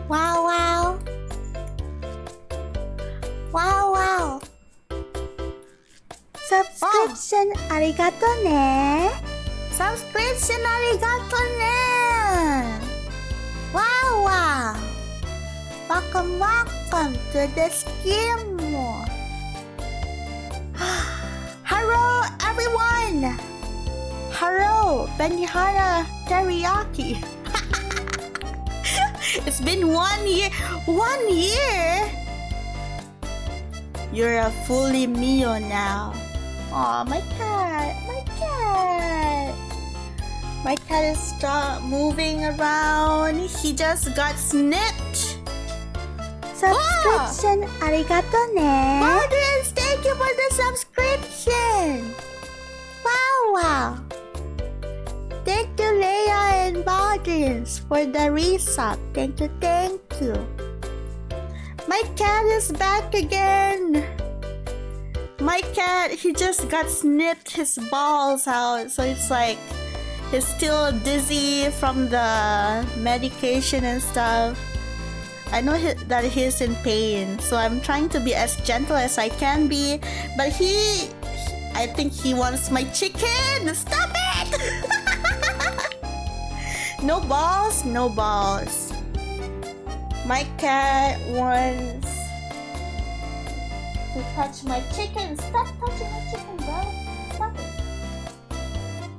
Wow, wow. Wow, wow. Subscription arigato ne. Subscription arigato ne. Wow, wow. Welcome, welcome to the scheme. Hello, everyone. Hello, Benihara Teriyaki. It's been 1 year. 1 year? You're a fully Mio now. Aw, my cat. My cat. My cat is stopped moving around. He just got snipped. Subscription arigato ne. Baldrins, thank you for the subscription. Wow, wow. Thank you, Leia and Baldrins, for the resub. Thank you, thank you. My cat is back again. My cat, he just got snipped his balls out, so it's like he's still dizzy from the medication and stuff. I know that he's in pain, so I'm trying to be as gentle as I can be, but I think he wants my chicken. Stop it! No balls, no balls. My cat wants to touch my chicken. Stop touching my chicken, bro. Stop it.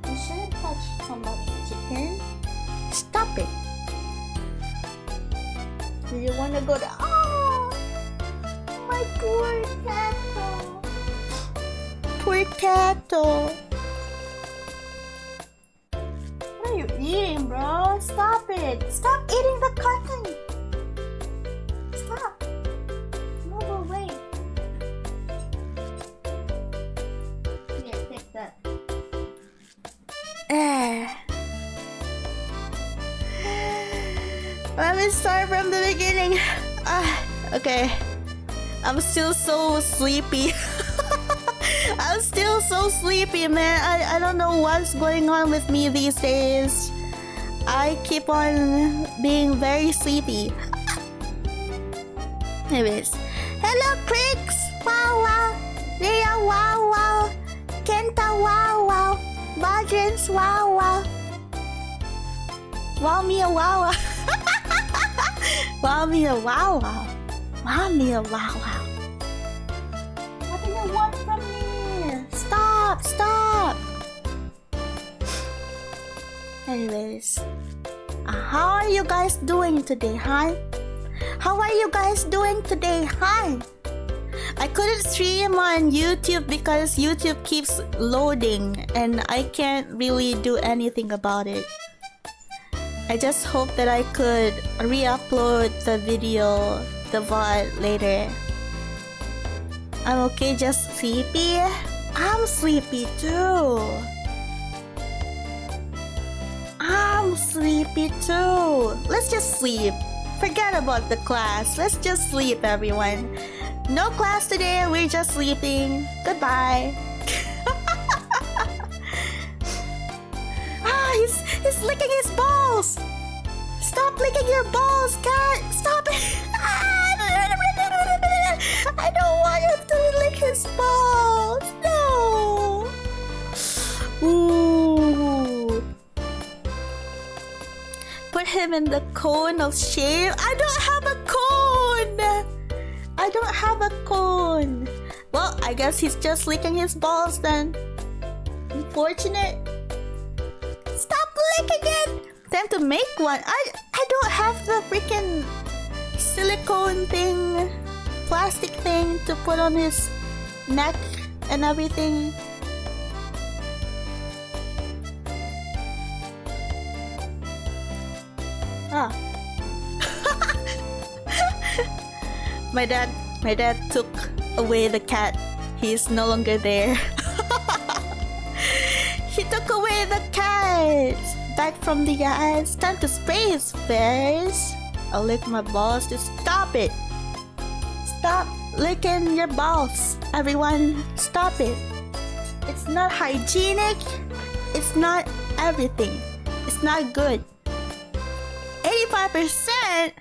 You shouldn't touch somebody's chicken. Stop it. Do you want to go to... Oh! My poor catto. Poor catto. What are you eating, bro? Stop it. Stop eating the cotton. Stop. Move away. Here, take that. Let me start from the beginning. Okay. I'm still so sleepy. I'm still so sleepy, man. I don't know what's going on with me these days. I keep on being very sleepy. Anyways. Hello, Pricks! Wow, wow. Leia, wow, wow. Kenta, wow, wow. Baldrins, wow, wow. Waomeo, wow, wow. Waomeo, wow, wow. Waomeo, wow, wow. What do you want from me? Stop, stop. Anyways, how are you guys doing today, huh? How are you guys doing today, huh? I couldn't stream on YouTube because YouTube keeps loading and I can't really do anything about it. I just hope that I could re-upload the video, the VOD later. I'm okay, just sleepy? I'm sleepy too. I'm sleepy too. Let's just sleep. Forget about the class. Let's just sleep, everyone. No class today, we're just sleeping. Goodbye. He's licking his balls. Stop licking your balls, cat. Stop it. I don't want him to lick his balls. No. Ooh. Put him in the cone of shame. I don't have a cone. I don't have a cone. Well, I guess he's just licking his balls then. Unfortunate. Stop licking it! Time to make one. I don't have the freaking silicone thing, plastic thing to put on his neck and everything. Ah. My dad took away the cat. He's no longer there. He took away the cat. Back from the eyes. Time to spray his face. I'll lick my balls. Just stop it. Stop licking your balls. Everyone, stop it. It's not hygienic. It's not everything. It's not good. 85%?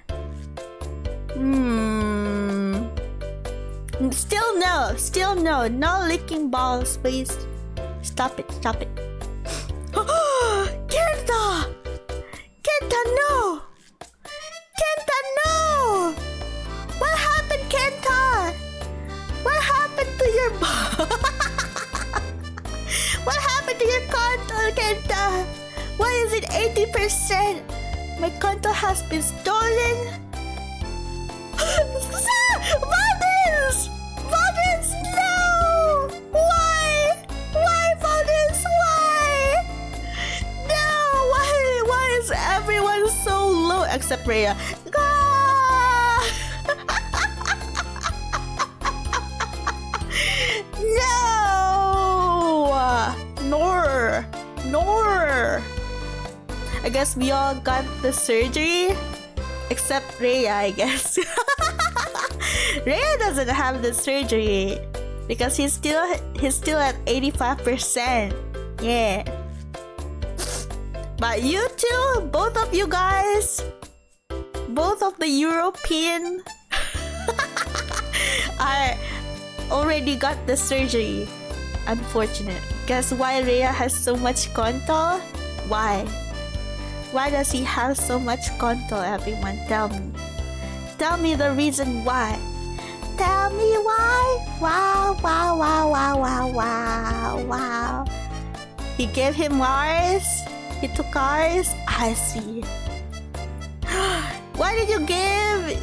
Still no. No licking balls, please. Stop it. Kenta! Kenta, no! Kenta, no! What happened, Kenta? What happened to your What happened to your control, Kenta? Why is it 80%? My control has been stolen. Valdez, no! Why? Why, Valdez? Why? No! Why is everyone so low except Rhea? Ah! No! Nor. I guess we all got the surgery except Rhea, I guess. Rhea doesn't have the surgery because he's still at 85%. Yeah. But you two, both of you guys, both of the European are already got the surgery. Unfortunate. Guess why Rhea has so much control? Why? Why does he have so much control, everyone? Tell me. Tell me the reason why. Tell me why. Wow. He gave him ours. He took ours. I see. Why did you give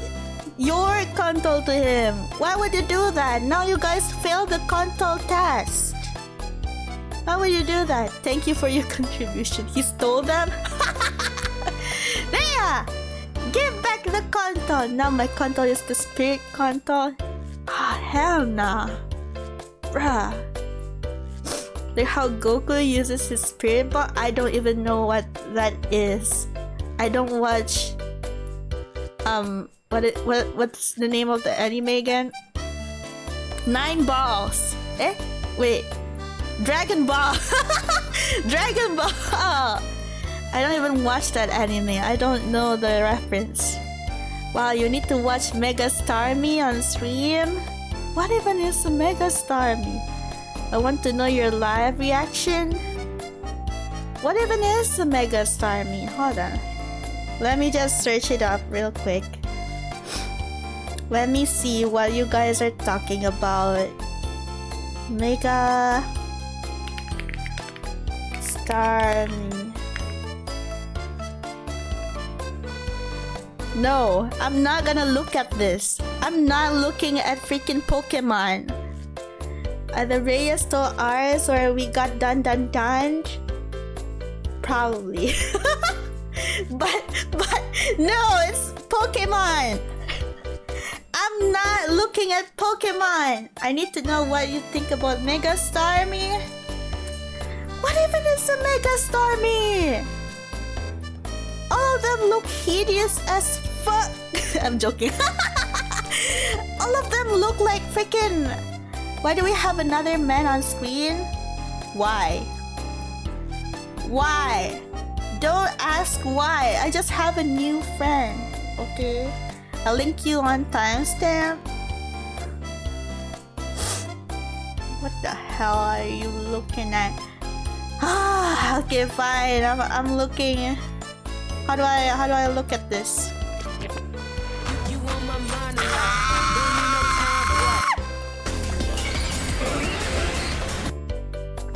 your control to him? Why would you do that? Now you guys failed the control test. Why would you do that? Thank you for your contribution. He stole them? Rhea! Give back the control. Now my control is the spirit control. Ah, hell nah. Bruh. Like how Goku uses his spirit ball? I don't even know what that is. I don't watch... What's the name of the anime again? 9 Balls. Wait. Dragon Ball. Dragon Ball. I don't even watch that anime. I don't know the reference. Wow, you need to watch Mega Starmie on stream? What even is a Mega Starmie? I want to know your live reaction. What even is a Mega Starmie? Hold on. Let me just search it up real quick. Let me see what you guys are talking about. Mega Starmie. No, I'm not gonna look at this. I'm not looking at freaking Pokemon. Either Rhea stole ours or we got done. Probably. but no, it's Pokemon. I'm not looking at Pokemon. I need to know what you think about Mega Starmie. What even is a Mega Starmie? All of them look hideous as fuck. I'm joking. All of them look like freaking... Why do we have another man on screen? Why? Why? Don't ask why. I just have a new friend. Okay? I'll link you on timestamp. What the hell are you looking at? Ah, okay, fine. I'm looking. How do I look at this? You on my mind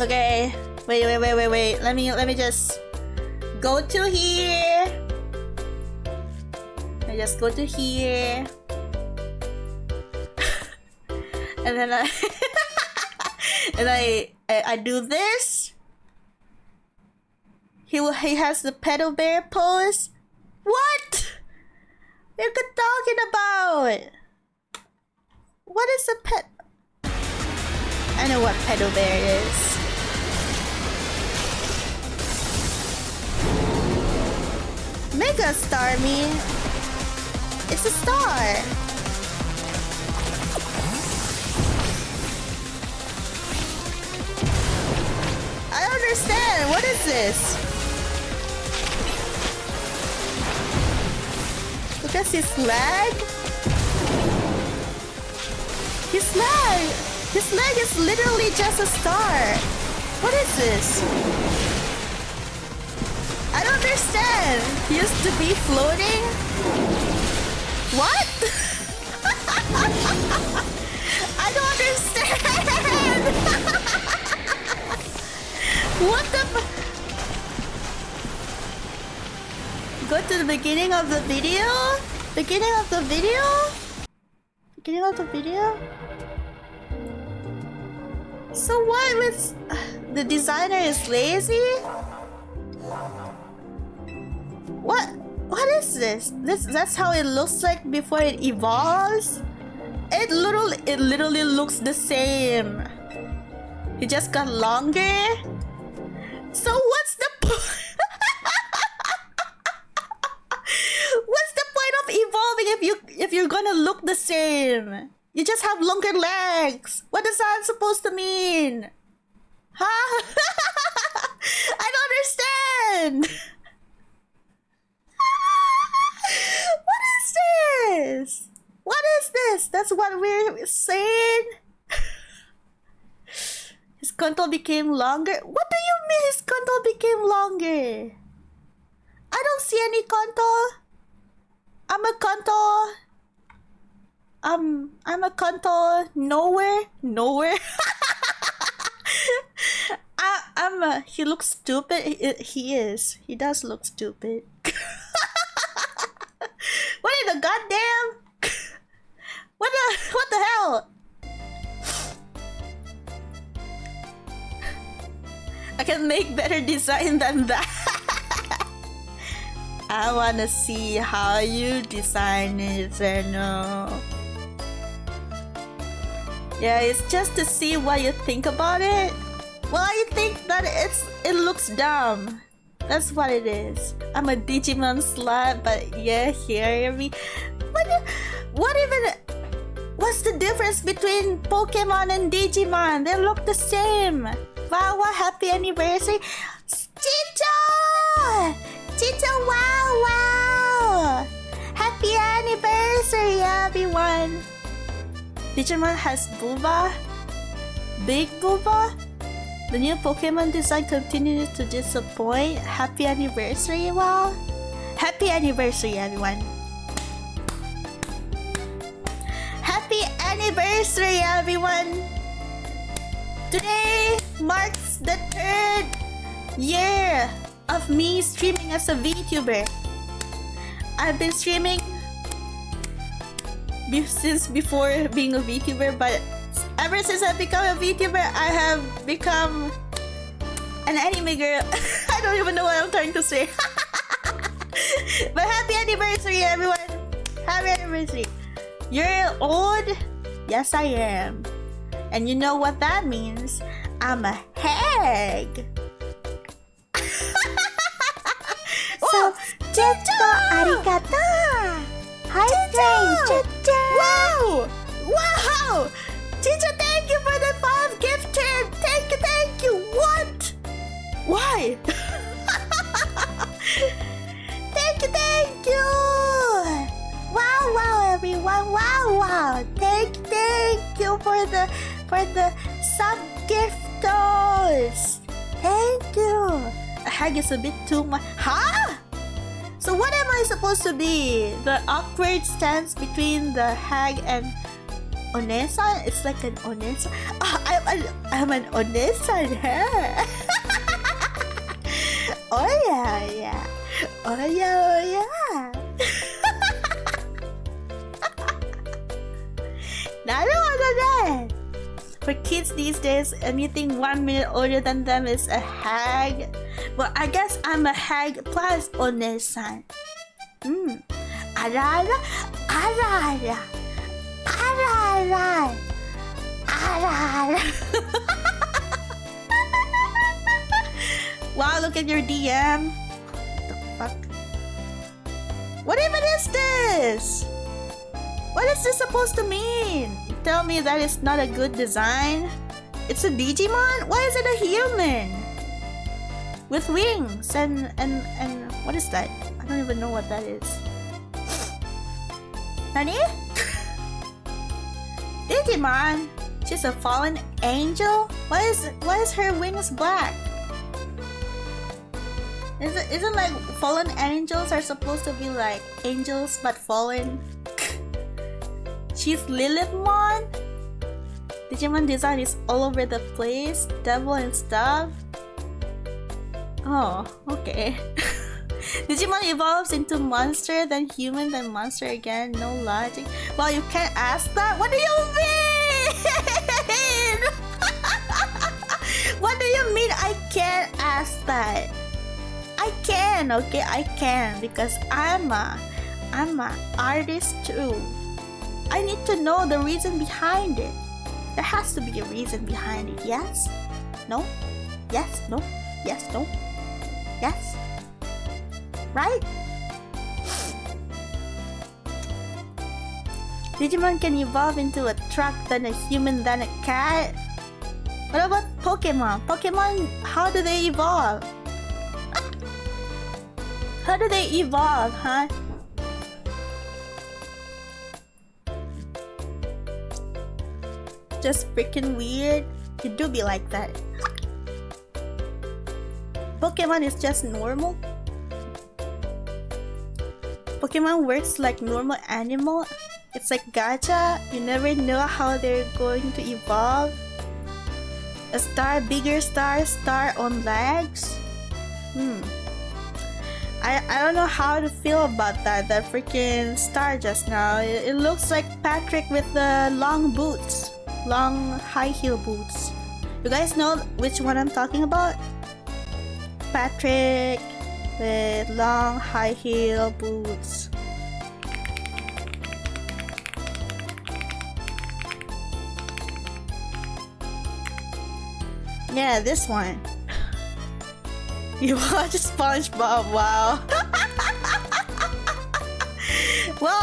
Okay. Wait. Let me just go to here. I just go to here. And then I do this. He has the pedal bear pose. What? What are you talking about? What is a pet? I know what pedal bear is. Mega Starmie. It's a star. I don't understand. What is this? Look at his leg. His leg is literally just a star. What is this? I don't understand. He used to be floating? What? I don't understand. What the Go to the beginning of the video? Beginning of the video? Beginning of the video? So what with the designer is lazy? What is this? That's how it looks like before it evolves? It literally looks the same. It just got longer. So what's the point? What's the point of evolving if you're gonna look the same? You just have longer legs. What is that supposed to mean? Huh? I don't understand. What is this? What is this? That's what we're saying? His contour became longer? What do you mean his contour became longer? I don't see any contour. I'm a contour nowhere. He looks stupid. He is. He does look stupid. What in the goddamn? What the hell? I can make better design than that. I wanna see how you design it, Zeno. Yeah, it's just to see what you think about it. Well, I think that it looks dumb. That's what it is. I'm a Digimon slut, but yeah, hear me. What even? What's the difference between Pokemon and Digimon? They look the same. Wow, what happy anniversary, Chicho! Chicho, wow! Happy anniversary, everyone. Digimon has Booba, Big Booba. The new Pokemon design continues to disappoint. Happy anniversary, wow! Happy anniversary, everyone! Happy anniversary, everyone! Today marks the 3rd year of me streaming as a VTuber. I've been streaming since before being a VTuber, but ever since I've become a VTuber, I have become an anime girl. I don't even know what I'm trying to say. But happy anniversary, everyone! Happy anniversary! You're old? Yes, I am. And you know what that means? I'm a hag. So, Chicho, arigato! Hi, Chicho! Wow! Wow! Chicho, thank you for the 5 gifted! Thank you! What? Why? Thank you! Wow, everyone! Wow! Thank you for the sub giftos! Thank you! A hag is a bit too much. Huh? So what am I supposed to be? The awkward stance between the hag and Onesan? It's like an Onesan. I'm an Onesan, huh? Oh yeah. Naruhodo. For kids these days, anything 1 minute older than them is a hag. Well, I guess I'm a hag plus Onesan. Arara. Wow, look at your DM. What the fuck? What even is this? What is this supposed to mean? You tell me that it's not a good design? It's a Digimon? Why is it a human? With wings and what is that? I don't even know what that is. Nani? Digimon! She's a fallen angel? Why is her wings black? Isn't like fallen angels are supposed to be like angels but fallen? She's Lilithmon? Digimon design is all over the place, devil and stuff. Oh, okay. Digimon evolves into monster, then human, then monster again. No logic. Well, you can't ask that. What do you mean? What do you mean I can't ask that? I can, okay, I can, because I'm a artist too. I need to know the reason behind it. There has to be a reason behind it. Yes? No? Yes? No? Yes? No? Yes? Right? Digimon can evolve into a truck, then a human, then a cat. What about Pokemon? Pokemon, how do they evolve? How do they evolve, huh? Just freaking weird. You do be like that. Pokemon is just normal. Pokemon works like normal animal. It's like gacha. You never know how they're going to evolve. A star, bigger star, star on legs. I don't know how to feel about that. That freaking star just now. It looks like Patrick with the long boots. Long high heel boots. You guys know which one I'm talking about? Patrick with long high heel boots. Yeah, this one. You watch SpongeBob, wow. Well,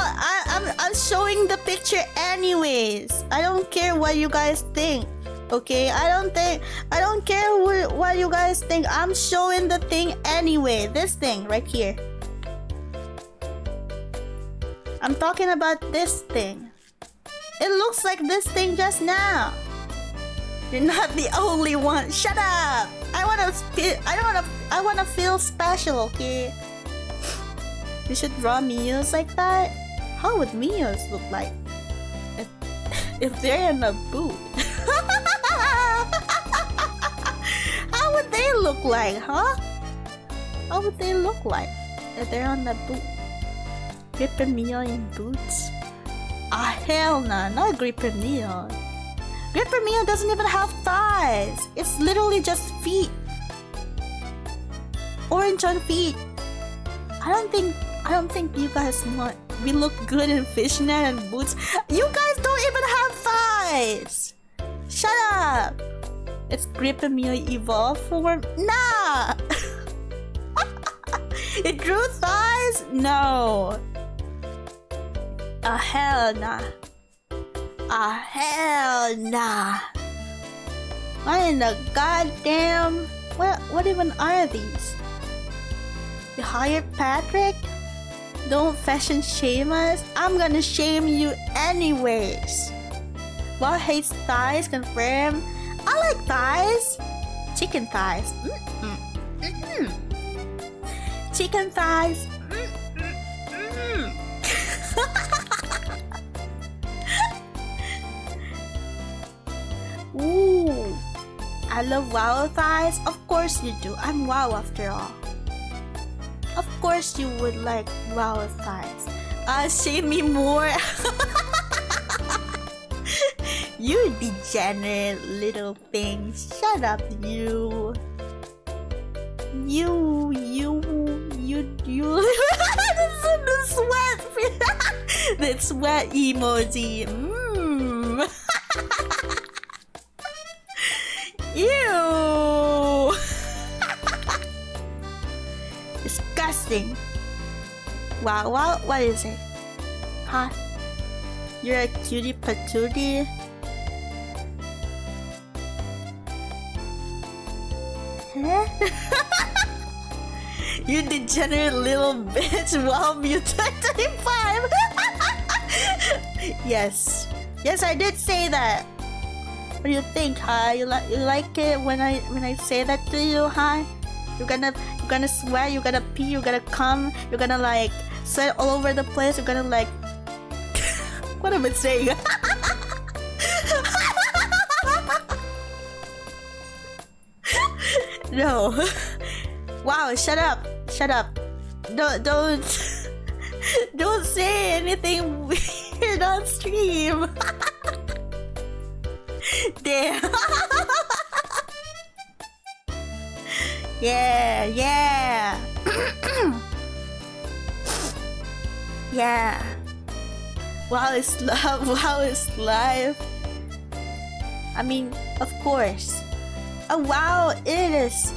I'm showing the picture anyways. I don't care what you guys think. Okay, I don't care what you guys think. I'm showing the thing anyway. This thing right here. I'm talking about this thing. It looks like this thing just now. You're not the only one. Shut up. I wanna feel special, okay? You should draw Mios like that. How would Mios look like? If they're in a boot. How would they look like, huh? How would they look like if they're on the boot? Gripper Mio in boots? Ah, hell nah, not Gripper Mio. Gripper Mio doesn't even have thighs. It's literally just feet. Orange on feet. I don't think you guys want. We look good in fishnet and boots. You guys don't even have thighs. Shut up. It's Gripper Mio evolved form. Nah. It grew thighs? No. Ah, hell nah. Ah, hell nah. What in the goddamn... What even are these? You hired Patrick? Don't fashion shame us. I'm gonna shame you anyways. Well, hates thighs, confirm. I like thighs. Chicken thighs. Chicken thighs. Ooh, I love wow thighs. Of course you do. I'm wow after all. Of course you would like wow thighs. Shame me more. You degenerate little thing. Shut up, you. The sweat. The sweat emoji. Ew. Disgusting. Wow, what is it? Huh? You're a cutie patootie? Huh? You degenerate little bitch. Wow, Mutant 25. Yes, Yes, I did say that. What do you think, huh? You like it when I say that to you, huh? You're gonna sweat, you're gonna pee, you're gonna come, you're gonna like sweat all over the place, you're gonna like what am I saying? No. Wow, shut up. Shut up. Don't don't say anything weird on stream. Damn. Yeah, yeah. Yeah. Wow, it's love. Wow, it's life. I mean, of course. A wow, it is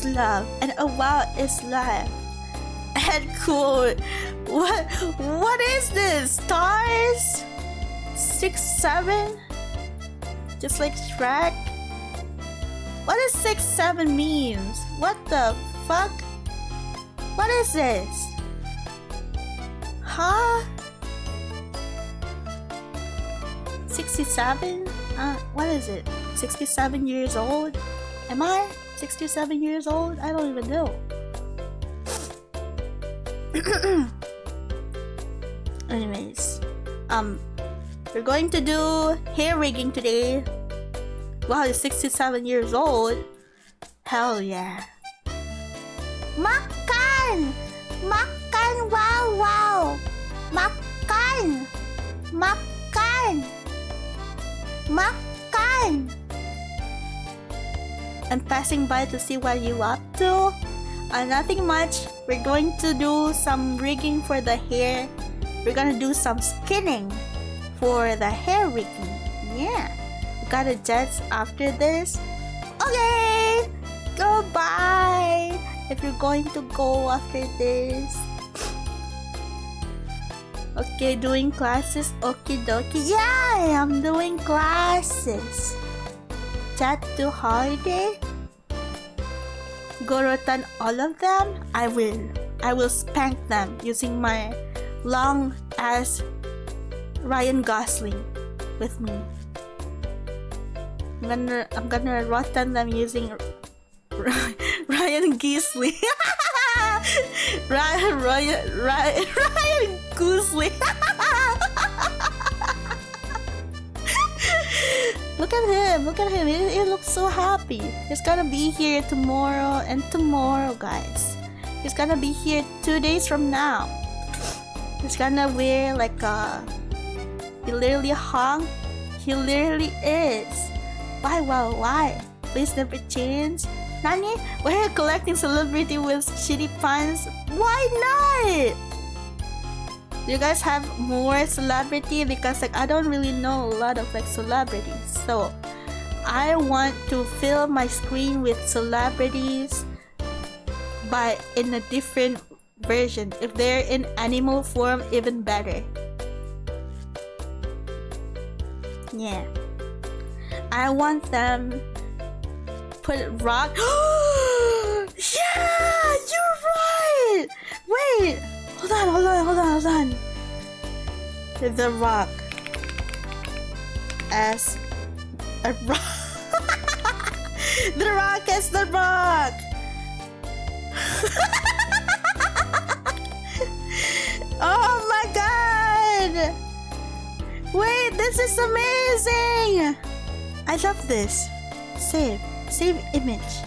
love, and a wow is life. And cool. What is this? Stars? 6, 7? Just like Shrek? What does 6, 7 means? What the fuck? What is this? Huh? 67? What is it? 67 years old? Am I 67 years old? I don't even know. Anyways, we're going to do hair rigging today. Wow, he's 67 years old. Hell yeah. Makan! Makan! Wow, wow! Makan! Makan! Makan! I'm passing by to see what you up to. Nothing much. We're going to do some rigging for the hair. We're gonna do some skinning for the hair rigging. Yeah. We gotta judge after this. Okay. Goodbye. If you're going to go after this. Okay, doing classes. Okie dokie. Yeah, I'm doing classes. Chat to holiday. Go rotan all of them. I will spank them using my long ass Ryan Gosling with me. I'm gonna rotan them using Ryan Gosling. Ryan Gosling. Look at him, he looks so happy. He's gonna be here tomorrow and tomorrow, guys. He's gonna be here 2 days from now. He's gonna wear like a... He literally hung. He literally is. Why? Please never change. Nani? Why are you collecting celebrity with shitty puns? Why not? Do you guys have more celebrity? Because like I don't really know a lot of like celebrities, so I want to fill my screen with celebrities, but in a different version. If they're in animal form, even better. Yeah, I want them put rock. Yeah, you're right. Wait. Hold on. The Rock as a rock. The Rock as the Rock. Oh my god. Wait, this is amazing. I love this. Save image.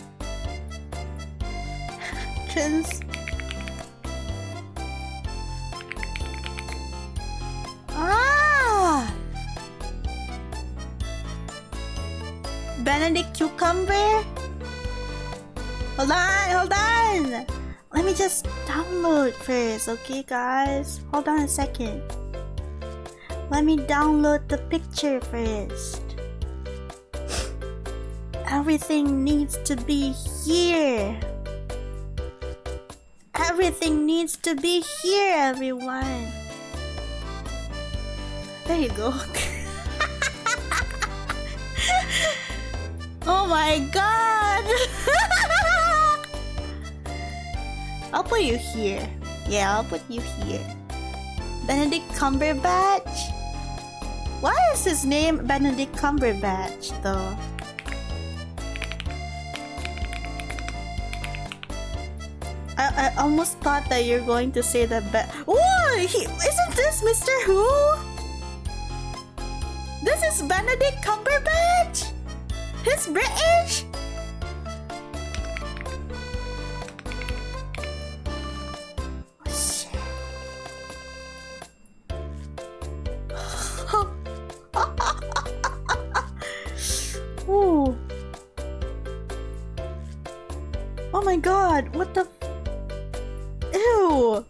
Benedict Cucumber? Hold on! Let me just download first, okay guys? Hold on a second. Let me download the picture first. Everything needs to be here. Everything needs to be here, everyone. There you go. Oh my god! I'll put you here. Yeah, I'll put you here. Benedict Cumberbatch? Why is his name Benedict Cumberbatch though? I almost thought that you're going to say that isn't this Mr. Who? This is Benedict Cumberbatch? He's British? Oh shit. Ooh. Oh my god, what the ew!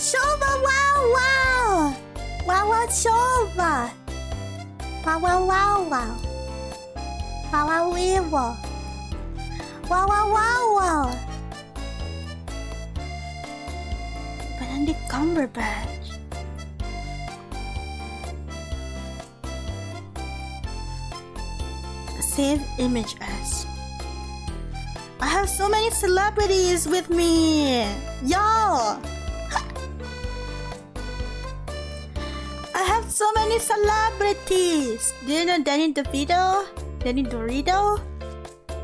Shova wow wow! Wow wow shova! Wow wow wow wow! Wow wow weevo! Wow wow wow wow! Benedict Cumberbatch. Save image as. I have so many celebrities with me! Y'all! I have so many celebrities! Do you know Danny DeVito? Danny Dorito?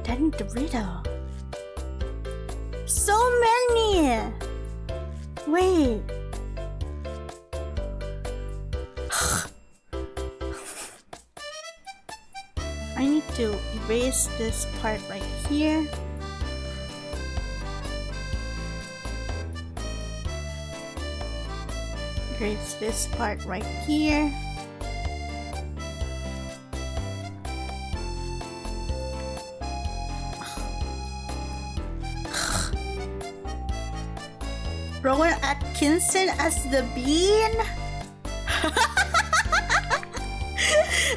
Danny DeVito. So many! Wait. I need to erase this part right here. Erase this part right here. Rowan Atkinson as the Bean?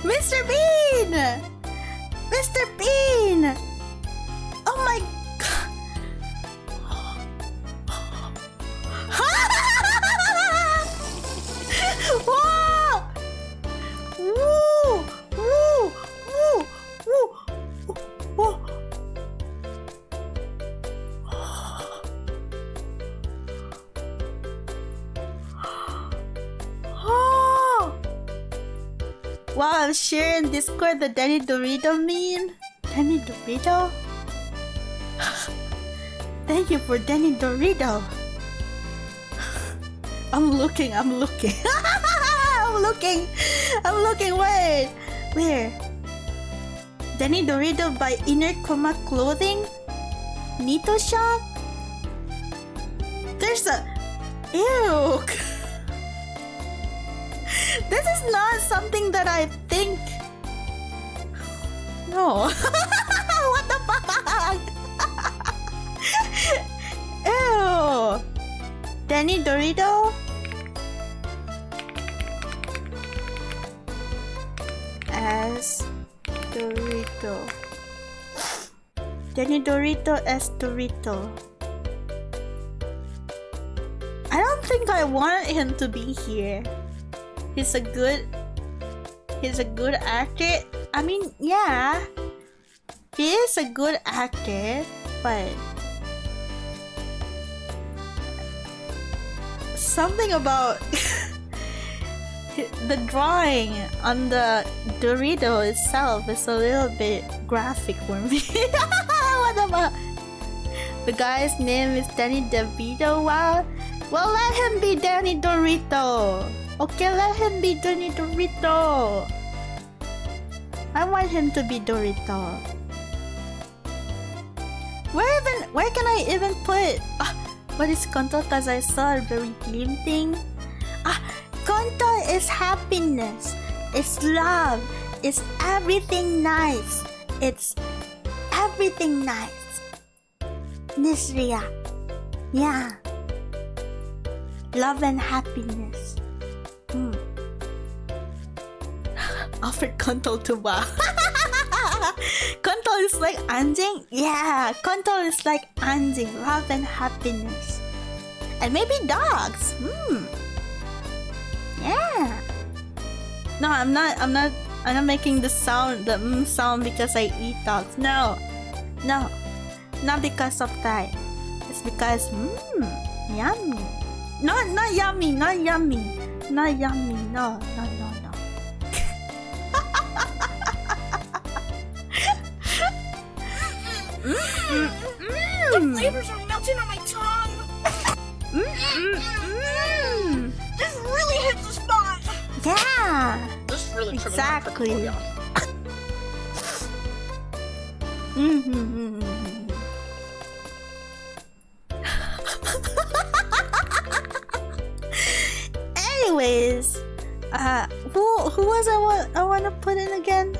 Mr. Bean! Mr. Bean! Oh my god! Whoa! Woo! Woo! Woo! Woo! Woo! Wow, I'm sharing in Discord the Danny Dorito meme. Danny Dorito? Thank you for Danny Dorito. I'm looking. I'm looking, wait. Where? Danny Dorito by Inner Chroma Clothing? Nito Shop? There's a... Ew! This is not something that I think. No. What the fuck? Ew. Danny Dorito? As Dorito. Danny Dorito as Dorito. I don't think I want him to be here. He's a good actor. I mean, yeah, he is a good actor, but something about the drawing on the Dorito itself is a little bit graphic for me. What about the guy's name is Danny DeVito? Wow. Well, let him be Danny Dorito. Okay, let him be Danny Dorito. I want him to be Dorito. Where can I even put? What is Konto? Cause I saw a very clean thing. Konto is happiness. It's love. It's everything nice. It's everything nice. Nisria. Yeah. Love and happiness. Offered Konto to Wow. Konto is like anjing? Yeah, Konto is like anjing. Love and happiness. And maybe dogs. Yeah. No, I'm not I'm not making the sound, sound because I eat dogs. No, no, not because of that. It's because yummy. No, not yummy, not yummy, not yummy. No, no, no, no. The flavors are melting on my tongue. This really hits the spot. Yeah. This really Exactly. Anyways, who was I want to put in again?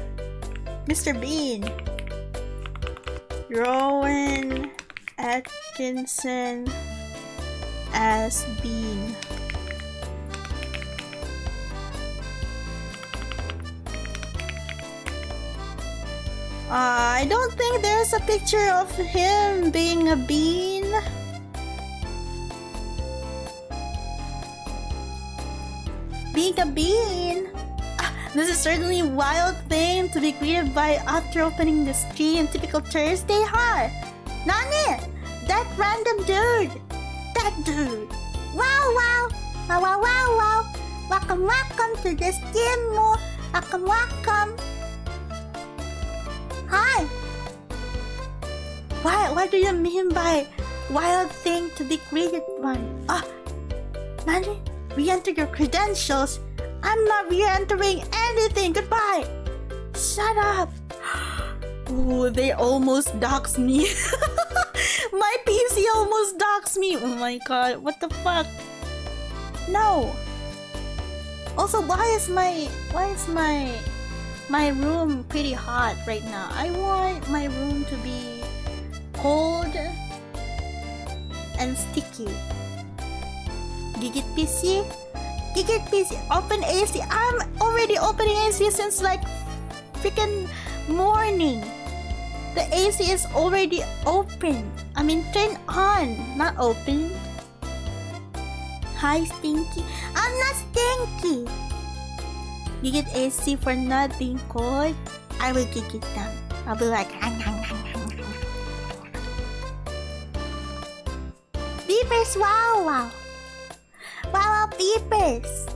Mr. Bean, Rowan Atkinson as Bean. I don't think there's a picture of him being a bean. Being a bean. This is certainly a wild thing to be greeted by after opening the stream. Typical Thursday, huh? Nani? That random dude. That dude. Wow, wow. Wow, wow, wow, wow. Welcome, welcome to the stream mo. Welcome, welcome. Hi. What do you mean by wild thing to be greeted by? Nani? Re-enter your credentials. I'm not re-entering anything. Goodbye. Shut up. Ooh, they almost doxed me. My PC almost doxed me. Oh my god, what the fuck? No. Also, why is my room pretty hot right now? I want my room to be cold and sticky. Gigit PC? Gigit PC, open AC. I'm already opening AC since like freaking morning. The AC is already open. I mean, turn on, not open. Hi, Stinky. I'm not stinky. You get AC for not being cold. I will kick it down. I'll be like, beepers, wow, wow. Wow, wow, beepers.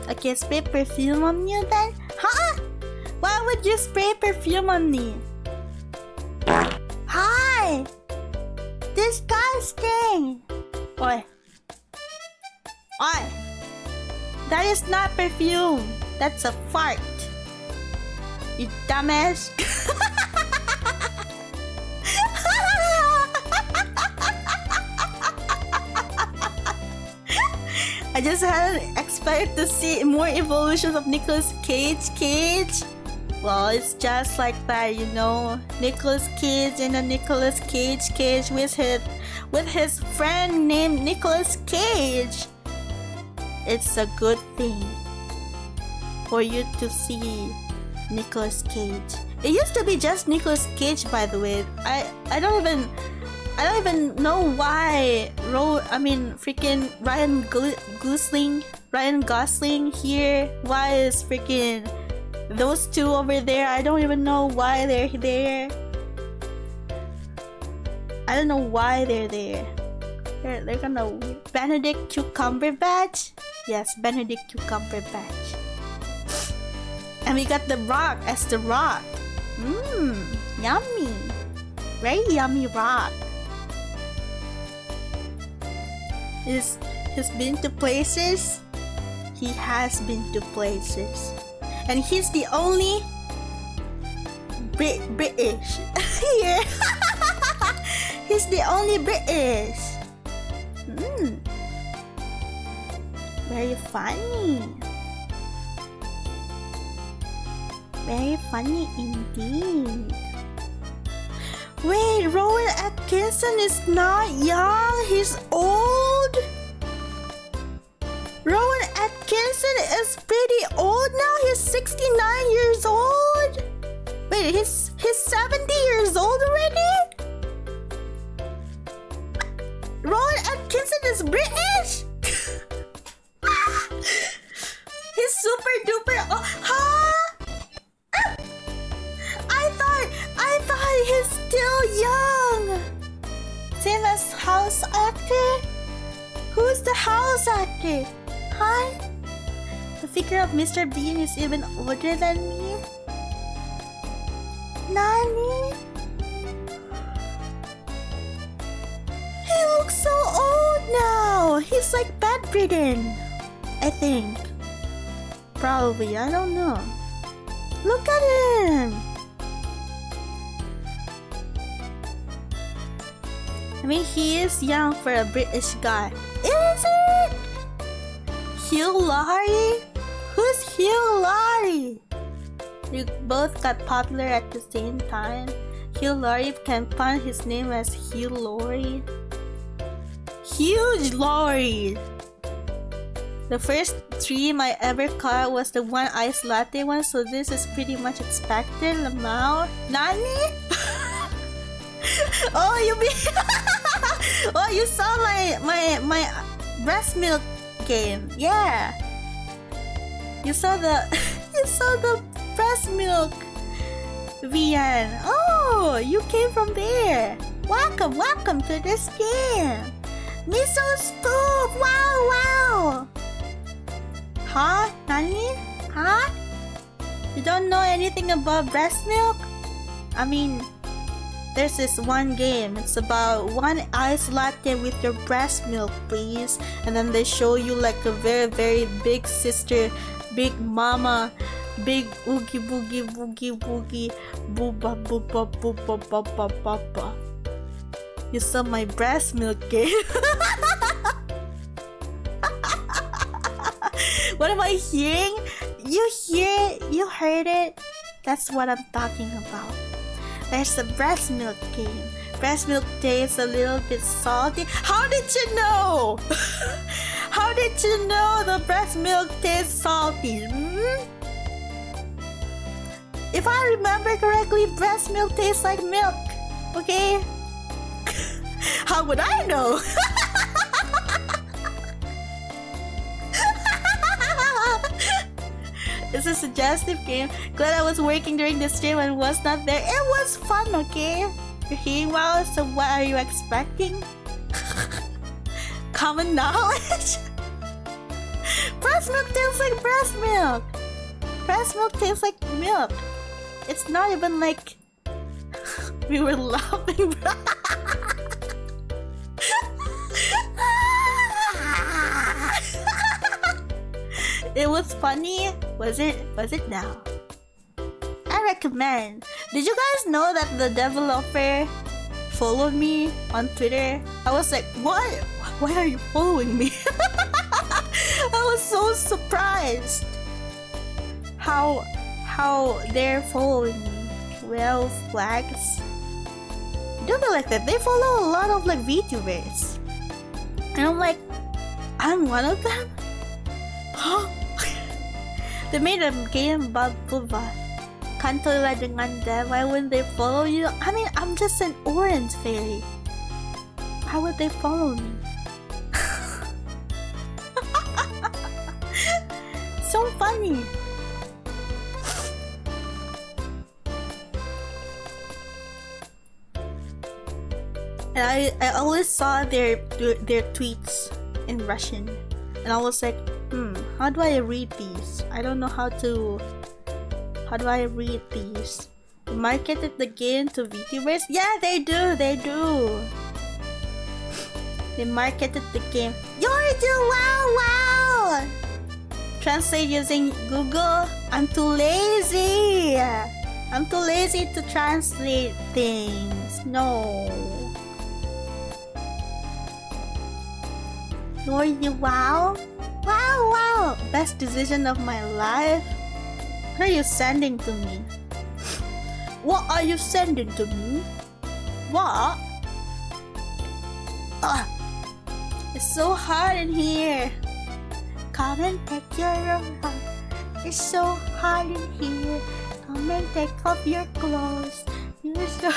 Okay, spray perfume on you then? Huh? Why would you spray perfume on me? Hi! Disgusting! Oi. Oi! That is not perfume. That's a fart. You dumbass. I just hadn't expected to see more evolutions of Nicolas Cage. Well, it's just like that, you know. Nicolas Cage in a Nicolas Cage with his friend named Nicolas Cage. It's a good thing for you to see Nicolas Cage. It used to be just Nicolas Cage, by the way. I don't even know why freaking Ryan Gosling here. Why is freaking those two over there? I don't even know why they're there. I don't know why they're there. They're gonna Benedict Cumberbatch. Yes, Benedict Cumberbatch. And we got The Rock as The Rock. Yummy. Very yummy Rock. He's been to places. He has been to places. And he's the only British here. He's the only British. Very funny. Very funny indeed. Wait, Rowan Atkinson is not young, he's old? Rowan Atkinson is pretty old now, he's 69 years old? Wait, he's 70 years old already? Rowan Atkinson is British? He's super duper. Huh? voice actor. Huh? The figure of Mr. Bean is even older than me? Nani? He looks so old now. He's like bedridden, I think. Probably, I don't know. Look at him. I mean, he is young for a British guy. Is it? Hugh Laurie? Who's Hugh Laurie? You both got popular at the same time. Hugh Laurie can find his name as Hugh Laurie. Huge Laurie! The first stream I ever caught was the one iced latte one, so this is pretty much expected. Lamau. Nani? Oh, you mean oh, you saw my breast milk game. Yeah. You saw the you saw the breast milk VN. Oh, you came from there. Welcome to this game. Miso Scoop. Wow. Huh? Nani? Huh? You don't know anything about breast milk? I mean, there's this one game. It's about one iced latte with your breast milk, please. And then they show you like a very, very big sister, big mama, big oogie boogie boogie boogie, booba booba booba baba baba. You saw my breast milk game. What am I hearing? You heard it? That's what I'm talking about. There's a breast milk game. Breast milk tastes a little bit salty. How did you know? How did you know the breast milk tastes salty? If I remember correctly, breast milk tastes like milk. Okay? How would I know? It's a suggestive game. Glad I was working during the stream and was not there. It was fun, okay? You're hearing well, so what are you expecting? Common knowledge? Breast milk tastes like breast milk. Breast milk tastes like milk. It's not even like we were laughing. It was funny. Was it now? I recommend. Did you guys know that the developer followed me on Twitter? I was like, what? Why are you following me? I was so surprised how they're following me. Well, flags. Don't be like that. They follow a lot of like VTubers. And I'm like, I'm one of them? Huh? They made a game about Booba. Kanto la dengan them. Why wouldn't they follow you? I mean, I'm just an orange fairy. How would they follow me? So funny. And I always saw their tweets in Russian, and I was like, how do I read these? I don't know how do I read these? Marketed the game to VTubers? Yeah, they do. They marketed the game. Wow! Translate using Google? I'm too lazy. I'm too lazy to translate things. No. Nor you wow? Wow! Best decision of my life? What are you sending to me? What are you sending to me? What? It's so hot in here. Come and take your room. It's so hot in here. Come and take off your clothes. You're so...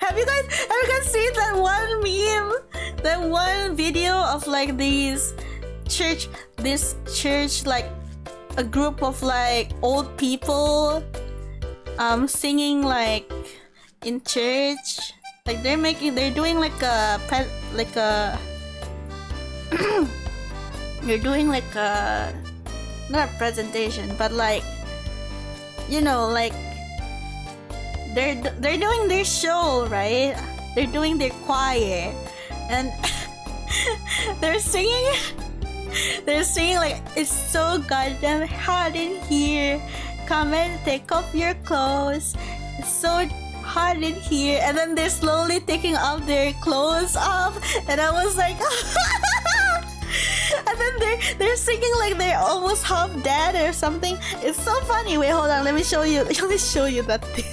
Have you guys seen that one meme? That one video of like this church like a group of like old people singing like in church, like they're doing like a you're doing like a not a presentation, but like, you know, like they're doing their show, right? They're doing their choir, and they're singing. They're saying like, it's so goddamn hot in here. Come and take off your clothes. It's so hot in here. And then they're slowly taking off their clothes off. And I was like, and then they're singing like they're almost half dead or something. It's so funny. Wait, hold on. Let me show you. Let me show you that thing.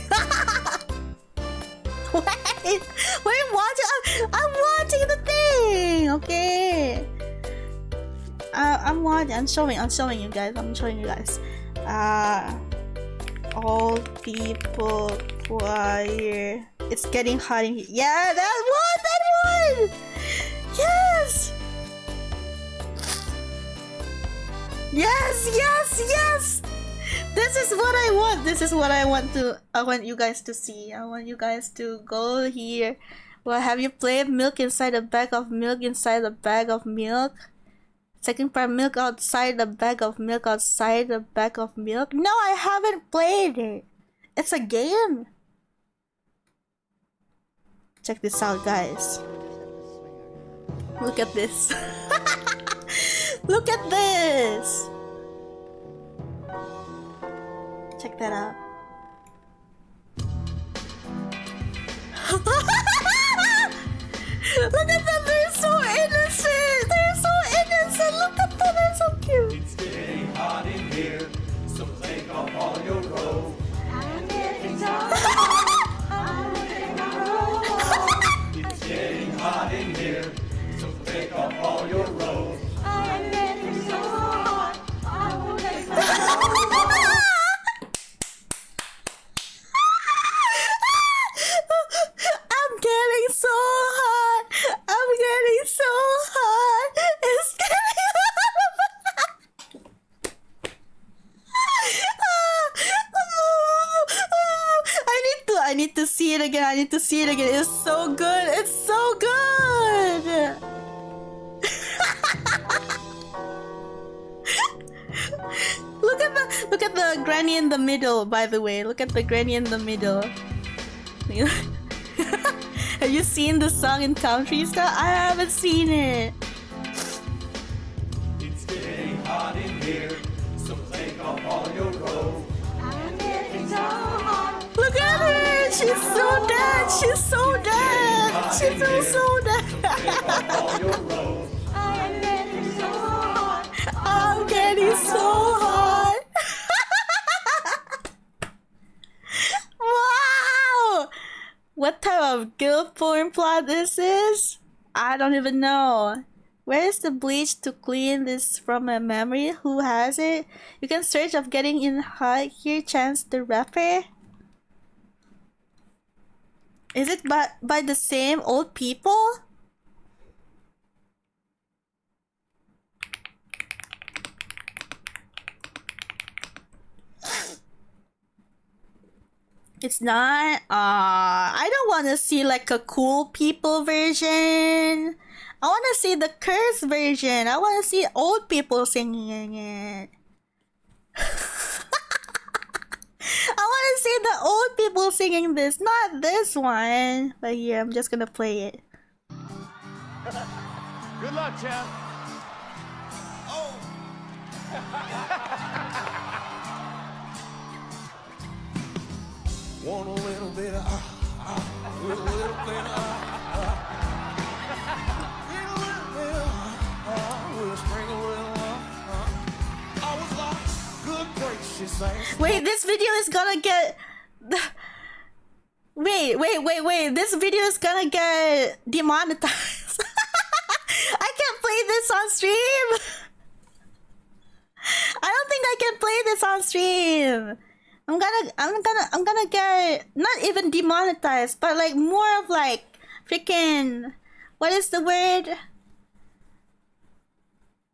Wait, I'm watching the thing. Okay. I'm watching. I'm showing you guys. All people choir. It's getting hot in here. Yeah, that one. Yes. Yes. This is what I want. I want you guys to see. I want you guys to go here. Well, have you played milk inside a bag of milk inside a bag of milk? Second part, milk outside the bag of milk outside the bag of milk? No, I haven't played it. It's a game. Check this out, guys. Look at this. Look at this. Check that out. Look at them, they're so innocent. Look at them, they're so cute. It's getting hot in here, so take off all your robes. It's getting hot in here, so take off all your robes. I'm getting so hot. It's getting I need to see it again. It's so good. Look at the granny in the middle, by the way. Look at the granny in the middle. Have you seen the song in Country Style? I haven't seen it. It's getting hot in here, so take off all your robes. Look at her! She's so dead! She feels so dead! I'm getting so hot! Wow! What type of guild porn plot this is? I don't even know. Where is the bleach to clean this from my memory? Who has it? You can search of getting in hot here. Chance the Rapper. Is it by the same old people? It's not. I don't want to see like a cool people version. I want to see the curse version. I want to see old people singing it. I want to see the old people singing this, not this one. But here, I'm just gonna play it. Good luck, champ. Oh. Want a little bit of a little bit of we'll sprinkle a little I was like, good gracious. Wait, this video is gonna get. Wait. This video is gonna get demonetized. I can't play this on stream. I don't think I can play this on stream. I'm gonna get not even demonetized, but like more of like freaking, what is the word?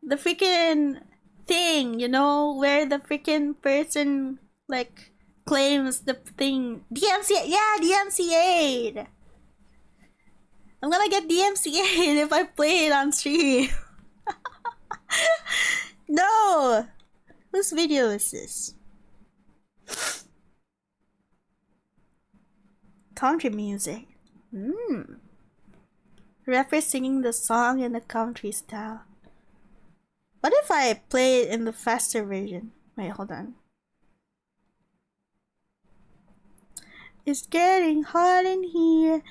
The freaking thing, you know, where the freaking person like claims the thing. DMCA, yeah, DMCA. I'm gonna get DMCA if I play it on stream. no! Whose video is this? Country music. Rapper singing the song in the country style. What if I play it in the faster version? Wait, hold on. It's getting hot in here.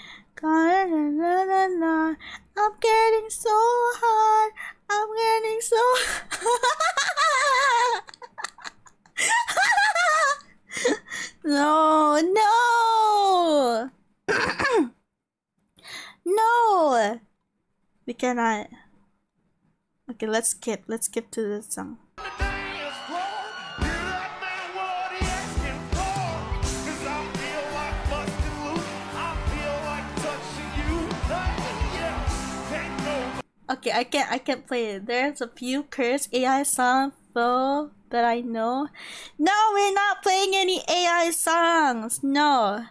I'm getting so hot. I'm getting so No, no. No. We cannot. Okay, let's skip to this song. Okay, I can't play it. There's a few cursed AI songs though that I know. No, we're not playing any AI songs. No.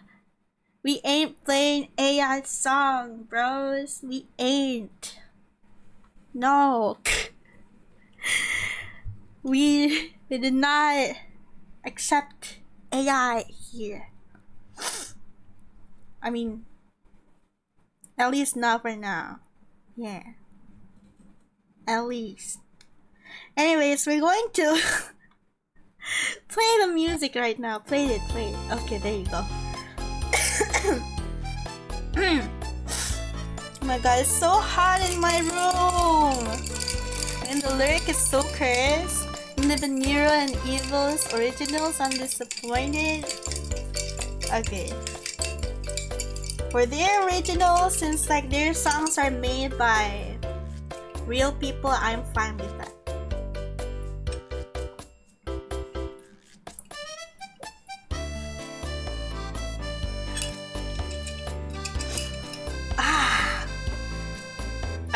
We ain't playing AI song, bros. We ain't. No. We did not accept AI here. I mean, at least not for now. Yeah. At least. Anyways, we're going to play the music right now. Play it. Okay, there you go. Oh my god, it's so hot in my room. And the lyric is so cursed. Live in Nero and Evil's originals. I'm disappointed. Okay. For their originals, since like their songs are made by real people, I'm fine with that.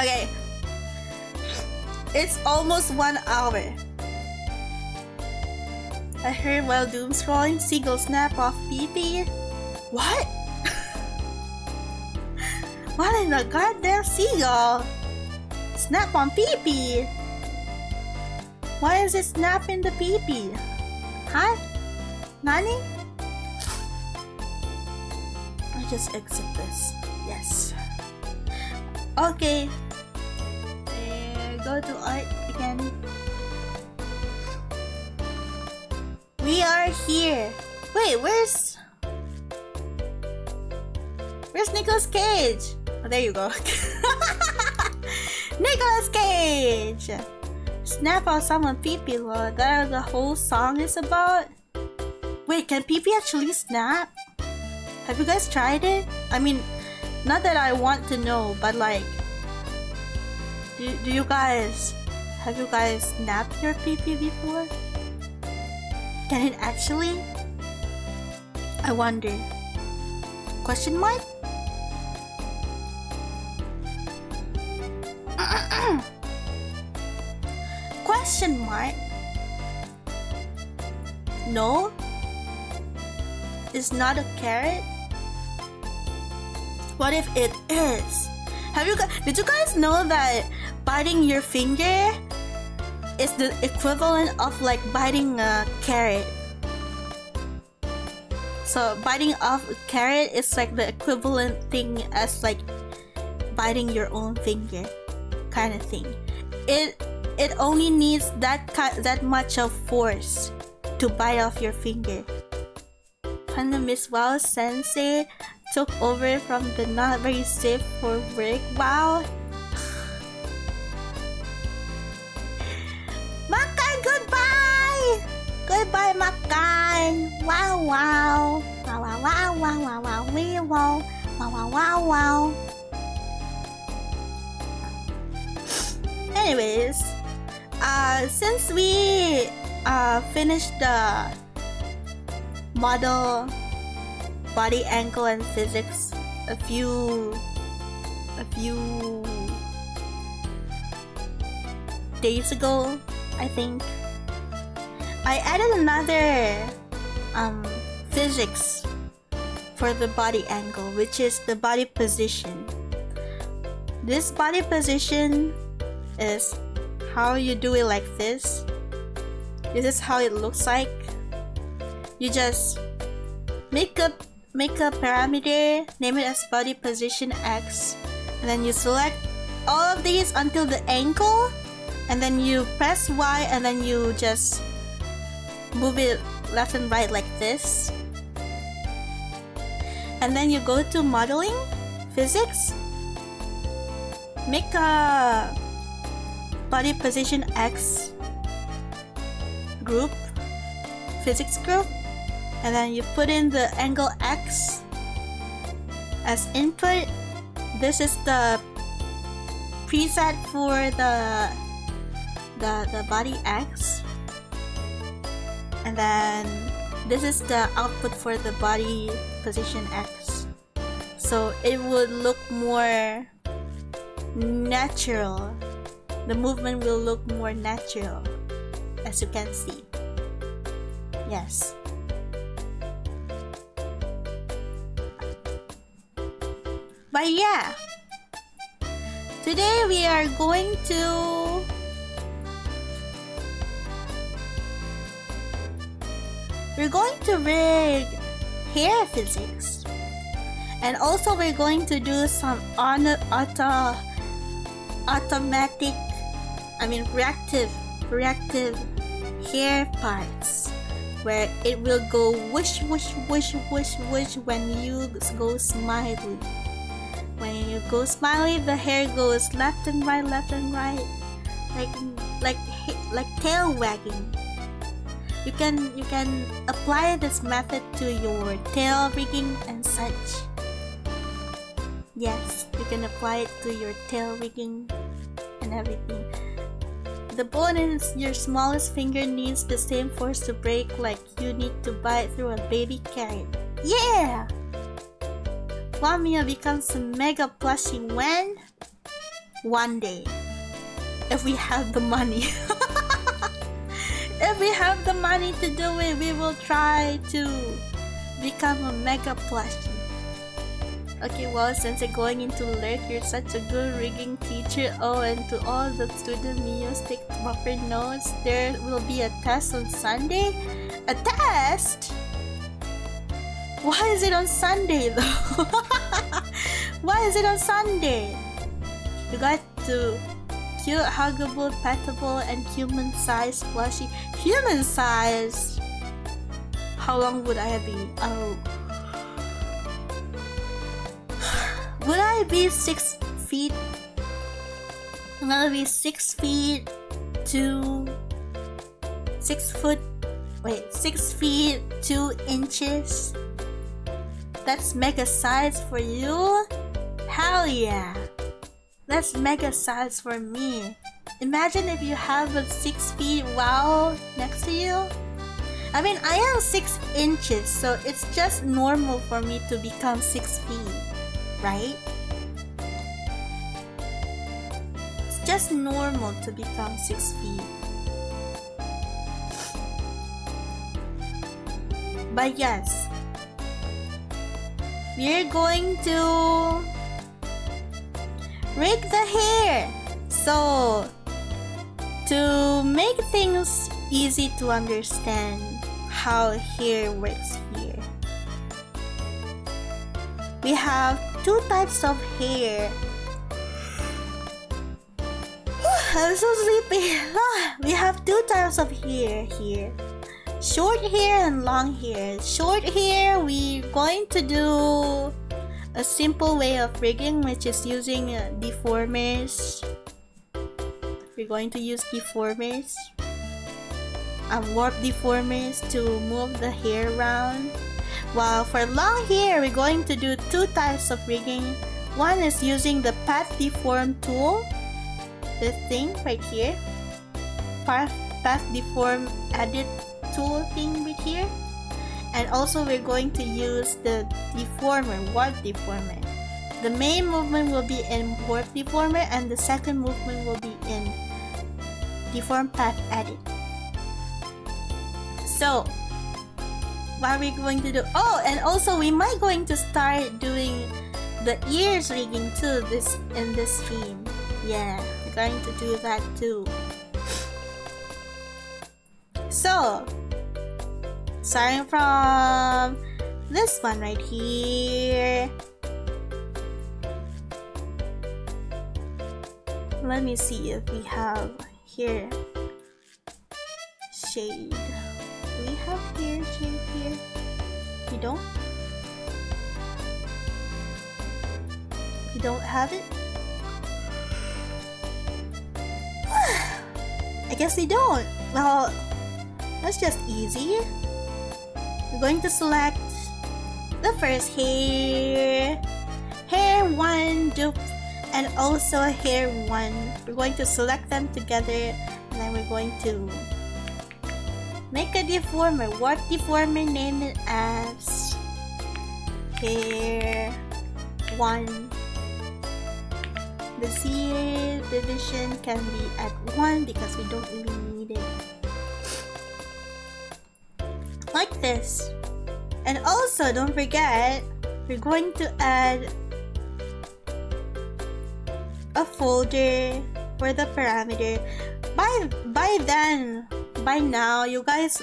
Okay. It's almost 1 hour. I heard while doom scrolling, seagull snap off pee-pee. What? What in the goddamn seagull? Snap on pee-pee? Why is it snapping the pee-pee? Huh? Nani? I just exit this. Yes. Okay. Go to art again. We are here. Wait, where's Nicolas Cage? Oh, there you go. Nicolas Cage! Snap on someone pee-pee, lol. That the whole song is about? Wait, can pee-pee actually snap? Have you guys tried it? I mean, not that I want to know, but like, do you guys, have you guys snapped your pee-pee before? Can it actually? I wonder. Question mark? Question mark? No? It's not a carrot? What if it is? Did you guys know that biting your finger is the equivalent of like biting a carrot? So biting off a carrot is like the equivalent thing as like biting your own finger, kind of thing. It only needs that much of force to bite off your finger. When the Miss Wow Sensei took over from the not very safe for work. Wow. Makan, goodbye! Goodbye, Makan! Wow, wow! Wow, wow, wow, wow, wow, wow, wow, wow, wow, wow, wow. Anyways, since we finished the model, body angle, and physics a few days ago, I think I added another physics for the body angle, which is the body position. This body position is how you do it like this, This is how it looks like. You just make a parameter, name it as body position X, and then you select all of these until the ankle, and then you press Y, and then you just move it left and right like this. And then you go to modeling, physics, make a body position X group, physics group, and then you put in the angle X as input. This is the preset for the body X, and then this is the output for the body position X. So it would look more natural. The movement will look more natural, as you can see. Yes. But yeah, today we are going to rig hair physics, and also we're going to do some reactive hair parts, where it will go whoosh whoosh whoosh whoosh whoosh when you go smiley. When you go smiley, the hair goes left and right, like tail wagging. You can apply this method to your tail rigging and such. Yes, you can apply it to your tail rigging and everything. The bone in your smallest finger needs the same force to break like you need to bite through a baby carrot. Yeah! Waomeo becomes a mega plushie when? One day. If we have the money. If we have the money to do it, we will try to become a mega plushie. Okay, well, since you're going into Lurk, you're such a good rigging teacher. Oh, and to all the student meos, take proper notes. There will be a test on Sunday. A test? Why is it on Sunday though? Why is it on Sunday? You got to cute, huggable, petable, and human-sized plushie. Human-sized? How long would I be? Oh. Would I be 6 feet? I'm gonna be 6 feet to 6 feet 2 inches. That's mega size for you? Hell yeah! That's mega size for me. Imagine if you have a 6 feet wow next to you. I mean, I am 6 inches, so it's just normal for me to become 6 feet, right? It's just normal to become 6 feet. But yes, we're going to rig the hair. So, to make things easy to understand how hair works here, we have 2 types of hair. I'm so sleepy. We have 2 types of hair here. Short hair and long hair. Short hair, we're going to do a simple way of rigging, which is using deformers. We're going to use deformers, warp deformers to move the hair around. While for long hair, we're going to do 2 types of rigging. One is using the path deform tool, this thing right here, path deform edit tool thing right here, and also we're going to use the deformer, warp deformer. The main movement will be in warp deformer, and the second movement will be in deform path edit. So what are we going to do? Oh, and also we might going to start doing the ears rigging too in this stream. Yeah, we're going to do that too. So, starting from this one right here. Let me see if we have here shade. Do we have hair shade here? We don't? We don't have it? I guess we don't. Well, that's just easy. We're going to select the first hair 1 dupe, and also hair 1. We're going to select them together, and then we're going to make a deformer. What deformer? Name it as hair 1. The zero division can be at 1 because we don't really need it. Like this. And also, don't forget, we're going to add a folder for the parameter. By now, you guys,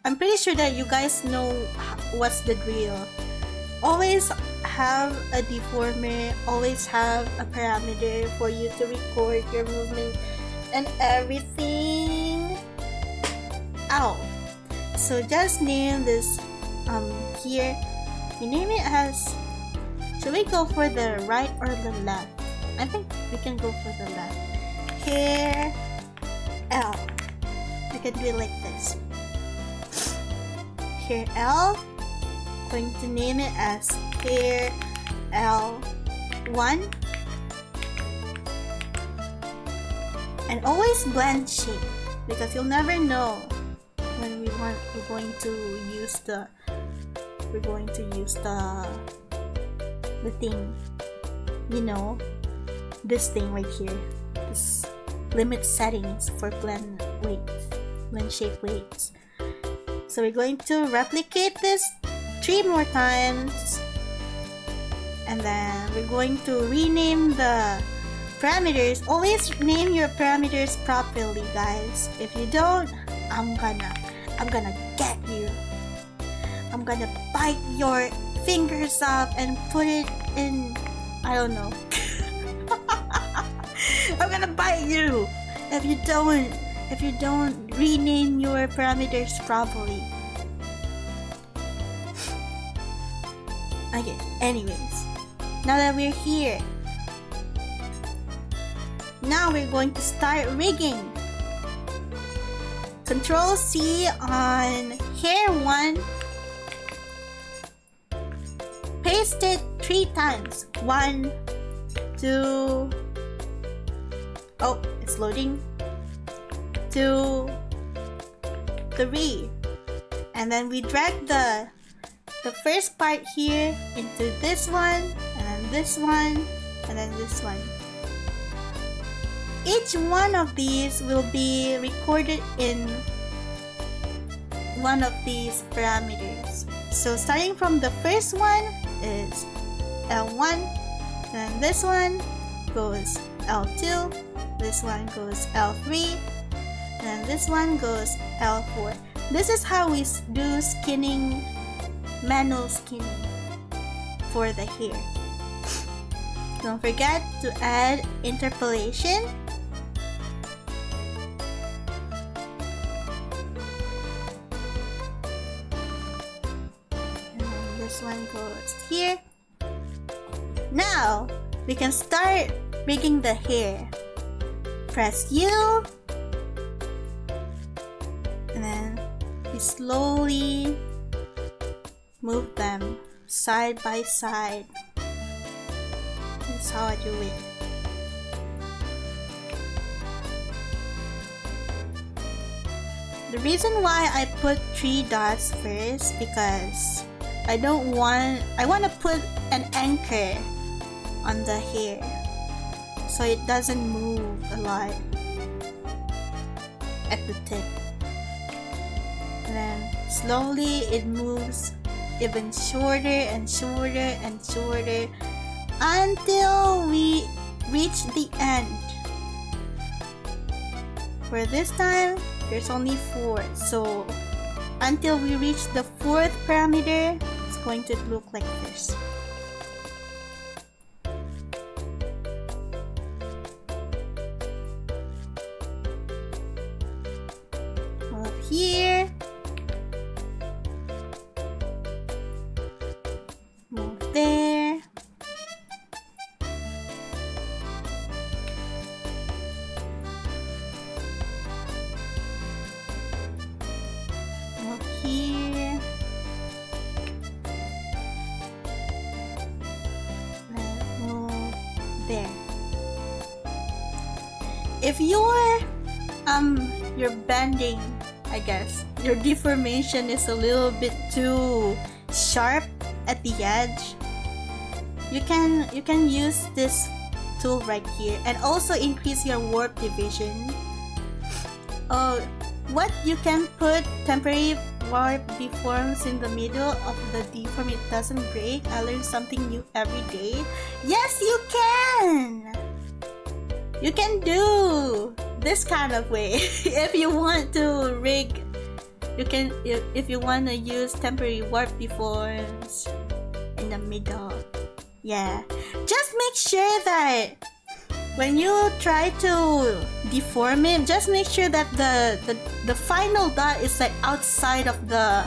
I'm pretty sure that you guys know what's the drill. Always have a deformer, always have a parameter for you to record your movement and everything. Ow. So just name this here. We name it as, should we go for the right or the left? I think we can go for the left. Hair L. We can do it like this. Hair L. Going to name it as hair L1. And always blend shape, because you'll never know when we're going to use the thing, you know, this thing right here, this limit settings for blend shape weights. So we're going to replicate this 3 more times, and then we're going to rename the parameters. Always name your parameters properly, guys. If you don't, I'm gonna get you. I'm gonna bite your fingers off and put it in, I don't know. I'm gonna bite you if you don't rename your parameters properly. Okay, anyways, now that we're here, now we're going to start rigging. Control C on hair 1. Paste it 3 times. 1, 2. Oh, it's loading. 2, 3. And then we drag the first part here into this one, and then this one, and then this one. Each one of these will be recorded in one of these parameters. So starting from the first one is L1, then this one goes L2, this one goes L3, and this one goes L4. This is how we do skinning, manual skinning for the hair. Don't forget to add interpolation. And this one goes here. Now we can start rigging the hair. Press U, and then we slowly move them side by side. That's how I do it. The reason why I put 3 dots first, because I want to put an anchor on the hair so it doesn't move a lot at the tip. And then slowly it moves even shorter and shorter and shorter until we reach the end. For this time, There's only 4, so until we reach the 4th parameter, it's going to look like this. Move here. Move there. Move here. And move there. If you're bending, I guess your deformation is a little bit too sharp at the edge, you can use this tool right here and also increase your warp division. What you can put temporary warp deforms in the middle of the deform, it doesn't break. I learn something new every day. Yes, you can! You can do this kind of way. If you want to rig, you can, if you want to use temporary warp deforms in the middle. Yeah, just make sure that when you try to deform it, just make sure that the final dot is like outside of the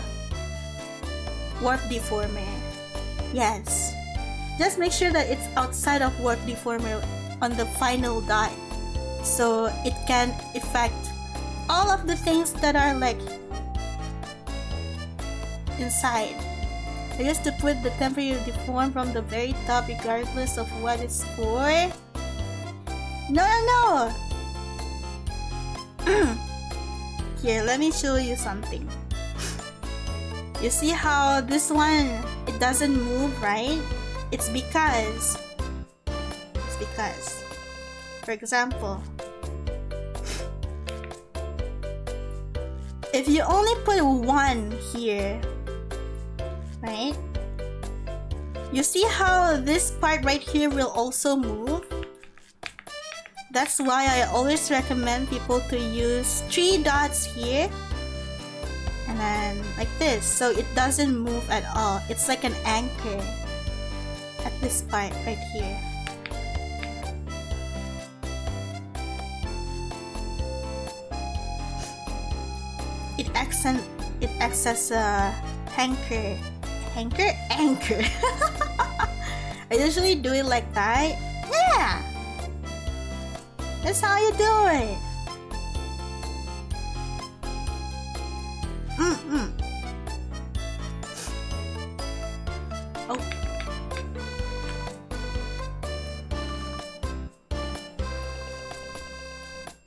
warp deformer. Yes, just make sure that it's outside of warp deformer on the final dot, so it can affect all of the things that are like inside. I used to put the temporary deform from the very top regardless of what it's for. No. Here, let me show you something. You see how this one, it doesn't move, right? It's because, for example, if you only put 1 here, right? You see how this part right here will also move? That's why I always recommend people to use 3 dots here and then like this, so it doesn't move at all. It's like an anchor at this part right here. It acts as a anchor. I usually do it like that. Yeah, that's how you do it. Oh.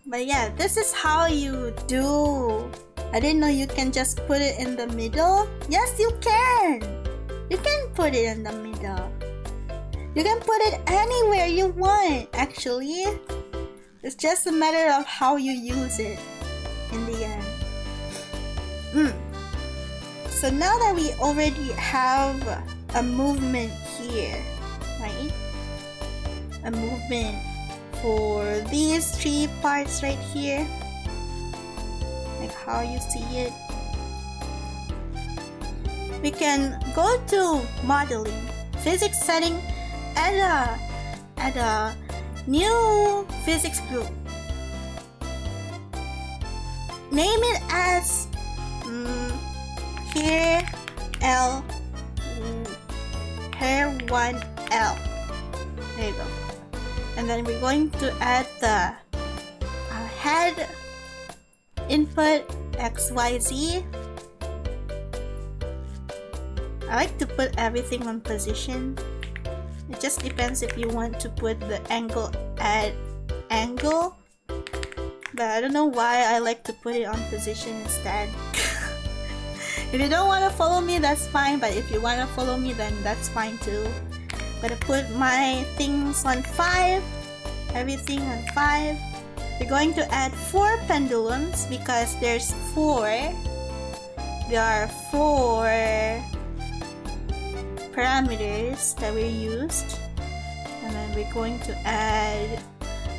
But yeah, this is how you do. I didn't know you can just put it in the middle. Yes, you can. You can put it in the middle. You can put it anywhere you want, actually. It's just a matter of how you use it in the end. So now that we already have a movement here, right? A movement for these 3 parts right here, like how you see it. We can go to modeling, physics setting, add a new physics group. Name it as hair 1L. There you go. And then we're going to add the head input XYZ. I like to put everything on position. It just depends if you want to put the angle at angle, but I don't know why I like to put it on position instead. If you don't want to follow me, that's fine, but if you want to follow me, then that's fine too. I'm gonna put my things on 5, everything on 5. We're going to add 4 pendulums because there's 4. There are 4 parameters that we used, and then we're going to add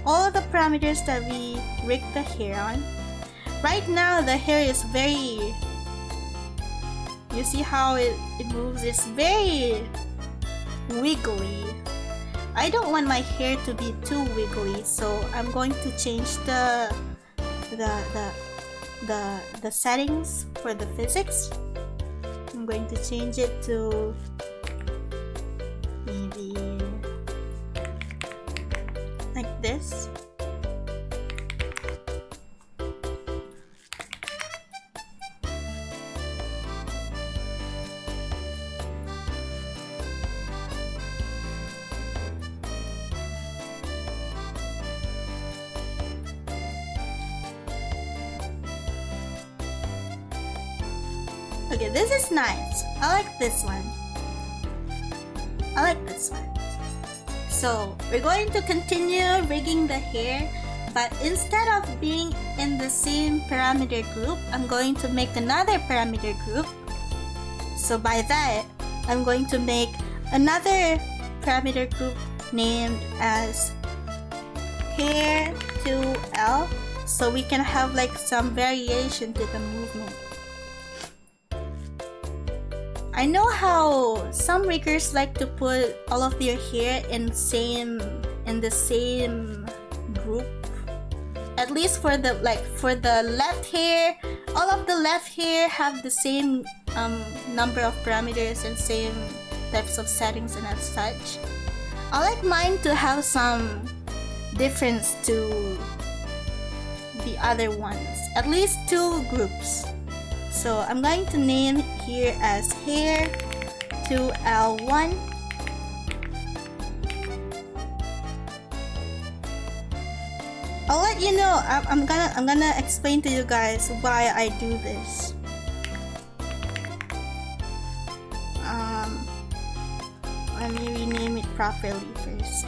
all the parameters that we rigged the hair on. right now the hair is very, you see how it moves, it's very wiggly. I don't want my hair to be too wiggly, so I'm going to change the settings for the physics. I'm going to change it to maybe like this. Okay, this is nice. I like this one. I like this one. So we're going to continue rigging the hair, but instead of being in the same parameter group, I'm going to make another parameter group. So by that, I'm going to make another parameter group named as hair 2L, so we can have like some variation to the movement. I know how some riggers like to put all of their hair in the same group. At least for the left hair, all of the left hair have the same number of parameters and same types of settings and as such. I like mine to have some difference to the other ones, at least 2 groups. So I'm going to name here as hair 2L1. I'll let you know. I'm gonna explain to you guys why I do this. Let me rename it properly first.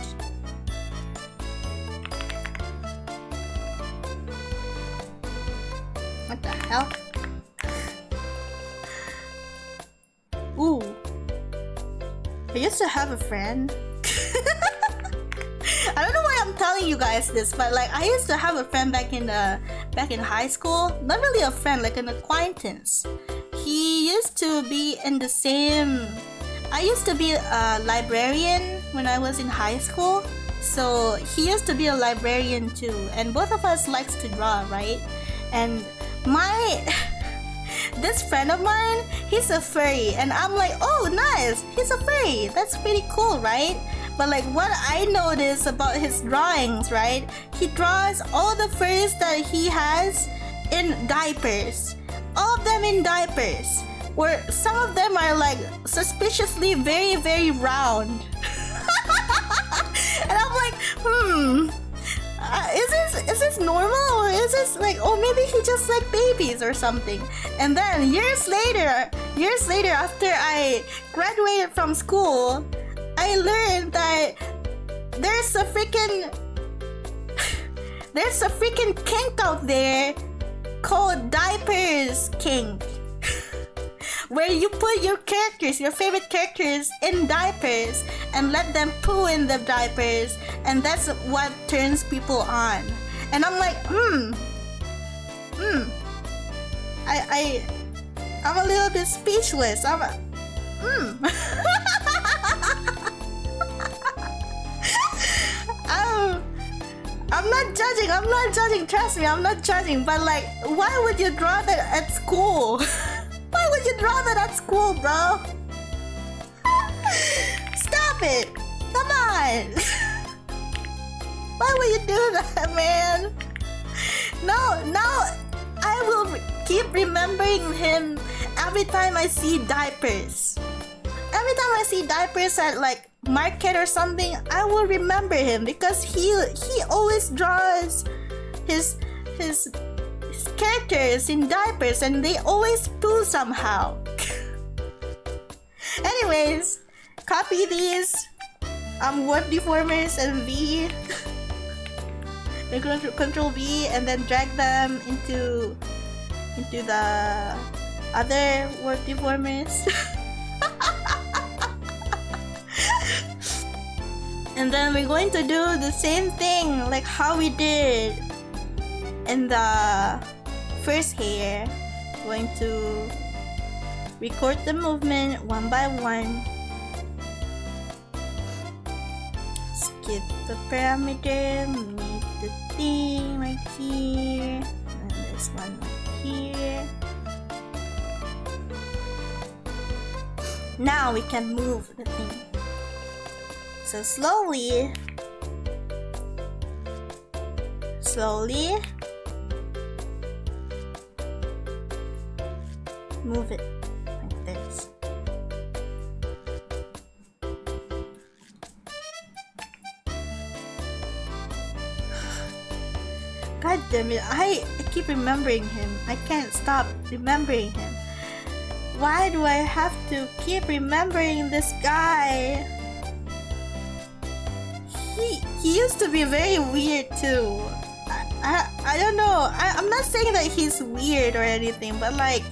What the hell? Ooh, I used to have a friend. I don't know why I'm telling you guys this, but like I used to have a friend back in high school. Not really a friend, like an acquaintance. He used to be in the same. I used to be a librarian when I was in high school, so he used to be a librarian too. And both of us likes to draw, right? And this friend of mine, he's a furry, and I'm like, oh nice, he's a furry, that's pretty cool, right? But like what I noticed about his drawings, right, he draws all the furries that he has in diapers, all of them in diapers, where some of them are like suspiciously very, very round. And I'm like, is this normal, or is this like, oh maybe he just like babies or something? And then years later after I graduated from school, I learned that there's a freaking kink out there called diapers kink. Where you put your characters, your favorite characters, in diapers and let them poo in the diapers, and that's what turns people on. And I'm like, I'm a little bit speechless. I'm not judging, trust me, I'm not judging, but like, why would you draw that at school? Why would you draw that at school, bro? Stop it! Come on! Why would you do that, man? Now I will keep remembering him every time I see diapers. Every time I see diapers at like market or something, I will remember him because he always draws his characters in diapers and they always poo somehow. Anyways, copy these word deformers and V. Control V and then drag them into the other word deformers. And then we're going to do the same thing like how we did in the first hair. Going to record the movement one by one. Skip the parameter, make the thing right here, and this one right here. Now we can move the thing. So slowly, move it like this. God damn it, I keep remembering him. I can't stop remembering him. Why do I have to keep remembering this guy? He used to be very weird too. I don't know. I'm not saying that he's weird or anything, but like,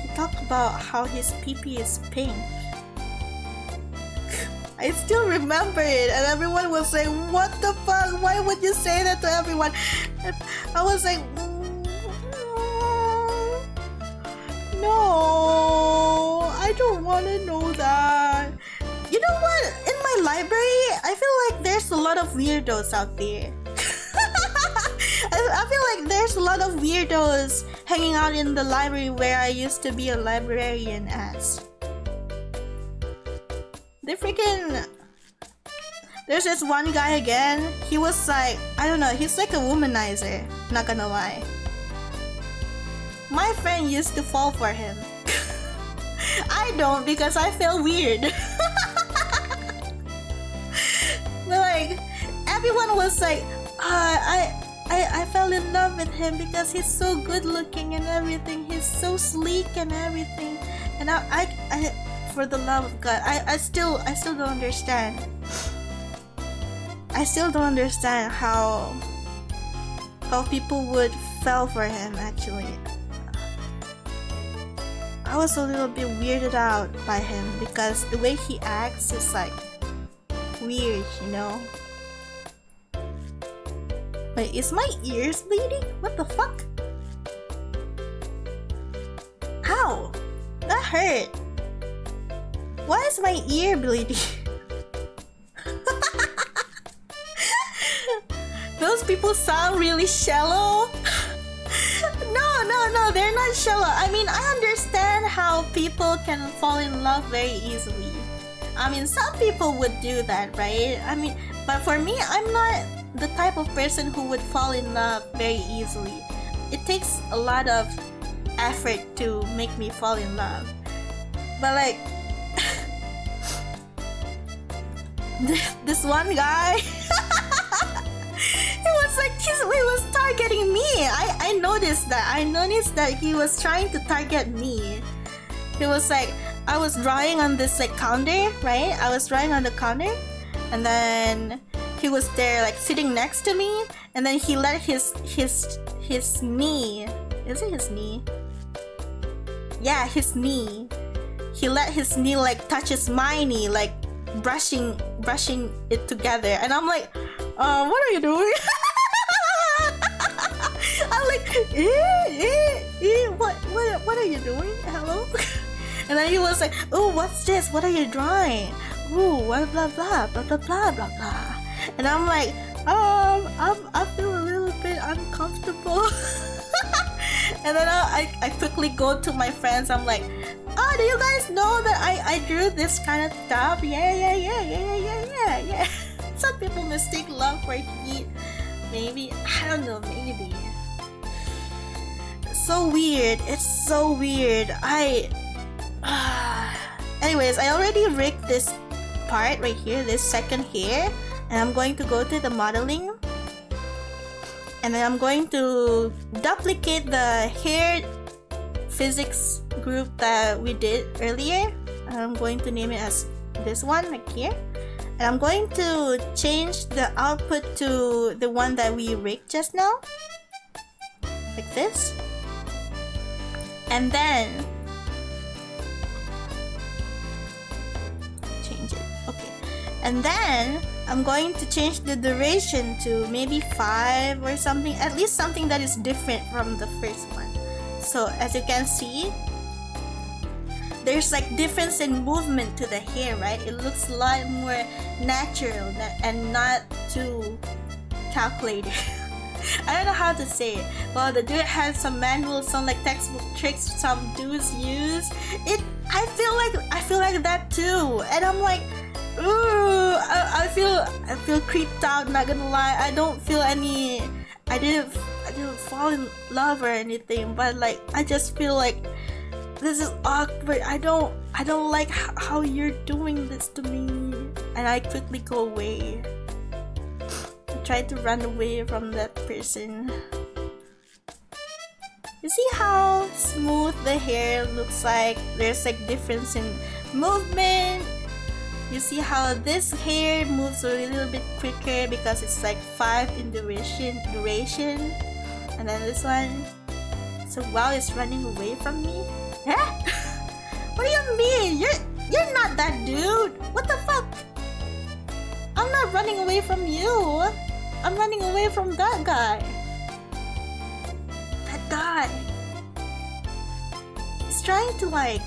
he talked about how his pee-pee is pink. I still remember it, and everyone was like, what the fuck? Why would you say that to everyone? And I was like, no, I don't want to know that. You know what? In my library, I feel like there's a lot of weirdos out there. I feel like there's a lot of weirdos hanging out in the library where I used to be a librarian as. They freaking... There's this one guy again. He was like, I don't know, he's like a womanizer. Not gonna lie. My friend used to fall for him. I don't, because I feel weird. But like, everyone was like, I fell in love with him because he's so good looking and everything. He's so sleek and everything. And I for the love of God, I still don't understand. I still don't understand how people would fall for him actually. I was a little bit weirded out by him because the way he acts is like weird, you know? Wait, is my ears bleeding? What the fuck? Ow! That hurt! Why is my ear bleeding? Those people sound really shallow. No, they're not shallow. I mean, I understand how people can fall in love very easily. I mean, some people would do that, right? I mean, but for me, I'm not the type of person who would fall in love very easily. It takes a lot of effort to make me fall in love. But like, this one guy, he was targeting me. I noticed that. I noticed that he was trying to target me. He was like, I was drawing on this like counter, right? I was drawing on the counter, and then he was there like sitting next to me, and then he let his knee. Is it his knee? Yeah, his knee. He let his knee like touches my knee, like brushing it together, and I'm like, what are you doing? I'm like, what are you doing? Hello? And then he was like, oh, what's this? What are you drawing? Ooh, what blah blah blah blah blah blah blah. And I'm like, I feel a little bit uncomfortable. And then I quickly go to my friends. I'm like, oh, do you guys know that I drew this kind of stuff? Yeah. Some people mistake love for heat. Maybe, I don't know, maybe. So weird. It's so weird. Anyways, I already rigged this part right here, this second hair, and I'm going to go to the modeling, and then I'm going to duplicate the hair physics group that we did earlier. I'm going to name it as this one right here, and I'm going to change the output to the one that we rigged just now, like this, and then change it. Okay, and then I'm going to change the duration to maybe 5 or something, at least something that is different from the first one. So as you can see, there's like difference in movement to the hair, right? It looks a lot more natural and not too calculated. I don't know how to say it. Well, the dude has some manuals, some like textbook tricks some dudes use. I feel like that too, and I'm like, ooh, I feel creeped out. Not gonna lie, I don't feel any. I didn't fall in love or anything, but like I just feel like this is awkward. I don't like how you're doing this to me, and I quickly go away. Try to run away from that person. You see how smooth the hair looks like? There's like difference in movement. You see how this hair moves a little bit quicker because it's like 5 in duration, and then this one. So wow, it's running away from me. Huh? What do you mean? You're not that dude. What the fuck? I'm not running away from you. I'm running away from that guy. That guy. He's trying to like...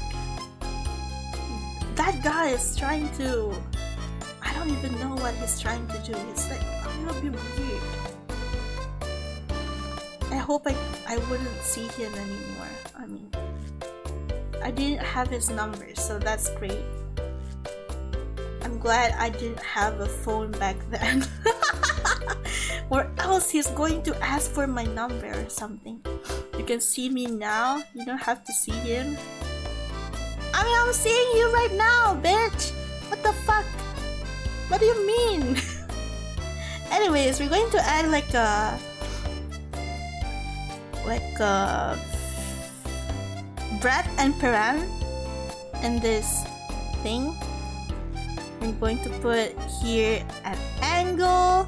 That guy is trying to... I don't even know what he's trying to do. It's like a little bit weird. I hope I wouldn't see him anymore. I mean, I didn't have his number, so that's great. I'm glad I didn't have a phone back then. Or else he's going to ask for my number or something. You can see me now. You don't have to see him. I mean, I'm seeing you right now, bitch. What the fuck? What do you mean? Anyways, we're going to add like a breadth and param in this thing. I'm going to put here at angle,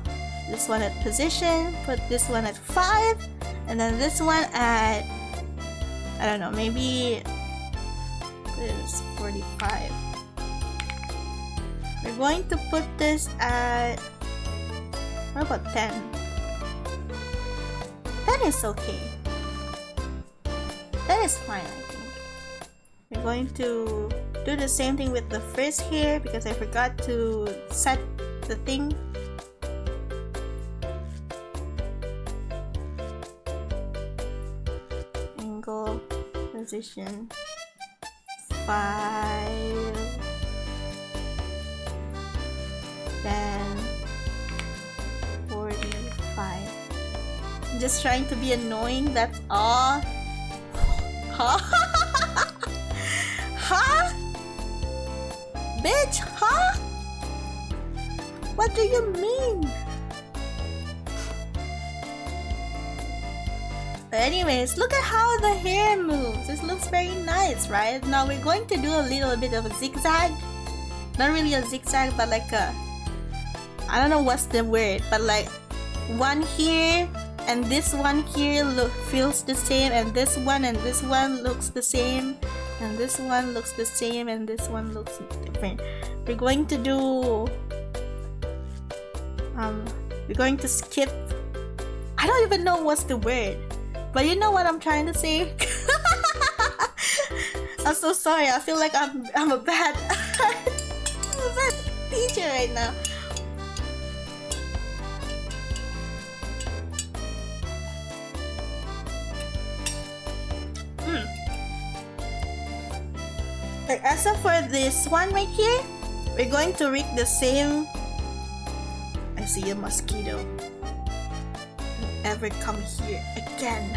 this one at position, put this one at 5, and then this one at, I don't know, maybe this 45. We're going to put this at, what about 10? 10 is okay. 10 is fine, I think. We're going to do the same thing with the first hair because I forgot to set the thing. Angle, position, 5, 10, 45. I'm just trying to be annoying, that's all. Huh? Huh? Bitch, huh? What do you mean? But anyways, look at how the hair moves. This looks very nice, right? Now we're going to do a little bit of a zigzag. Not really a zigzag, but like a... I don't know what's the word, but like one here and this one here feels the same, and this one looks the same, and this one looks the same, and this one looks different. We're going to do we're going to skip, I don't even know what's the word, but you know what I'm trying to say. I'm so sorry, I feel like I'm a bad I'm a bad teacher right now. Like as of for this one right here, we're going to rig the same. I see a mosquito. Don't ever come here again.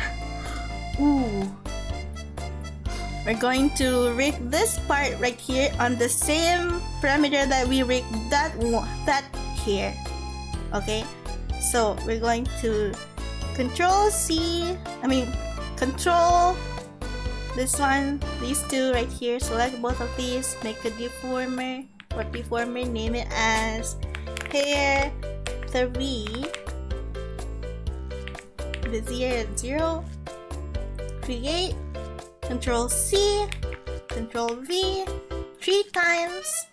Ooh. We're going to rig this part right here on the same parameter that we rigged that here. Okay, so we're going to control this one, these two right here, select both of these, make a deformer, name it as hair 3, Bezier at 0, create, control C, control V, 3 times,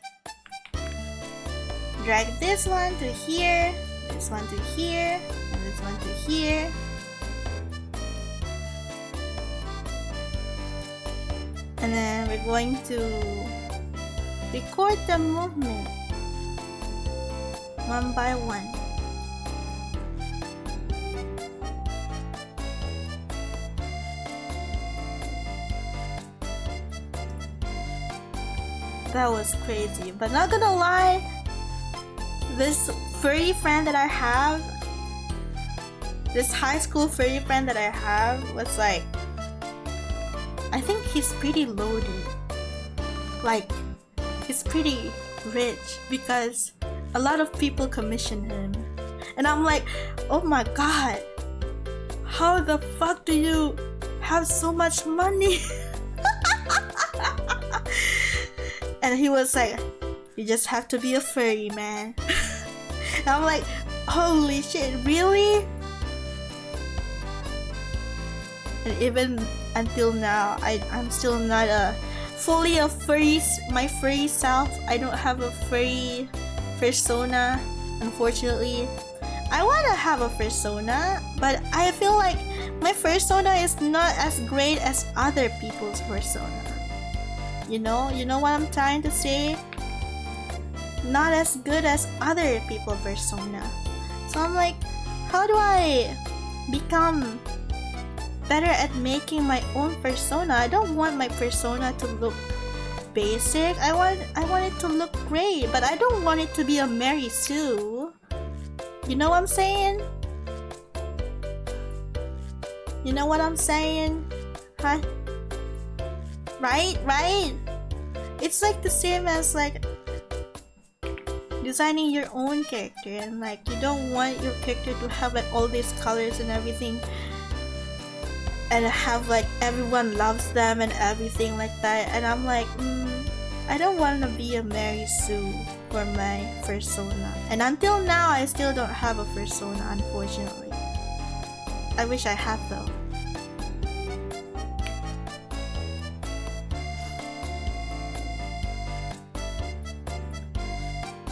drag this one to here, this one to here, and this one to here. And then we're going to record the movement one by one. That was crazy, but not gonna lie, this furry friend that I have, this high school furry friend that I have was like, I think he's pretty loaded. Like, he's pretty rich because a lot of people commission him. And I'm like, oh my god, how the fuck do you have so much money? And he was like, you just have to be a furry, man. And I'm like, holy shit, really? And even until now, I'm still not fully a furry, my furry self. I don't have a furry persona, unfortunately. I want to have a persona, but I feel like my persona is not as great as other people's persona. You know what I'm trying to say? Not as good as other people's persona. So I'm like, how do I become better at making my own persona? I don't want my persona to look basic. I want it to look great, but I don't want it to be a Mary Sue. You know what I'm saying? You know what I'm saying? Huh? Right? It's like the same as like designing your own character, and like you don't want your character to have like all these colors and everything, and have like everyone loves them and everything like that. And I'm like, I don't want to be a Mary Sue for my persona. And until now, I still don't have a persona, unfortunately. I wish I had though.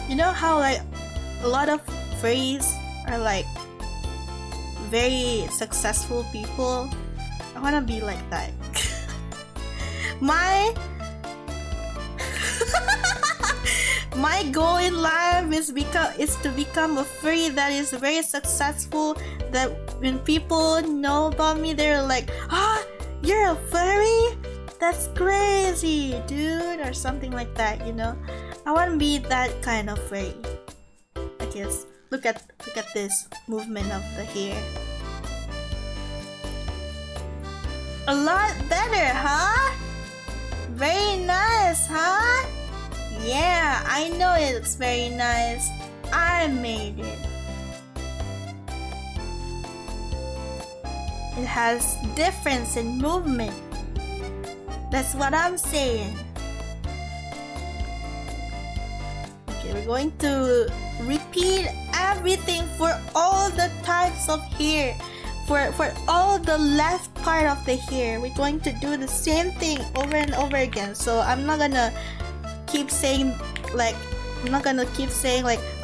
You know how like a lot of furries are like very successful people? I wanna be like that. My goal in life is to become a furry that is very successful, that when people know about me, they're like, ah, you're a furry? That's crazy, dude, or something like that, you know? I want to be that kind of furry. I guess. Look at this movement of the hair. A lot better, huh? Very nice, huh? Yeah, I know it's very nice. I made it. It has difference in movement. That's what I'm saying. Okay, we're going to repeat everything for all the types of hair. For all the left part of the hair, we're going to do the same thing over and over again. So I'm not gonna keep saying like,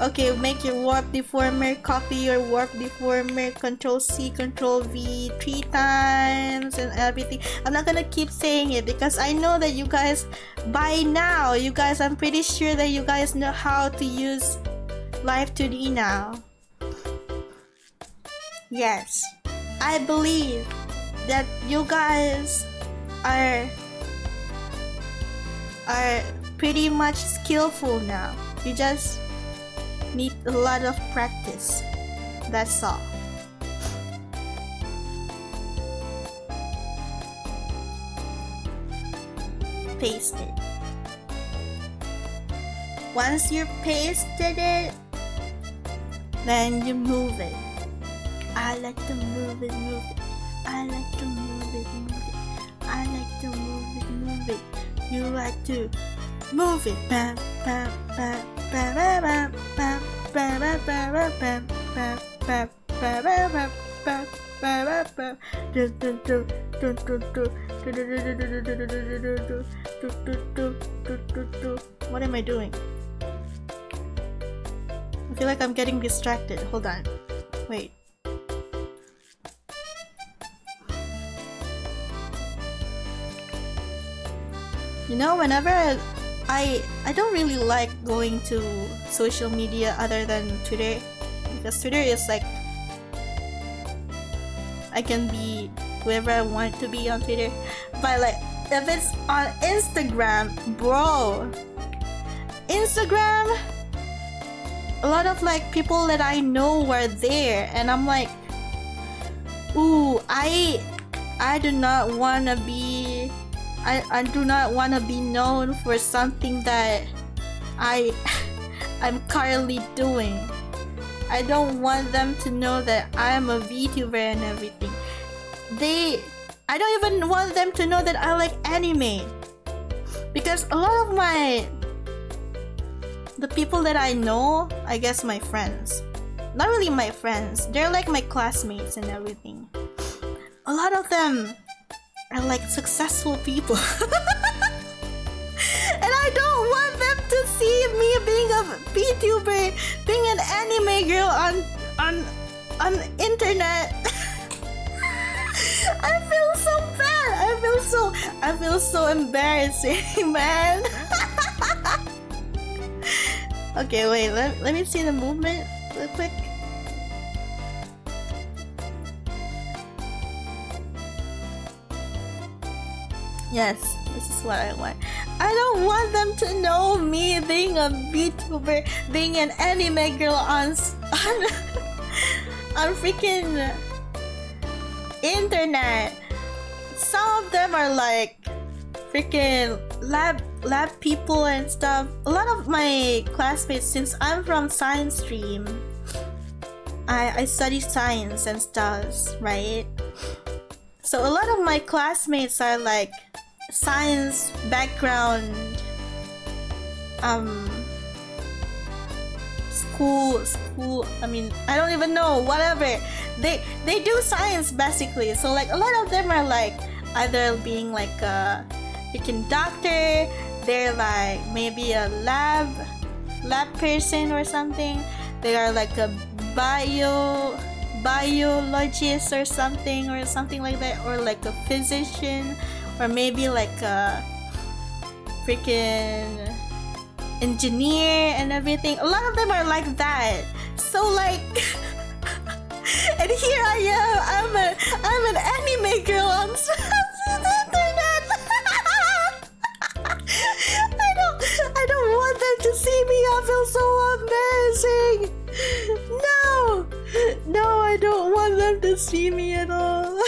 okay, make your warp deformer, copy your warp deformer, Control C, Control V 3 times and everything. I'm not gonna keep saying it because I know that you guys, by now, I'm pretty sure that you guys know how to use Live2D now. Yes, I believe that you guys are pretty much skillful now. You just need a lot of practice. That's all. Paste it. Once you pasted it, then you move it. I like to move it. I like to move it. I like to move it. You like to move it. Bam, bam, bam, bam, bam, bam, bam, bam, bam, bam, bam, bam, bam, bam, bam. What am I doing? feel like I'm getting distracted. Hold on. Wait. You know, whenever I don't really like going to social media other than Twitter, because Twitter is like I can be whoever I want to be on Twitter. But like if it's on Instagram, bro, Instagram, a lot of like people that I know were there, and I'm like, ooh, I do not wanna be I do not wanna be known for something that I'm currently doing. I don't want them to know that I'm a VTuber and everything. I don't even want them to know that I like anime, because a lot of the people that I know, I guess my friends, not really my friends, they're like my classmates and everything. A lot of them are like successful people. And I don't want them to see me being a VTuber, being an anime girl on internet. I feel so bad. I feel so embarrassing, man. Okay, wait, let me see the movement real quick. Yes, this is what I want. I don't want them to know me being a VTuber, being an anime girl on freaking internet. Some of them are like freaking lab people and stuff. A lot of my classmates, since I'm from science stream, I study science and stuff, right? So a lot of my classmates are like science background, school, I mean, I don't even know, whatever. They do science basically. So like a lot of them are like either being like a freaking doctor, they're like maybe a lab person or something. They are like a biologist or something like that, or like a physician, or maybe like a freaking engineer and everything. A lot of them are like that. So like and here I am, I'm an anime girl on the internet. I don't want them to see me. I feel so embarrassing. No, I don't want them to see me at all.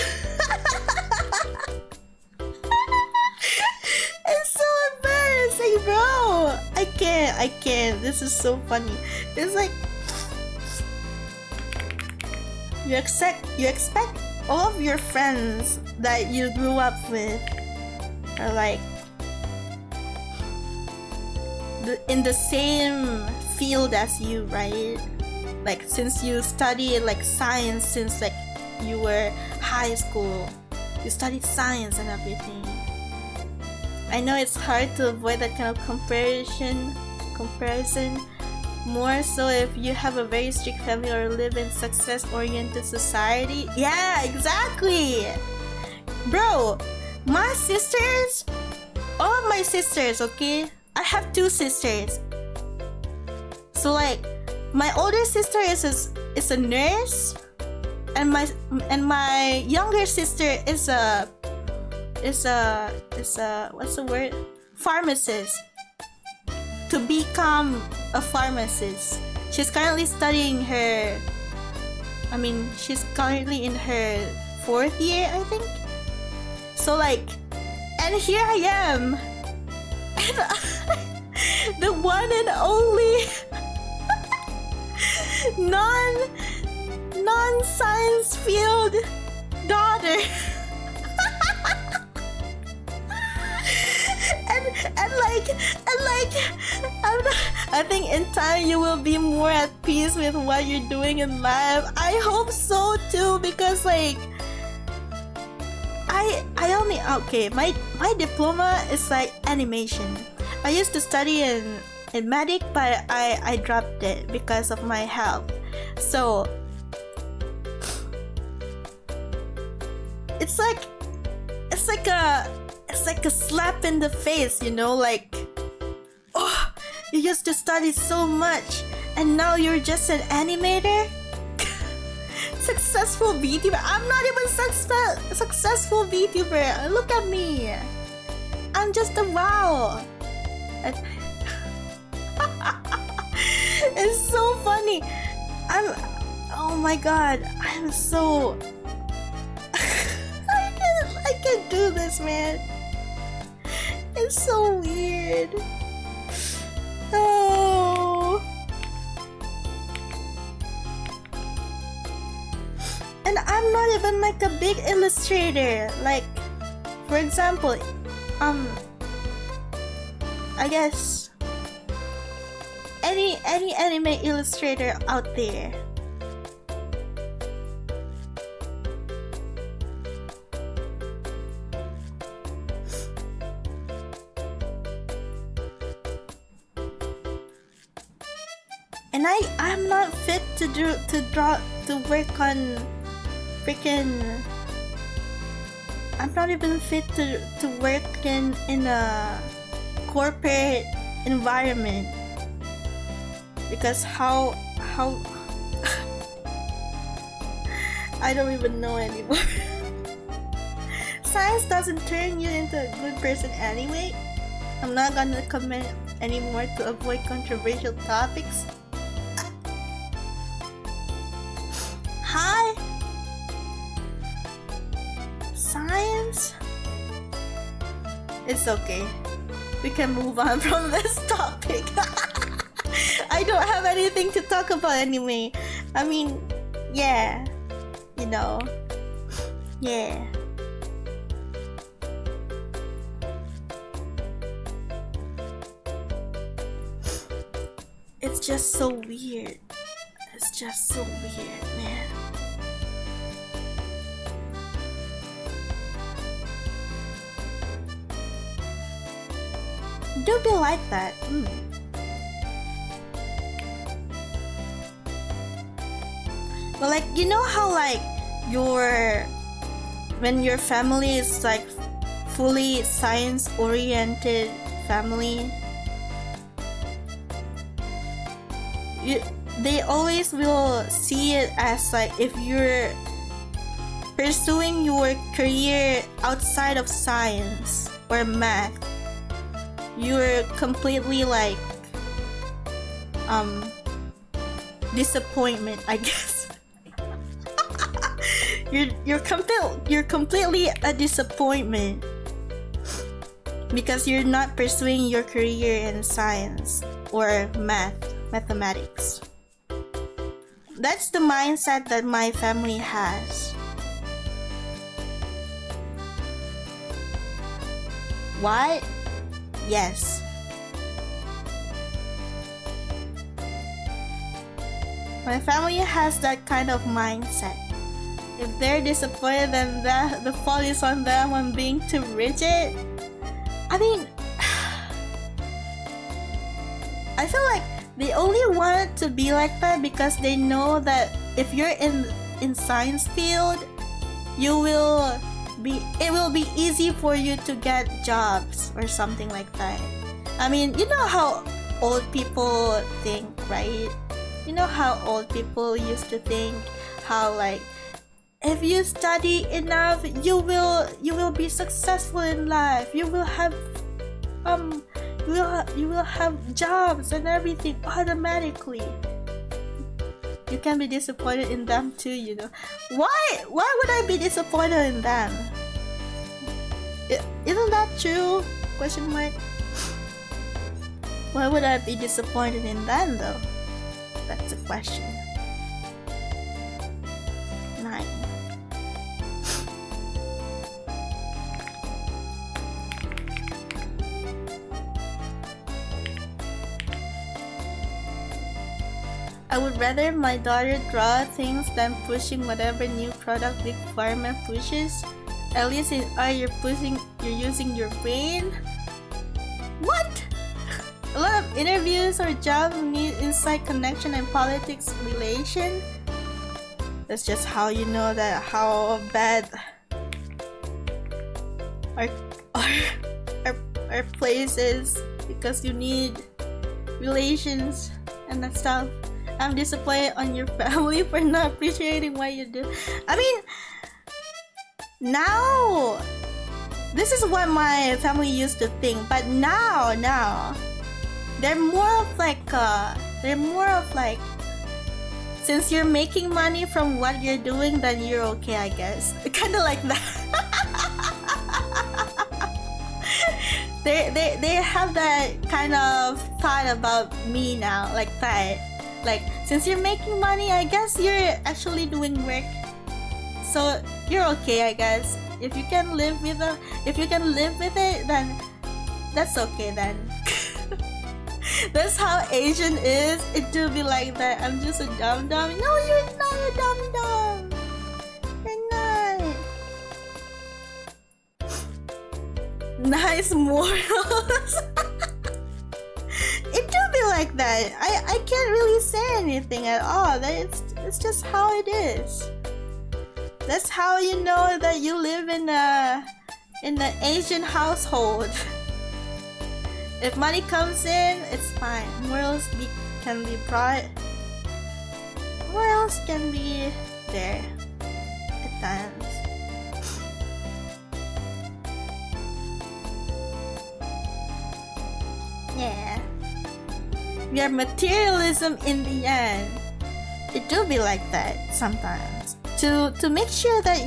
It's so embarrassing, bro. I can't. This is so funny. It's like you expect all of your friends that you grew up with are like in the same field as you, right? Like since you studied like science since like you were high school, you studied science and everything. I know it's hard to avoid that kind of comparison, more so if you have a very strict family or live in success-oriented society. Yeah, exactly, bro. My sisters, all of my sisters, okay, I have 2 sisters. So like my older sister is a nurse, and my younger sister is a what's the word? Pharmacist. To become a pharmacist. She's currently studying she's currently in her 4th year, I think. So like, and here I am, and the one and only non-science field daughter. I think in time you will be more at peace with what you're doing in life. I hope so too, because like I only, okay, my diploma is like animation. I used to study in in medic, but I dropped it because of my health. So it's like a slap in the face, you know, like, oh, you used to study so much and now you're just an animator. Successful VTuber. I'm not even successful VTuber. Look at me. I'm just a wow. It's so funny. Oh my god. I'm so I can't do this, man. It's so weird. Oh. And I'm not even like a big illustrator. Like, for example, I guess any anime illustrator out there. And I'm not fit to work on freaking. I'm not even fit to work in a corporate environment, because how I don't even know anymore. Science doesn't turn you into a good person anyway. I'm not gonna comment anymore to avoid controversial topics. Hi! Science? It's okay. We can move on from this topic. I don't have anything to talk about anyway. I mean, yeah. You know. Yeah. It's just so weird. It's just so weird, man. Do be like that. But like, you know how like when your family is like fully science oriented family, they always will see it as like, if you're pursuing your career outside of science or math, you're completely like disappointment, I guess. you're completely a disappointment because you're not pursuing your career in science or mathematics. That's the mindset that my family has. Why? Yes. My family has that kind of mindset. If they're disappointed, then the fault is on them. I'm being too rigid. I mean, I feel like they only want it to be like that because they know that if you're in science field, it will be easy for you to get jobs or something like that. I mean, you know how old people think, right? You know how old people used to think, how like, if you study enough, you will be successful in life. You will have you will have jobs and everything automatically. You can be disappointed in them too, you know. Why would I be disappointed in them? Isn't that true? Question mark. Why would I be disappointed in them though? That's a question. 9. I would rather my daughter draw things than pushing whatever new product Big Pharma pushes. At least in art you're using your brain. What? interviews or jobs need inside connection and politics relation. That's just how you know that how bad our place is, because you need relations and that stuff. I'm disappointed on your family for not appreciating what you do. I mean, now this is what my family used to think, but now they're more of like since you're making money from what you're doing, then you're okay, I guess. Kind of like that. they have that kind of thought about me now, like that. Like, since you're making money, I guess you're actually doing work, so you're okay, I guess. If you can live with it, then that's okay then. That's how Asian is. It do be like that. I'm just a dumb. No, you're not a dumb. You're not. Nice morals. It do be like that. I can't really say anything at all. It's just how it is. That's how you know that you live in an Asian household. If money comes in, it's fine. Morals can be brought. Morals can be there at times. Yeah. We are materialism in the end. It do be like that sometimes. To make sure that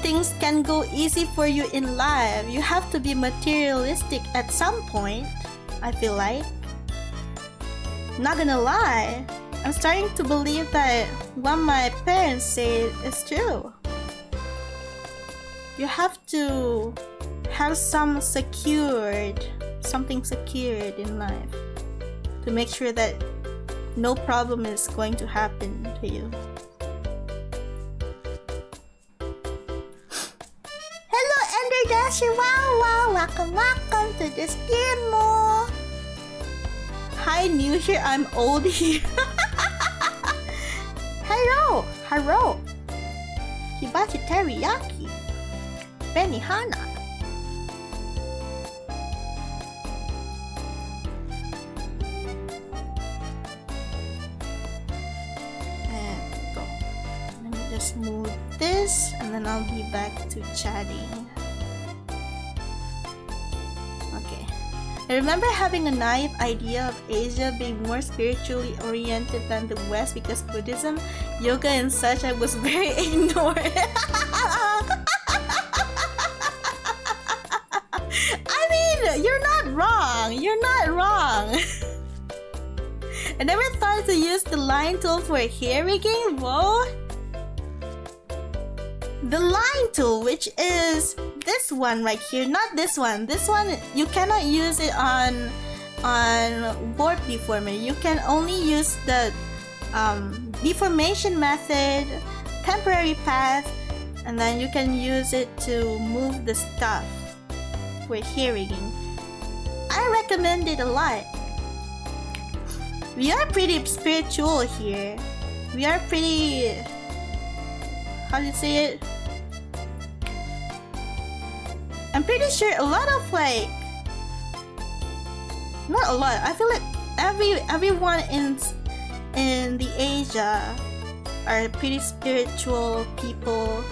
things can go easy for you in life, you have to be materialistic at some point, I feel like. Not gonna lie, I'm starting to believe that what my parents say is true. You have to have something secured in life to make sure that no problem is going to happen to you. Hello, Ender Dasher! Wow! Welcome to this demo! Hi, new here, I'm old here. Hello! Hibachi teriyaki. Benihana. Move this and then I'll be back to chatting. Okay. I remember having a naive idea of Asia being more spiritually oriented than the West because Buddhism, yoga and such I was very ignorant. I mean, you're not wrong. I never thought to use the line tool for hair rigging. Whoa. The line tool, which is this one right here, not this one. This one you cannot use it on warp deformer. You can only use the deformation method, temporary path, and then you can use it to move the stuff for hair rigging. I recommend it a lot. We are pretty spiritual here. We are pretty, how do you say it? I'm pretty sure a lot of not a lot. I feel like everyone in the Asia are pretty spiritual people,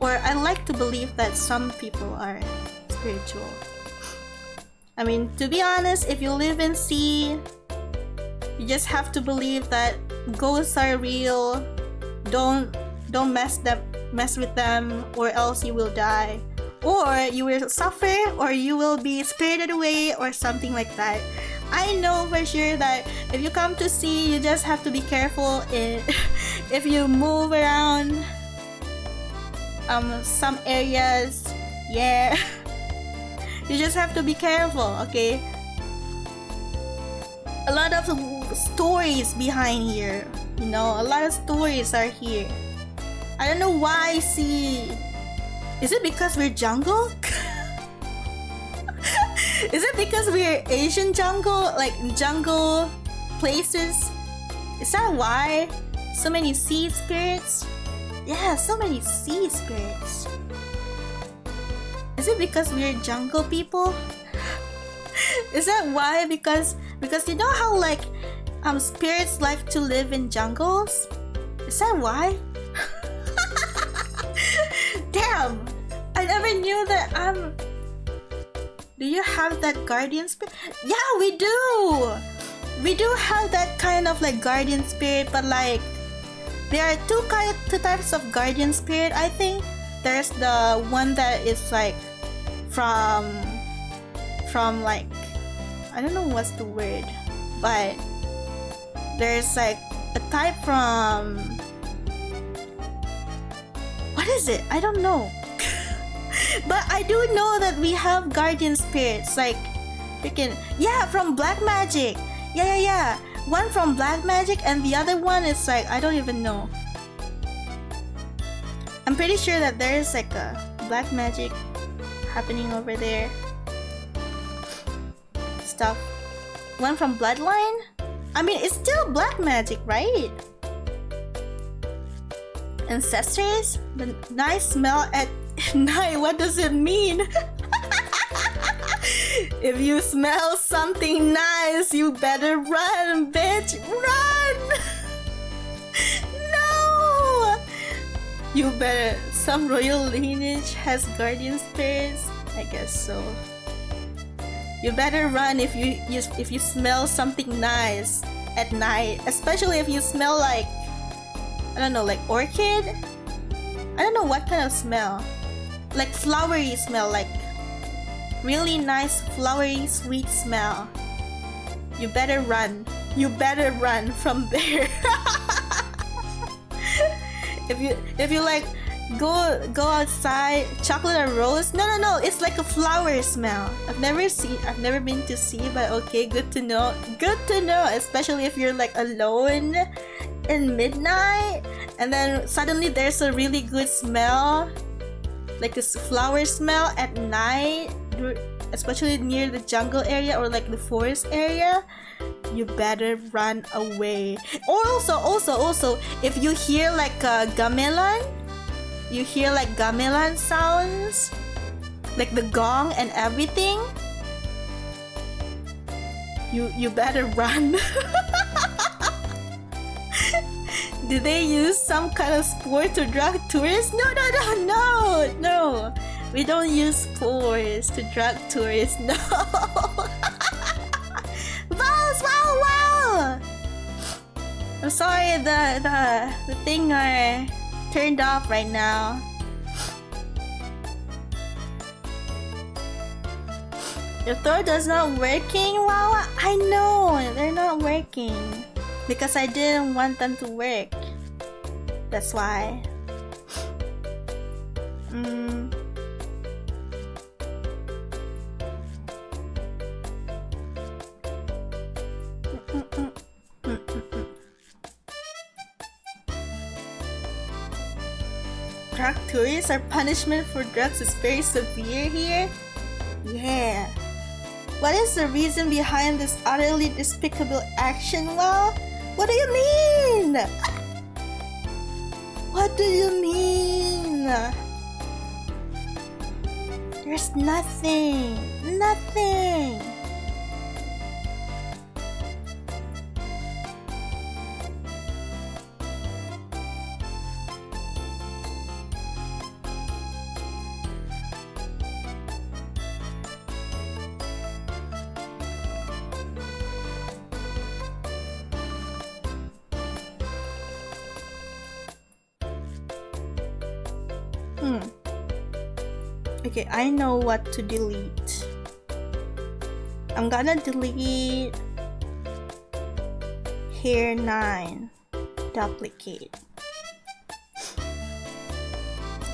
or I like to believe that some people are spiritual. I mean, to be honest, if you live in sea, you just have to believe that ghosts are real. Don't mess with them, or else you will die. Or you will suffer, or you will be spirited away, or something like that. I know for sure that if you come to sea, you just have to be careful if you move around some areas. Yeah. You just have to be careful, okay? A lot of stories behind here. You know, a lot of stories are here. I don't know why sea. Is it because we're jungle? Is it because we're Asian jungle, like jungle places? Is that why? So many sea spirits? Yeah, so many sea spirits. Is it because we're jungle people? Is that why? Because you know how like spirits like to live in jungles? Is that why? Damn! I never knew that do you have that guardian spirit? Yeah, we do! We do have that kind of like guardian spirit, but like there are two types of guardian spirit, I think. There's the one that is like from like, I don't know what's the word, but there's like a type from, what is it? I don't know. But I do know that we have guardian spirits, like freaking, yeah, from black magic. Yeah. One from black magic and the other one is like, I don't even know. I'm pretty sure that there's like a black magic happening over there. Stuff. One from bloodline? I mean, it's still black magic, right? Ancestors? The nice smell at night. What does it mean? If you smell something nice, you better run, bitch. Run! No! You better. Some royal lineage has guardian spirits? I guess so. You better run if you smell something nice at night, especially if you smell like, I don't know, like orchid. I don't know what kind of smell, like flowery smell, like really nice flowery sweet smell. You better run. You better run from there. if you like go outside, chocolate or rose. No, it's like a flower smell. I've never been to see, but okay, good to know, especially if you're like alone in midnight and then suddenly there's a really good smell, like a flower smell at night, especially near the jungle area or like the forest area. You better run away. Or also if you hear like gamelan, you hear like gamelan sounds, like the gong and everything, you better run. Did they use some kind of sport to drug tourists? No. We don't use spores to drug tourists. No. Wow. I'm sorry, the thing are turned off right now. Your throat is not working? Wow, I know they're not working because I didn't want them to work. That's why. Drug tourists, our punishment for drugs is very severe here. Yeah. What is the reason behind this utterly despicable action? Well, what do you mean? What do you mean? There's nothing. Okay, I know what to delete. I'm gonna delete hair 9 duplicate.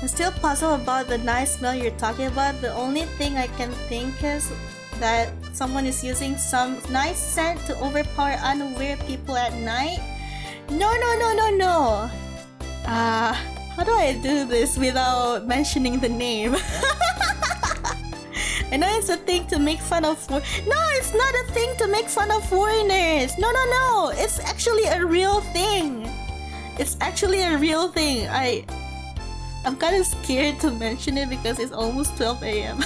I'm still puzzled about the nice smell you're talking about. The only thing I can think is that someone is using some nice scent to overpower unaware people at night. No. How do I do this without mentioning the name? I know it's a thing to make fun of no, it's not a thing to make fun of foreigners. No, no, no. It's actually a real thing. It's actually a real thing. I'm kind of scared to mention it because it's almost 12 a.m.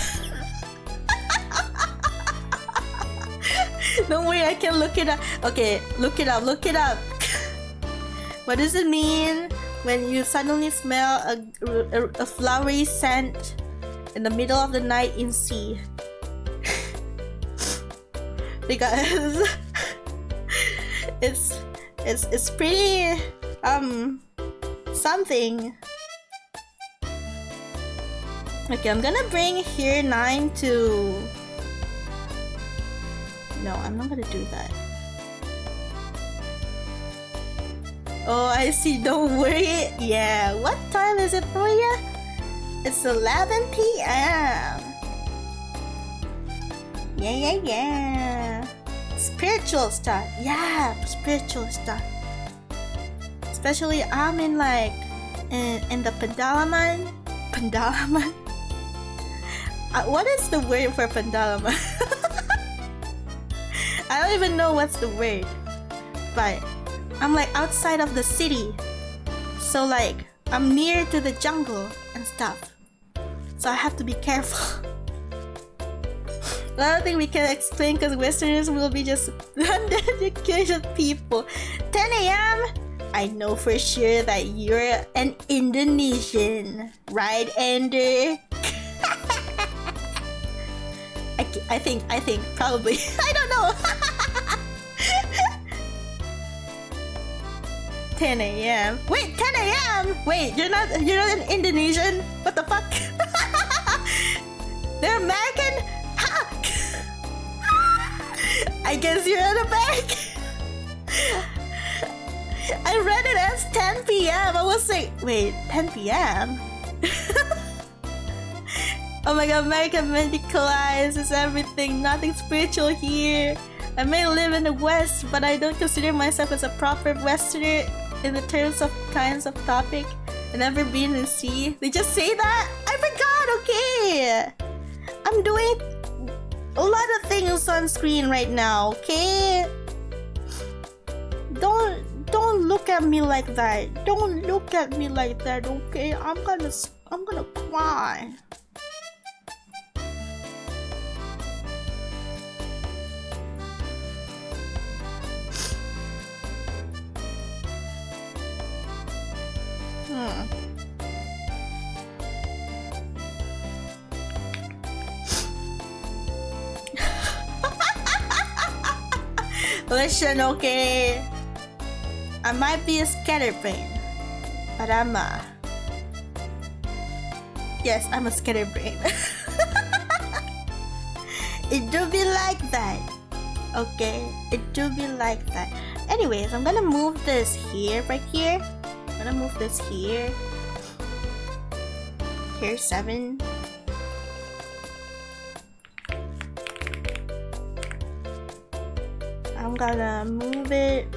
Don't worry, I can look it up. Okay, look it up, look it up. What does it mean when you suddenly smell a flowery scent in the middle of the night in sea? Because it's pretty something. Okay, I'm gonna bring here 9 to... No, I'm not gonna do that. Oh, I see. Don't worry. Yeah, what time is it for you? It's 11 p.m. Yeah. Spiritual stuff. Yeah, spiritual stuff. Especially I'm in like in the Pendalaman. Pendalaman. What is the word for Pendalaman? I don't even know what's the word, but I'm like outside of the city, so like I'm near to the jungle and stuff, so I have to be careful. I don't think we can explain because Westerners will be just uneducated people. 10 a.m. I know for sure that you're an Indonesian, right, Ender? I think probably. I don't know. 10 a.m. Wait, 10 a.m. Wait, you're not an Indonesian? What the fuck? They're American? Ha! I guess you're an American. I read it as 10 p.m. I was like, wait, 10 p.m. Oh my god, American medicalized is everything, nothing spiritual here. I may live in the West, but I don't consider myself as a proper Westerner in the terms of kinds of topic. I've never been in sea. They just say that? I forgot, okay. I'm doing a lot of things on screen right now, okay? Don't look at me like that. Don't look at me like that, okay? I'm gonna cry. Listen, okay? I might be a scatterbrain, but I'm a scatterbrain. It do be like that, okay? It do be like that. Anyways, I'm gonna move this here, right here. I'm gonna move this here. Here's 7. I'm gonna move it.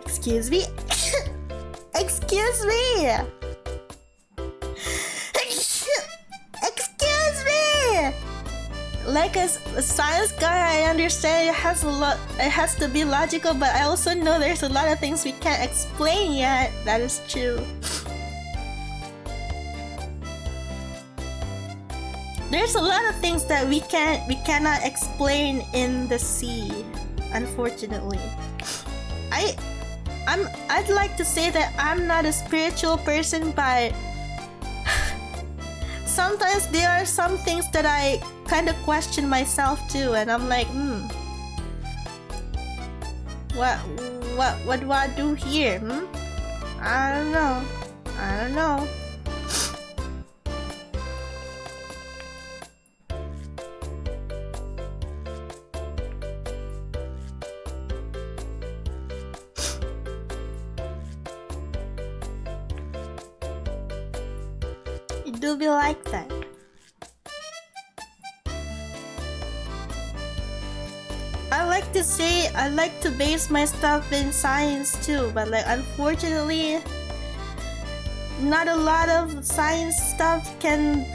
Excuse me. Excuse me. Excuse me. Like a science guy, I understand it has to be logical, but I also know there's a lot of things we can't explain yet. That is true. There's a lot of things that we cannot explain in the sea, unfortunately. I'd like to say that I'm not a spiritual person, but sometimes there are some things that I kind of question myself too, and I'm like, what do I do here? I don't know. It do be like that. I like to base my stuff in science too, but like unfortunately not a lot of science stuff can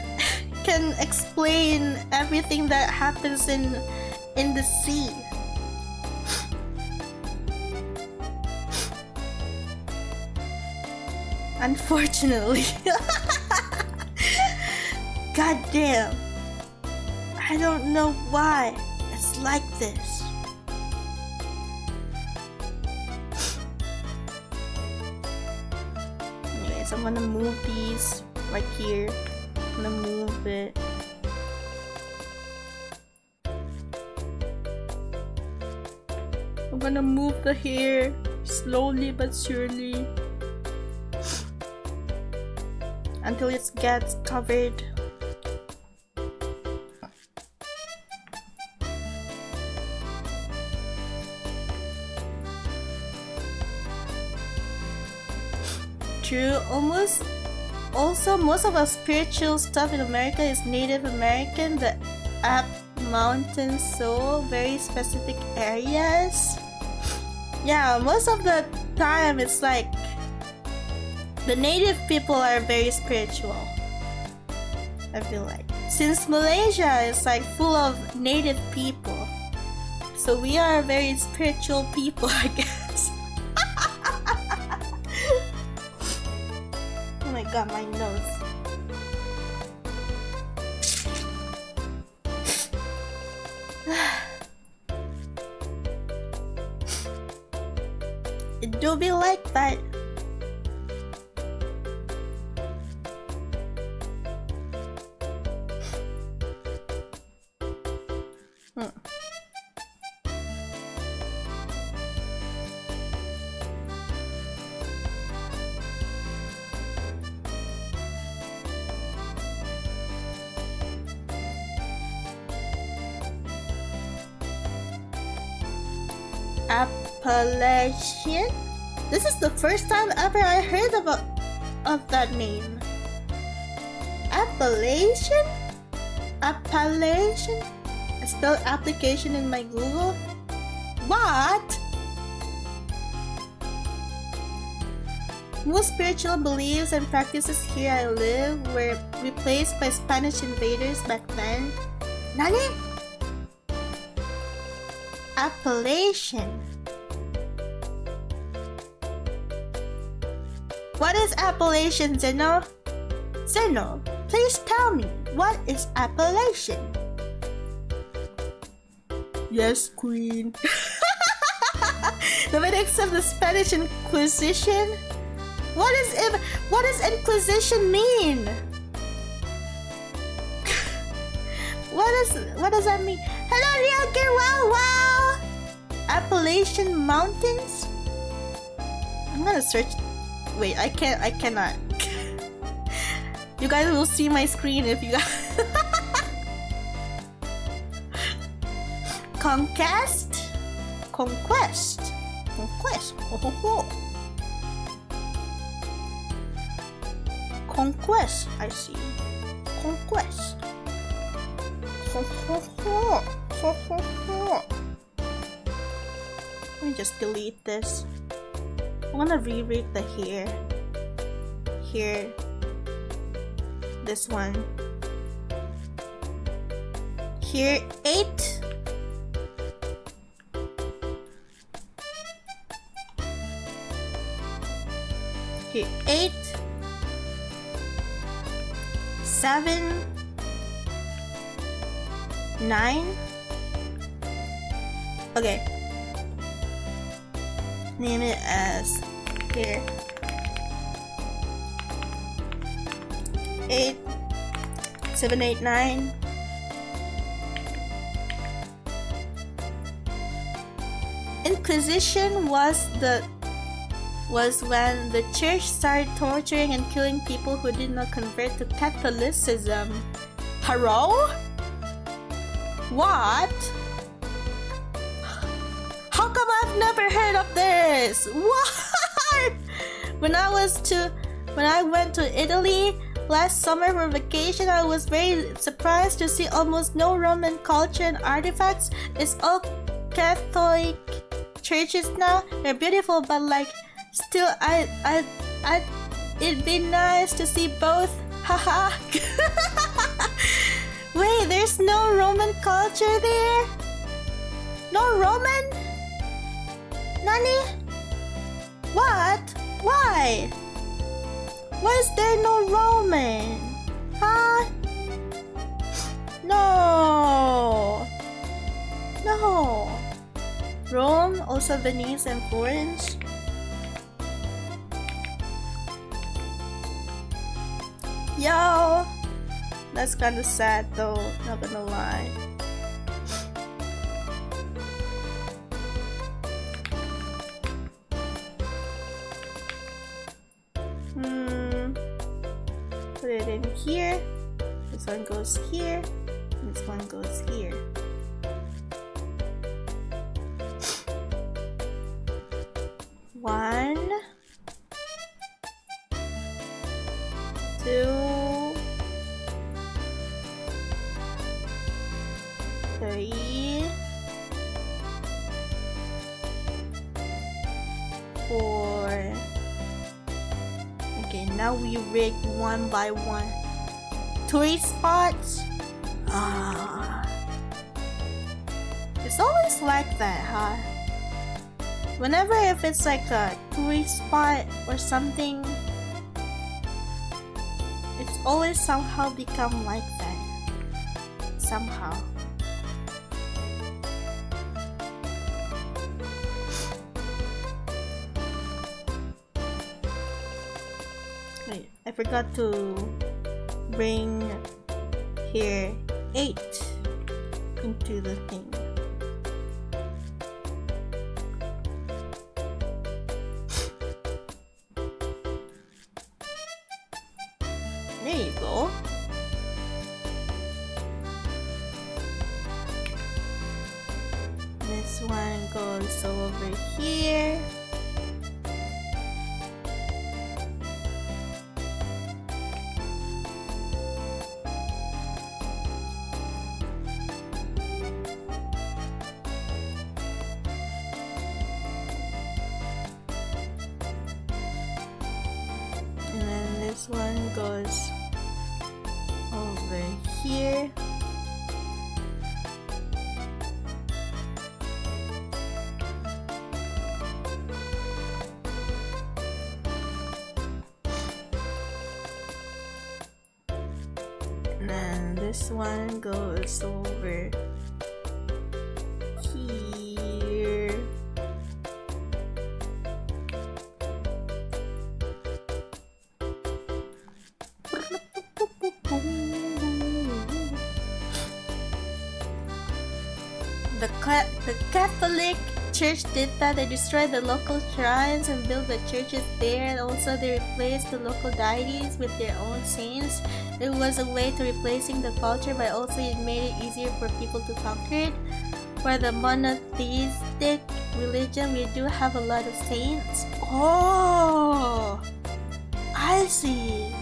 can explain everything that happens in the sea. Unfortunately. God damn. I don't know why it's like this. Anyways, I'm gonna move these right here. I'm gonna move it. I'm gonna move the hair slowly but surely until it gets covered. True, also most of our spiritual stuff in America is Native American, the App Mountains, so very specific areas. Yeah, most of the time it's like the native people are very spiritual, I feel like. Since Malaysia is like full of native people, so we are very spiritual people, I guess. Oh my god, my nose. It do be like that. Appalachian? This is the first time ever I heard of that name. Appalachian? Appalachian? I spelled application in my Google. What? Most spiritual beliefs and practices here I live were replaced by Spanish invaders back then. Nani? Appalachian. What is Appalachian, Zeno? Zeno, please tell me, what is Appalachian? Yes, Queen. The medics of the Spanish Inquisition? What does Inquisition mean? What does that mean? Hello, Ryuger, wow! Appalachian Mountains? I'm gonna search. Wait, I cannot. You guys will see my screen if you guys. Conquest? Conquest. Ho, ho, ho. Conquest, I see. Conquest. Ho, ho, ho. Ho, ho, ho. Let me just delete this. I'm gonna re-rate the hair. Here. This one. Here, 8. Here, 8. 7. 9. Okay. Name it as here. 8, 7, 8, 9. Inquisition was when the church started torturing and killing people who did not convert to Catholicism. Hello? What? How come I've never heard of this? What? When I went to Italy last summer for vacation, I was very surprised to see almost no Roman culture and artifacts. It's all Catholic churches now. They're beautiful, but like, still, it'd be nice to see both. Haha. Wait, there's no Roman culture there? No Roman? Nani? What? Why? Why is there no Roman? Huh? No. No. Rome, also Venice and Florence. Yo, that's kind of sad though, not gonna lie. Put it in here. This one goes here. This one goes here. One, two, three, four. Okay, now we rig one by one. 3 spots. It's always like that, huh? Whenever if it's like a 3 spot or something, it's always somehow become like that. Somehow. Wait, I forgot to bring here 8 into the thing. There you go. This one goes over here. And then this one goes over here. And then this one goes over here. The Catholic Church did that. They destroyed the local shrines and built the churches there, and also they replaced the local deities with their own saints. It was a way to replacing the culture, but also it made it easier for people to conquer it. For the monotheistic religion, we do have a lot of saints. Oh, I see.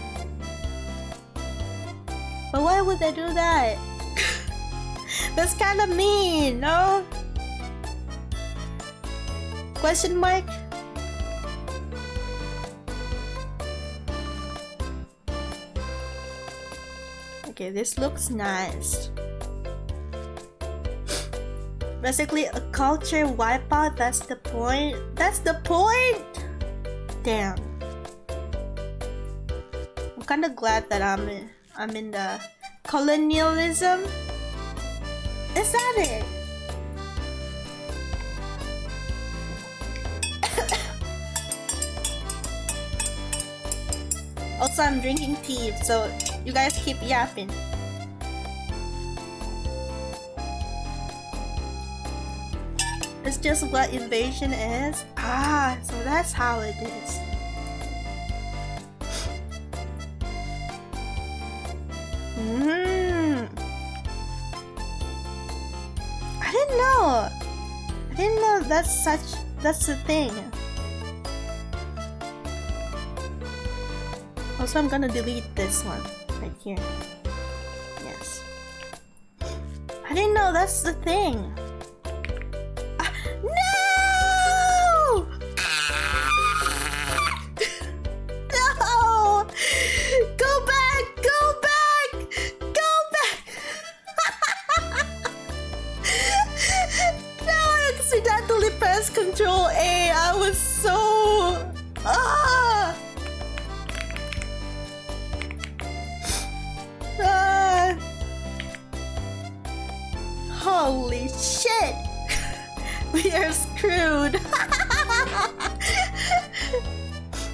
But why would they do that? That's kind of mean, no? Question mark? Okay, this looks nice. Basically, a culture wipeout, that's the point. That's the point! Damn. I'm kind of glad that I'm in the colonialism. Is that it? Also, I'm drinking tea, so you guys keep yapping. It's just what invasion is. Ah, so that's how it is. I didn't know that's the thing. Also, I'm gonna delete this one right here. Yes. I didn't know that's the thing. No! No! Go back! Go back! Go back! Holy shit! We are screwed.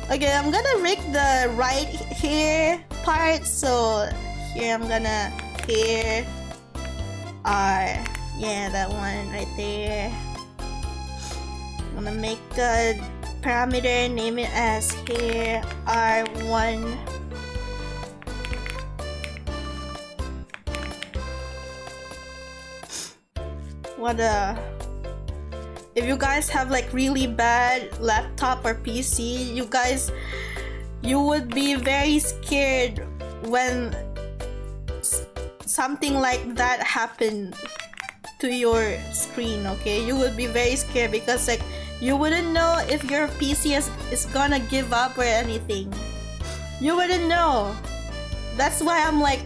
Okay, I'm gonna rig the right hair part. So here I'm gonna hair R. Yeah, that one right there. I'm gonna make a parameter, name it as hair R1. If you guys have like really bad laptop or PC, you would be very scared when something like that happened to your screen. Okay, you would be very scared because like you wouldn't know if your PC is gonna give up or anything. You wouldn't know. That's why I'm like,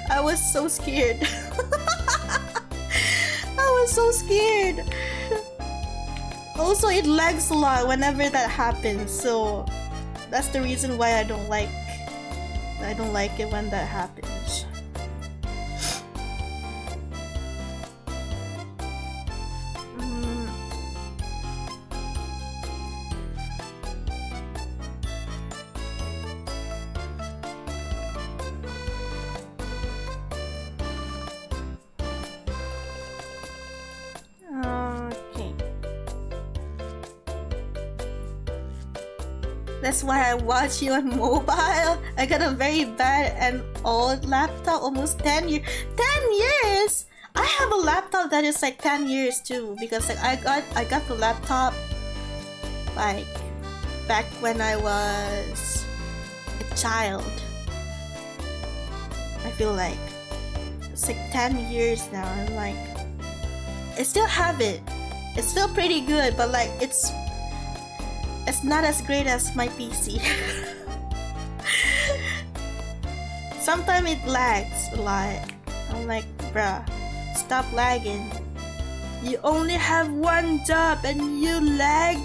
I was so scared. I was so scared. Also, it lags a lot whenever that happens, so that's the reason why I don't like it when that happens. That's why I watch you on mobile. I got a very bad and old laptop, almost 10 years. 10 years? I have a laptop that is like 10 years too, because like I got the laptop like back when I was a child. I feel like it's like 10 years now, and like I still have it. It's still pretty good, but like it's not as great as my PC. Sometimes it lags a lot. I'm like, bruh, stop lagging. You only have one job and you lag?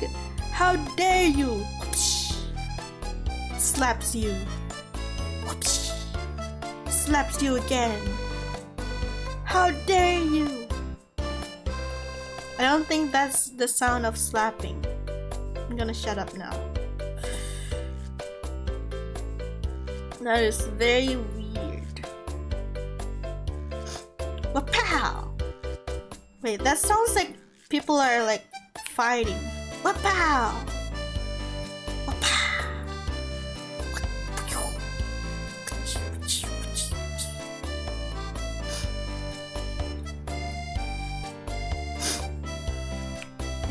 How dare you? Slaps you. Slaps you again. How dare you? I don't think that's the sound of slapping. I'm gonna shut up now. That is very weird. Wapow! Wait, that sounds like people are like fighting. Wapow! Wapow!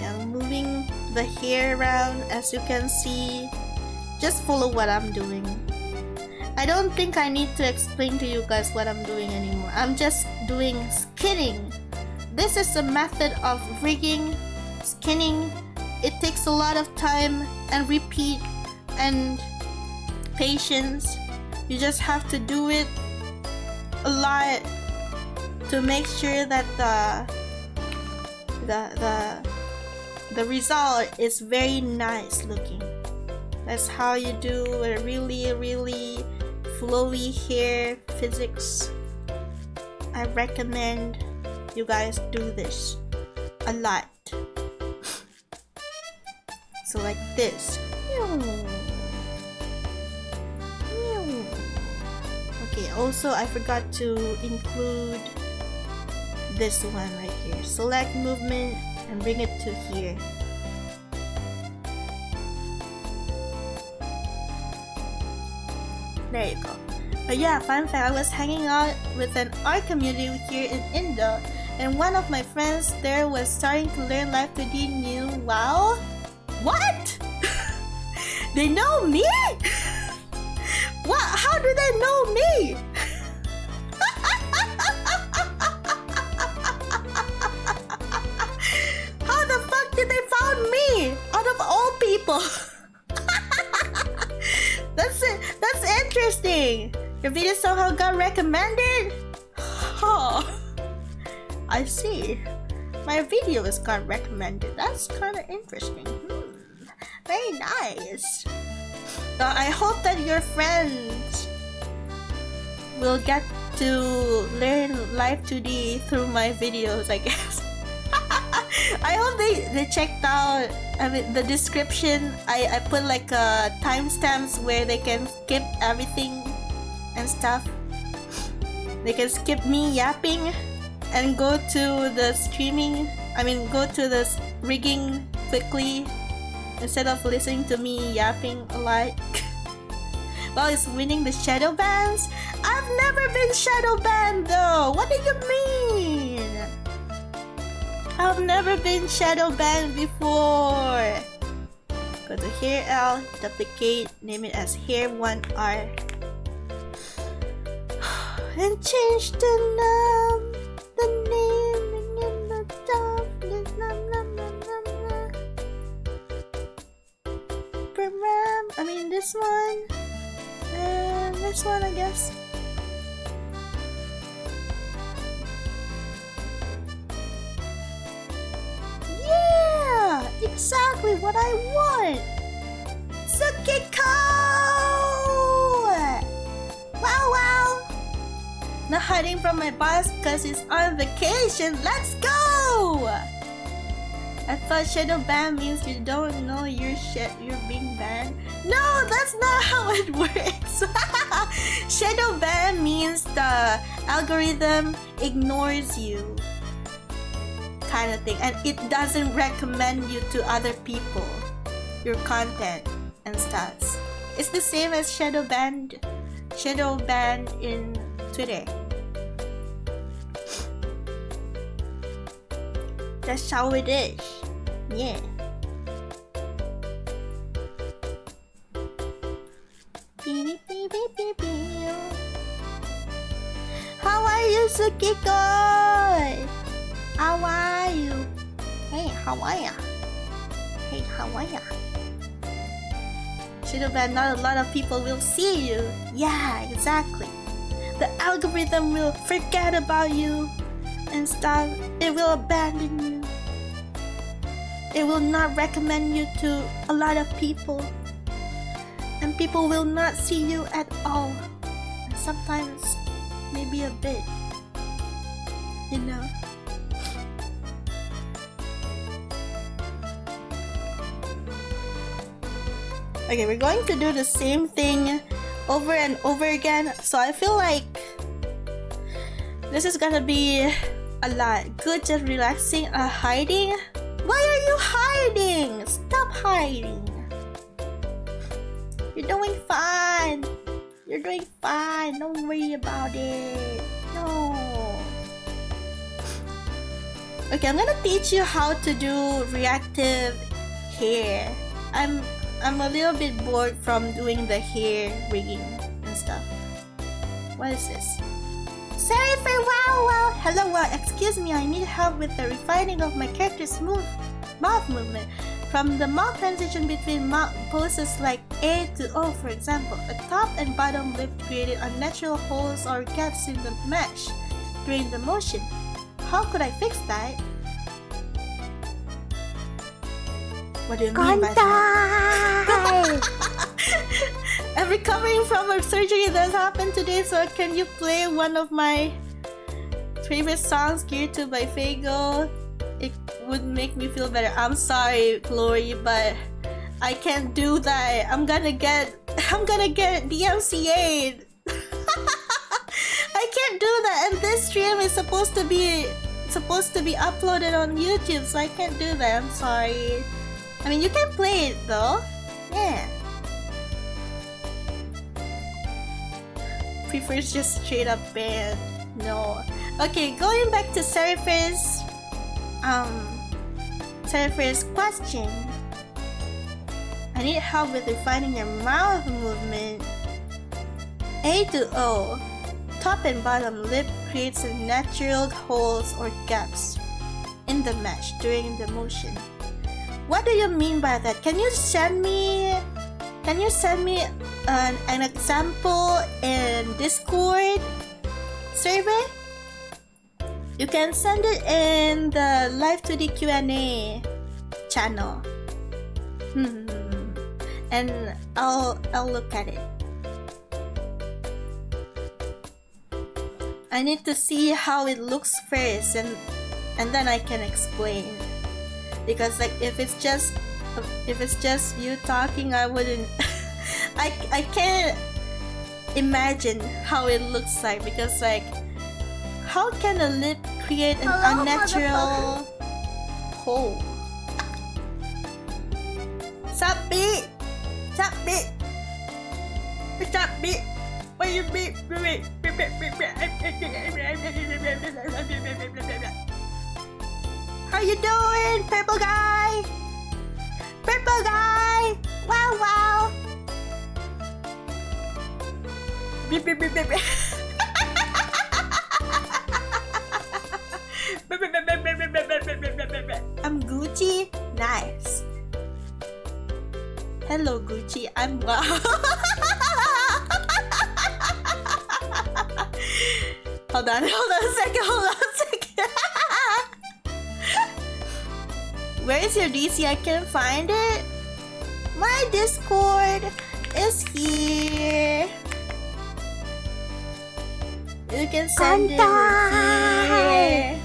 Yeah, I'm moving the hair around, as you can see. Just follow what I'm doing. I don't think I need to explain to you guys what I'm doing anymore. I'm just doing skinning. This is a method of rigging, skinning. It takes a lot of time and repeat and patience. You just have to do it a lot to make sure that the result is very nice looking. That's how you do a really flowy hair physics. I recommend you guys do this a lot. So like this. Okay, also I forgot to include this one right here. Select movement and bring it to here. There you go. But yeah, fun fact, I was hanging out with an art community here in Indo, and one of my friends there was starting to learn Live2D new WoW. What? They know me? What? How do they know me? How the fuck did they found me? Out of all people. That's interesting. Your video somehow got recommended? Oh, I see. My videos got recommended. That's kind of interesting. Very nice. I hope that your friends will get to learn Live2D through my videos, I guess. I hope they checked out, I mean, the description. I put like timestamps where they can skip everything and stuff. They can skip me yapping and go to the streaming, go to the rigging quickly instead of listening to me yapping a lot. Well, it's winning the shadow bans. I've never been shadow banned though. What do you mean? I've never been shadow banned before. Go to Hair L, duplicate, name it as Hair 1R, and change the naming in the top. This one. And this one, I guess. Yeah! Exactly what I want! Sukiko! Wow, wow! Not hiding from my boss because he's on vacation. Let's go! I thought shadow ban means you don't know you're being banned. No, that's not how it works. Shadow ban means the algorithm ignores you, kind of thing, and it doesn't recommend you to other people, your content and stuff. It's the same as shadow ban in Twitter. That's how it is. Yeah. How are you, Sukiko? How are you? Hey, how are ya? Hey, how are ya? Shadow ban, not a lot of people will see you. Yeah, exactly. The algorithm will forget about you and stuff. It will abandon you. It will not recommend you to a lot of people, and people will not see you at all. And sometimes maybe a bit, you know. Okay, we're going to do the same thing over and over again, so I feel like this is gonna be a lot. Good, just relaxing. Hiding? Why are you hiding? Stop hiding. You're doing fine. You're doing fine. Don't worry about it. No. Okay, I'm gonna teach you how to do reactive hair. I'm a little bit bored from doing the hair rigging and stuff. What is this? Sorry for wow. Hello, excuse me, I need help with the refining of my character's mouth movement. From the mouth transition between mouth poses like A to O, for example, a top and bottom lip created unnatural holes or gaps in the mesh during the motion. How could I fix that? What do you mean by that? I'm recovering from a surgery that happened today, so can you play one of my favorite songs, Gear 2 by Fago? It would make me feel better. I'm sorry, Chloe, but I can't do that. I'm gonna get DMCA'd. I can't do that, and this stream is supposed to be uploaded on YouTube, so I can't do that. I'm sorry. I mean, you can play it though. Yeah. Prefers just straight up ban. No. Okay, going back to Seraphi's question. I need help with refining your mouth movement. A to O, top and bottom lip creates natural holes or gaps in the mesh during the motion. What do you mean by that? Can you send me an example in Discord server? You can send it in the Live2D Q&A channel. And I'll look at it. I need to see how it looks first, and then I can explain. Because like if it's just you talking, I wouldn't. I can't imagine how it looks like, because like how can a lip create an unnatural hole? Stop it! Stop it! Stop it! Why you beep? How you doing, purple guy? Purple guy! Wow wow! Beep beep beep beep. I'm Gucci. Nice. Hello Gucci. I'm wow. Hold on a second. Where is your DC? I can't find it. My Discord is here. You can send it here.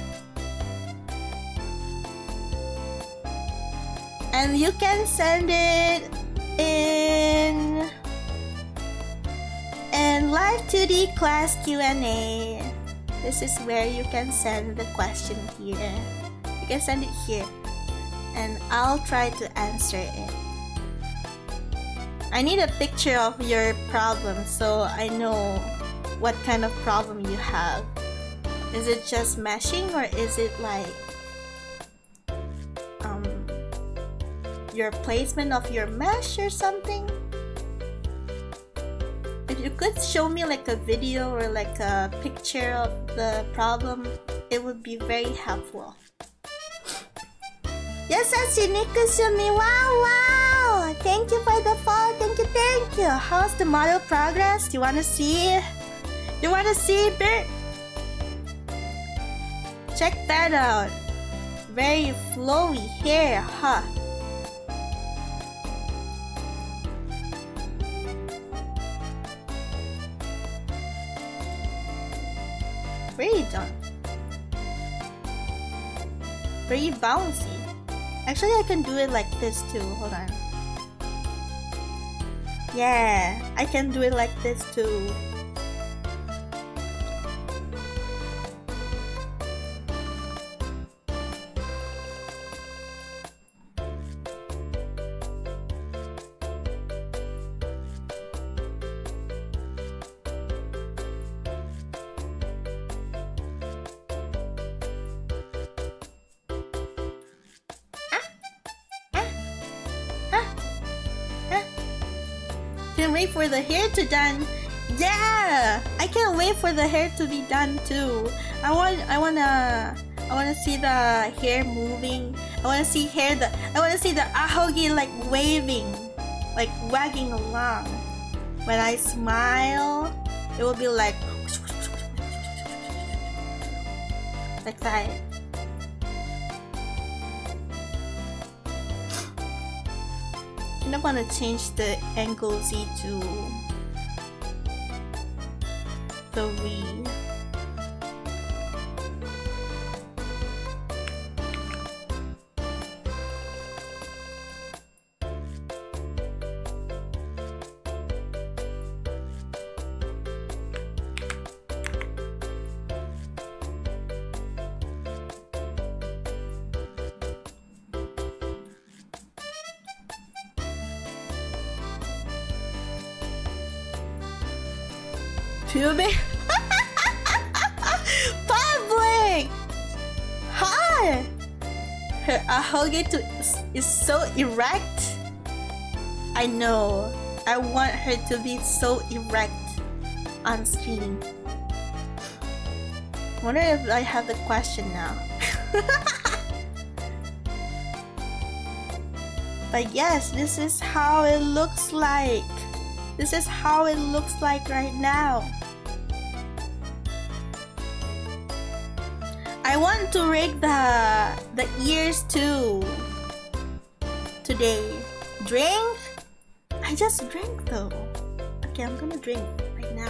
And you can send it in Live2D class Q&A. This is where you can send the question here. You can send it here, and I'll try to answer it. I need a picture of your problem so I know what kind of problem you have. Is it just meshing, or is it like your placement of your mesh or something? If you could show me like a video or like a picture of the problem, it would be very helpful. Yes, that's NIKKE. Wow, wow! Thank you for the follow. Thank you. How's the model progress? You wanna see? You wanna see, Bert? Check that out. Very flowy hair, huh? Very done. Very bouncy. Actually, I can do it like this too. Hold on. Yeah, I can do it like this too. Can't wait for the hair to done. Yeah, I can't wait for the hair to be done too. I wanna see the hair moving. I wanna see the ahogi like waving, like wagging along. When I smile, it will be like that. I'm gonna change the angle Z to 3. Tubing. Public. Hi. Her ahogi is so erect. I know. I want her to be so erect on screen. Wonder if I have the question now. But yes, this is how it looks like. This is how it looks like right now. I want to rig the ears too today. Drink? I just drank though. Okay, I'm gonna drink right now.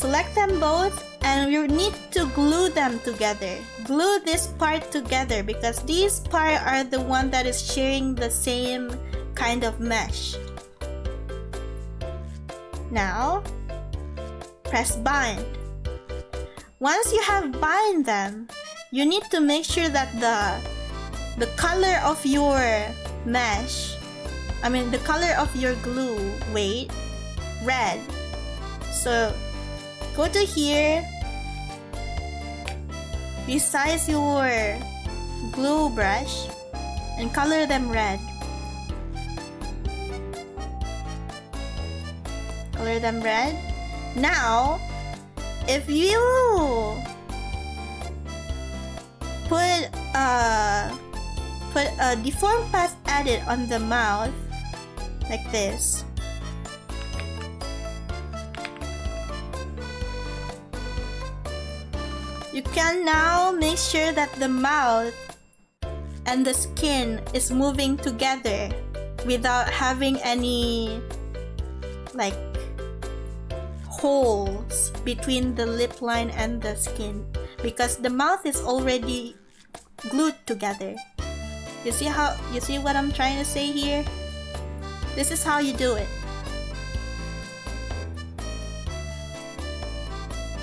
select them both, and you need to glue them together. Glue this part together because these parts are the one that is sharing the same kind of mesh. Now, press bind. Once you have bind them, you need to make sure that the color of your mesh, the color of your glue, red. So go to here, resize your glue brush and color them red. Color them red. Now, if you put a deform path edit on the mouth like this, you can now make sure that the mouth and the skin is moving together without having any like holes between the lip line and the skin, because the mouth is already glued together. You see what I'm trying to say here? This is how you do it.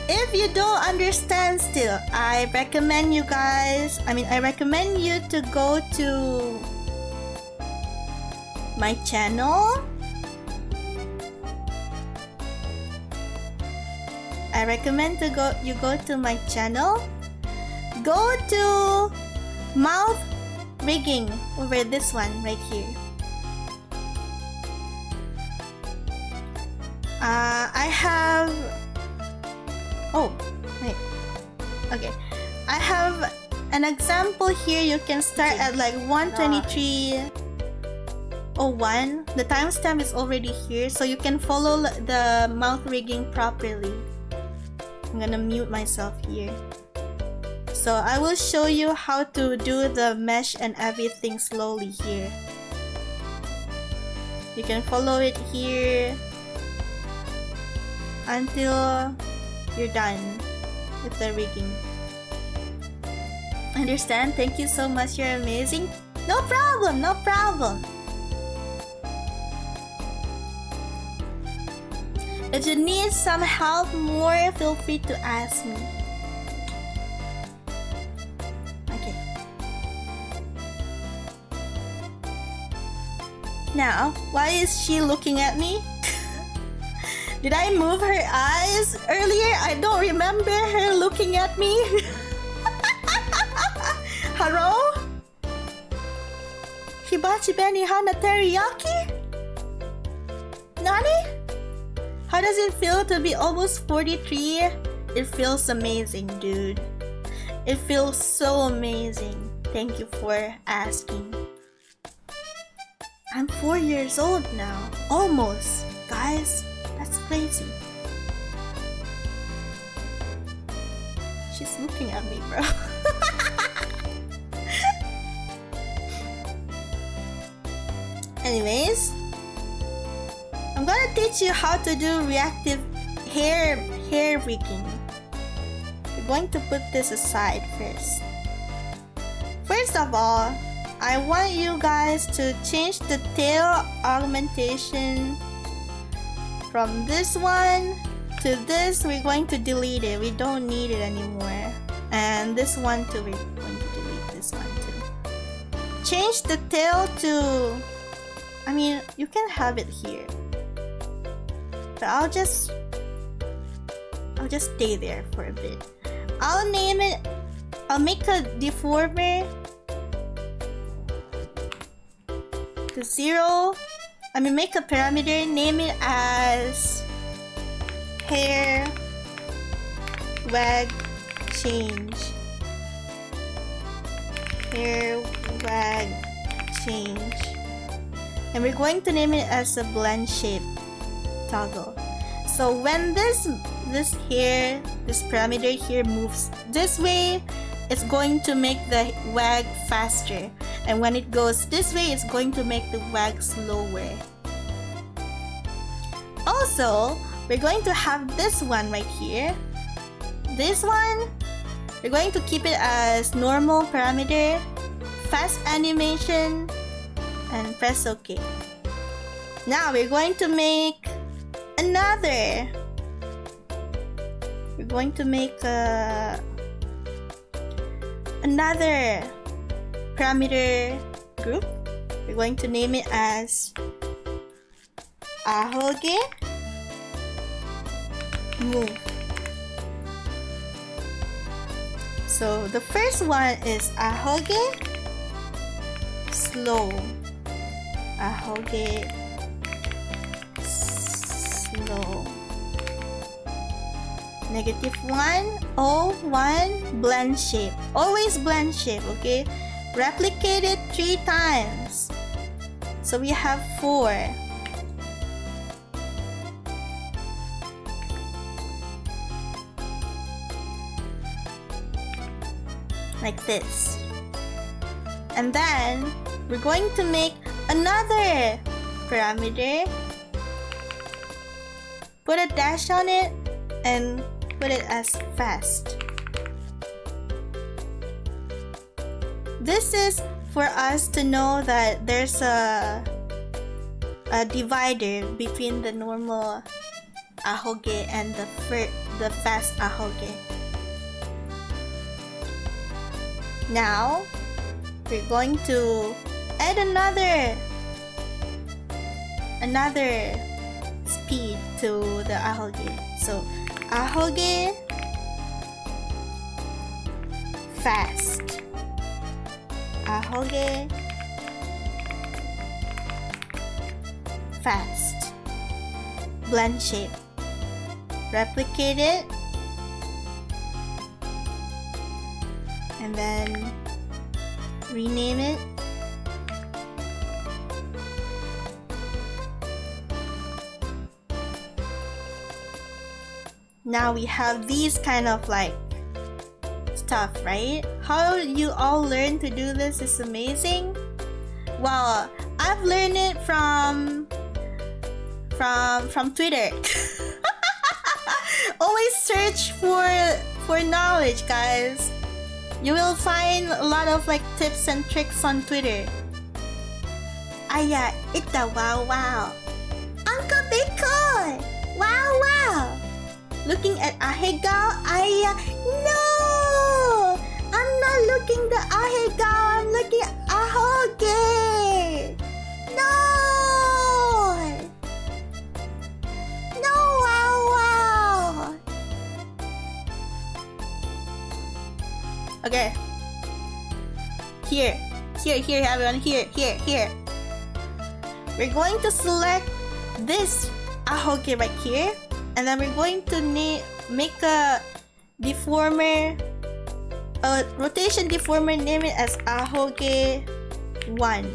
If you don't understand still, I recommend you guys, I recommend you to go to my channel. I recommend you go to my channel. Go to mouth rigging over this one right here. I have I have an example here. You can start at like 123.01. The timestamp is already here, so you can follow the mouth rigging properly. I'm gonna mute myself here. So I will show you how to do the mesh and everything slowly here. You can follow it here until you're done with the rigging. Understand? Thank you so much, you're amazing. No problem, no problem. If you need some help more, feel free to ask me. Okay. Now, why is she looking at me? Did I move her eyes earlier? I don't remember her looking at me. Hello? Hibachi Benny Hana Teriyaki? Nani? How does it feel to be almost 43? It feels amazing, dude. It feels so amazing. Thank you for asking. I'm 4 years old now. Almost. Guys, that's crazy. She's looking at me, bro. Anyways, I'm gonna teach you how to do reactive hair rigging. We're going to put this aside first. First of all, I want you guys to change the tail augmentation from this one to this. We're going to delete it. We don't need it anymore. And this one too, we're going to delete this one too. Change the tail to, you can have it here. But I'll just stay there for a bit. I'll name it, I'll make a deformer to 0. Make a parameter, name it as hair wag change. Hair wag change. And we're going to name it as a blend shape toggle. So when this parameter here moves this way, it's going to make the wag faster, and when it goes this way, it's going to make the wag slower. Also, we're going to have this one right here. This one, we're going to keep it as normal parameter, fast animation, and press OK. Now we're going to make another. We're going to make another parameter group. We're going to name it as ahoge move. So the first one is ahoge slow. Ahoge slow. -1, O1, blend shape. Always blend shape, okay? Replicate it 3 times. So we have 4. Like this. And then we're going to make another parameter. Put a dash on it and put it as fast. This is for us to know that there's a divider between the normal ahoge and the fast ahoge. Now we're going to add another speed to the ahoge. So ahoge fast. Ahoge fast. Blend shape. Replicate it. And then rename it. Now we have these kind of like stuff, right? How you all learn to do this is amazing. Well, I've learned it from Twitter. Always search for knowledge, guys. You will find a lot of like tips and tricks on Twitter. Aya, ita wow wow. Uncle Bitcoin. Wow wow. Looking at ahegao, aya, no! I'm not looking the ahegao, I'm looking at ahoge. No! No, wow wow. Okay. Here, everyone, here. We're going to select this ahoge right here. And then we're going to make a deformer, a rotation deformer, name it as ahoge 1.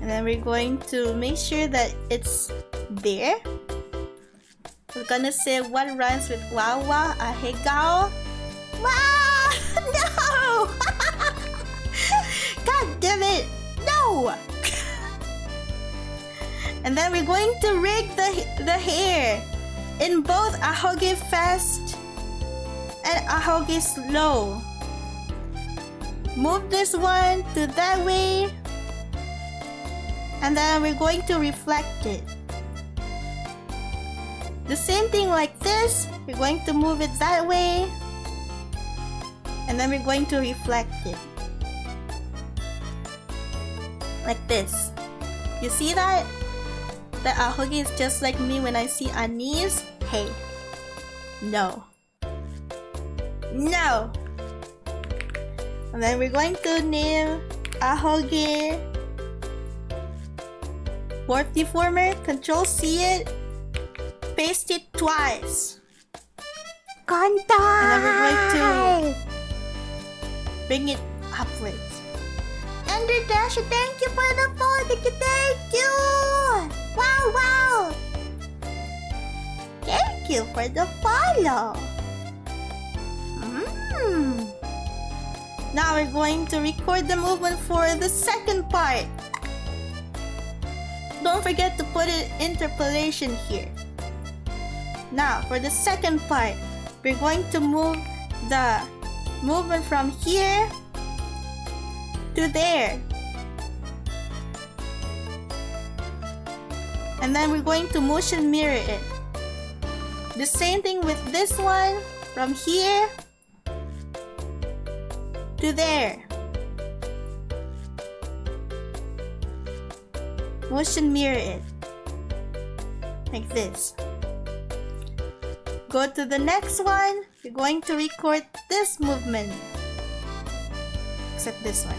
And then we're going to make sure that it's there. We're gonna say what rhymes with wawa, ahegao. Wow! No! God damn it! No! And then we're going to rig the hair in both ahoge fast and ahoge slow. Move this one to that way. And then we're going to reflect it. The same thing like this. We're going to move it that way. And then we're going to reflect it. Like this. You see that? The ahoge is just like me when I see anise. Hey. No. No! And then we're going to name ahoge warp deformer. Control C it. Paste it twice. And then we're going to bring it upwards. Ender Dash, thank you for the follow. Thank you! Wow, wow! Thank you for the follow. Now we're going to record the movement for the second part. don't forget to put an interpolation here. Now, for the second part, we're going to move the movement from here to there. And then we're going to motion mirror it. The same thing with this one, from here to there. Motion mirror it. Like this. Go to the next one. You're going to record this movement. Except this one.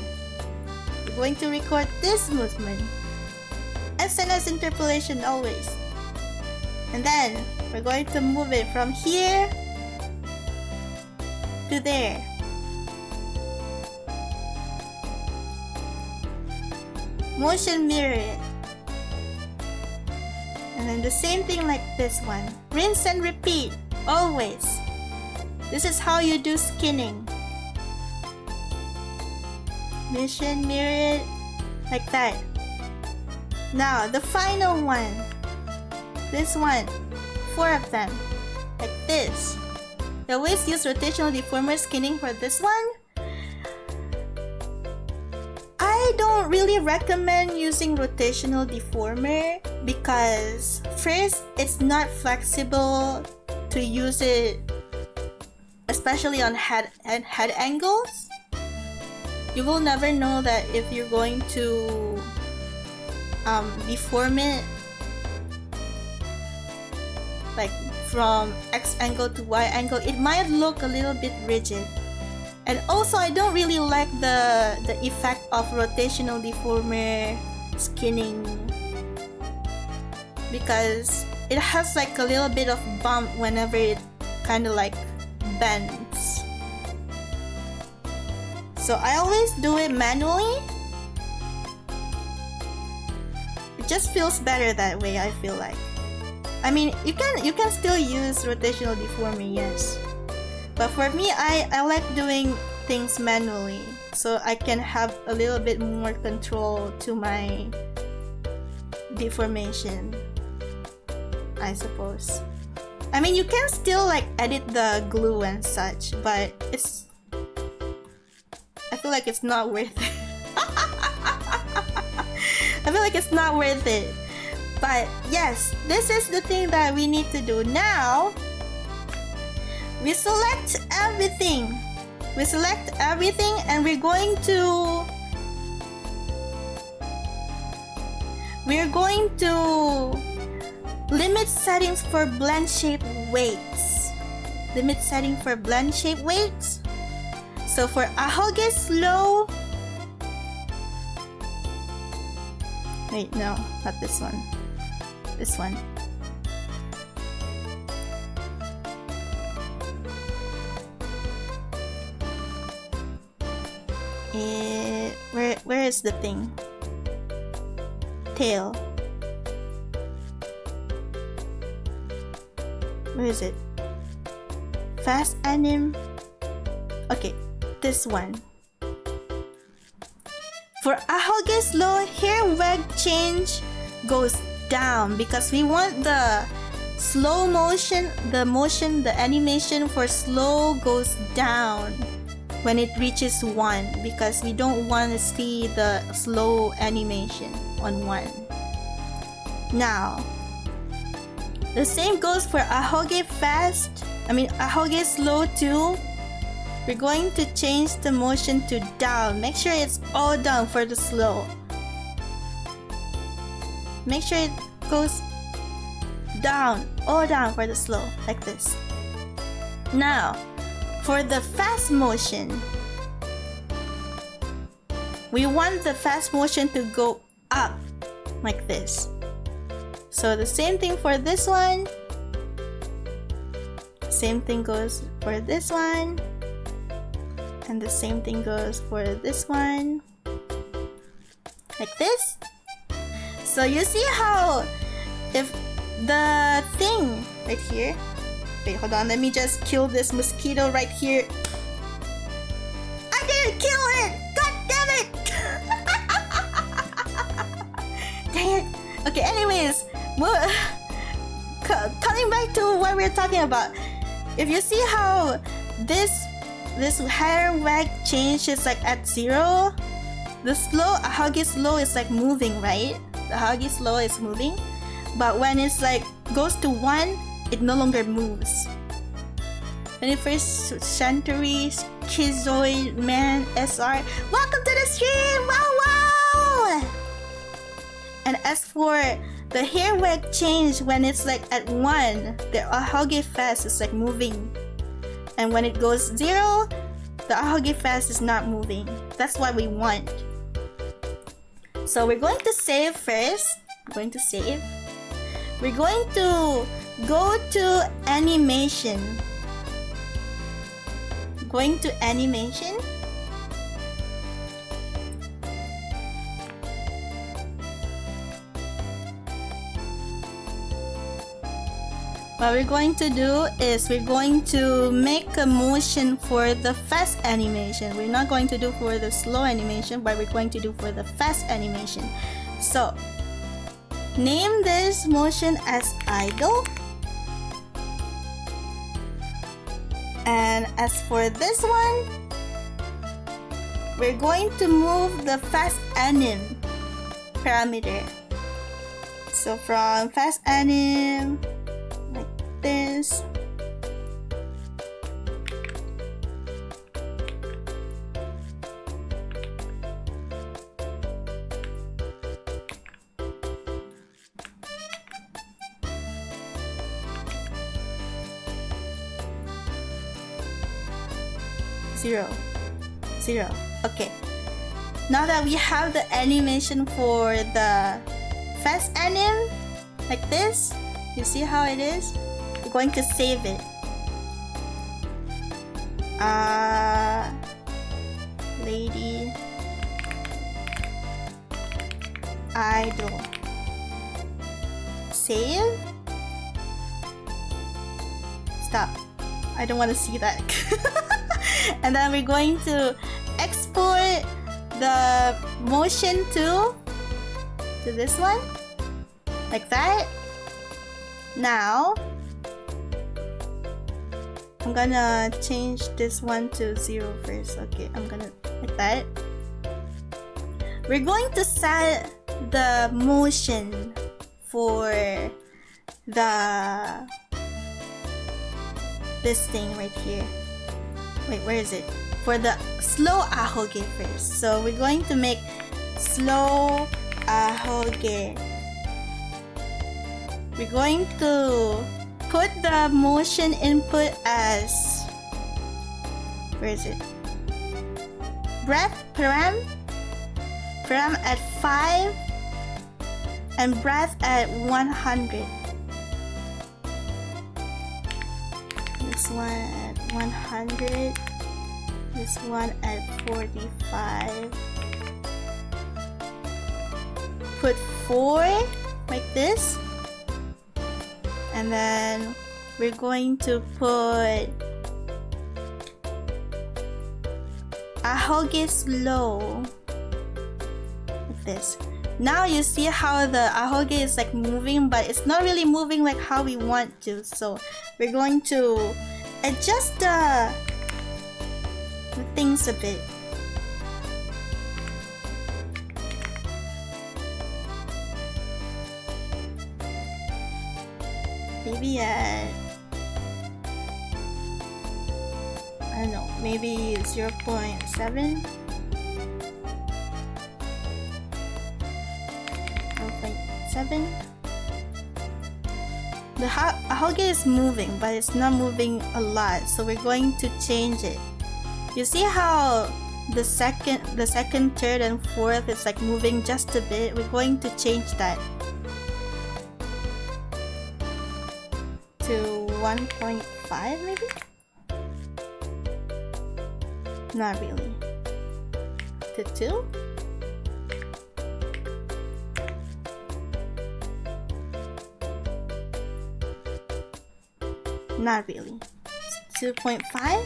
You're going to record this movement. SNS interpolation always. And then we're going to move it from here to there. Motion mirror it. And then the same thing like this one. Rinse and repeat. Always. This is how you do skinning. Motion mirror it. Like that. Now, the final one. This one. 4 of them. Like this. I always use rotational deformer skinning for this one. I don't really recommend using rotational deformer because first, it's not flexible to use it, especially on head angles. You will never know that if you're going to deform it like from X angle to Y angle. It might look a little bit rigid. And also, I don't really like the effect of rotational deformer skinning because it has like a little bit of bump whenever it kind of like bends. So I always do it manually. It just feels better that way, I feel like. I mean, you can still use rotational deformer, yes. But for me, I like doing things manually so I can have a little bit more control to my deformation, I suppose. I mean, you can still like edit the glue and such, but I feel like it's not worth it. I feel like it's not worth it. But yes, this is the thing that we need to do now. We select everything. We select everything and we're going to limit settings for blend shape weights. Limit setting for blend shape weights. So for ahoge slow. Wait, no, not this one. This one. Where is the thing? Tail. Where is it? Fast anim. Okay, this one. For ahoge slow, hair wag change goes down because we want the slow motion, the animation for slow goes down when it reaches 1 because we don't want to see the slow animation on 1. Now, the same goes for ahoge slow too. We're going to change the motion to down. Make sure it's all down for the slow. Make sure it goes down, all down for the slow, like this. Now, for the fast motion, we want the fast motion to go up, like this. So the same thing for this one. Same thing goes for this one. And the same thing goes for this one. Like this. So you see how if the thing right here. Wait, hold on. Let me just kill this mosquito right here. I didn't kill it! God damn it! Dang it. Okay, Okay, anyways, coming back to what we're talking about. If you see how this hair wag change is like at 0, the Ahoge slow is like moving, right? The Ahoge slow is moving, but when it's like goes to 1, it no longer moves. 21st century schizoid man SR, welcome to the stream! Wow! And as for the hair wag change, when it's like at 1, the Ahoge fast is like moving, and when it goes 0, the Ahoge fast is not moving. That's what we want. So we're going to save first. We're going to save. We're going to go to animation. Going to animation. What we're going to do is we're going to make a motion for the fast animation. We're not going to do for the slow animation, but we're going to do for the fast animation. So name this motion as idle. And as for this one, we're going to move the fast anim parameter. So from fast anim, like this. Zero. Okay. Now that we have the animation for the fast anim, like this, you see how it is? We're going to save it. Lady idle. Save. Stop. I don't want to see that. And then we're going to export the motion to this one, like that. Now I'm gonna change this one to 0 first. Okay, I'm gonna like that. We're going to set the motion for this thing right here. Wait, where is it? For the slow Ahoge first. So we're going to make slow Ahoge. We're going to put the motion input as, where is it? Breath param at 5 and breath at 100. This one at 100, this one at 45. Put 4 like this, and then we're going to put Ahoge slow like this. Now you see how the Ahoge is like moving, but it's not really moving like how we want to. So we're going to adjust the things a bit. Maybe at, I don't know, maybe 0.7. 0.7. The Ahoge is moving, but it's not moving a lot, so we're going to change it. You see how the second, third, and fourth is like moving just a bit? We're going to change that to 1.5 maybe? Not really. To 2? Not really. 2.5?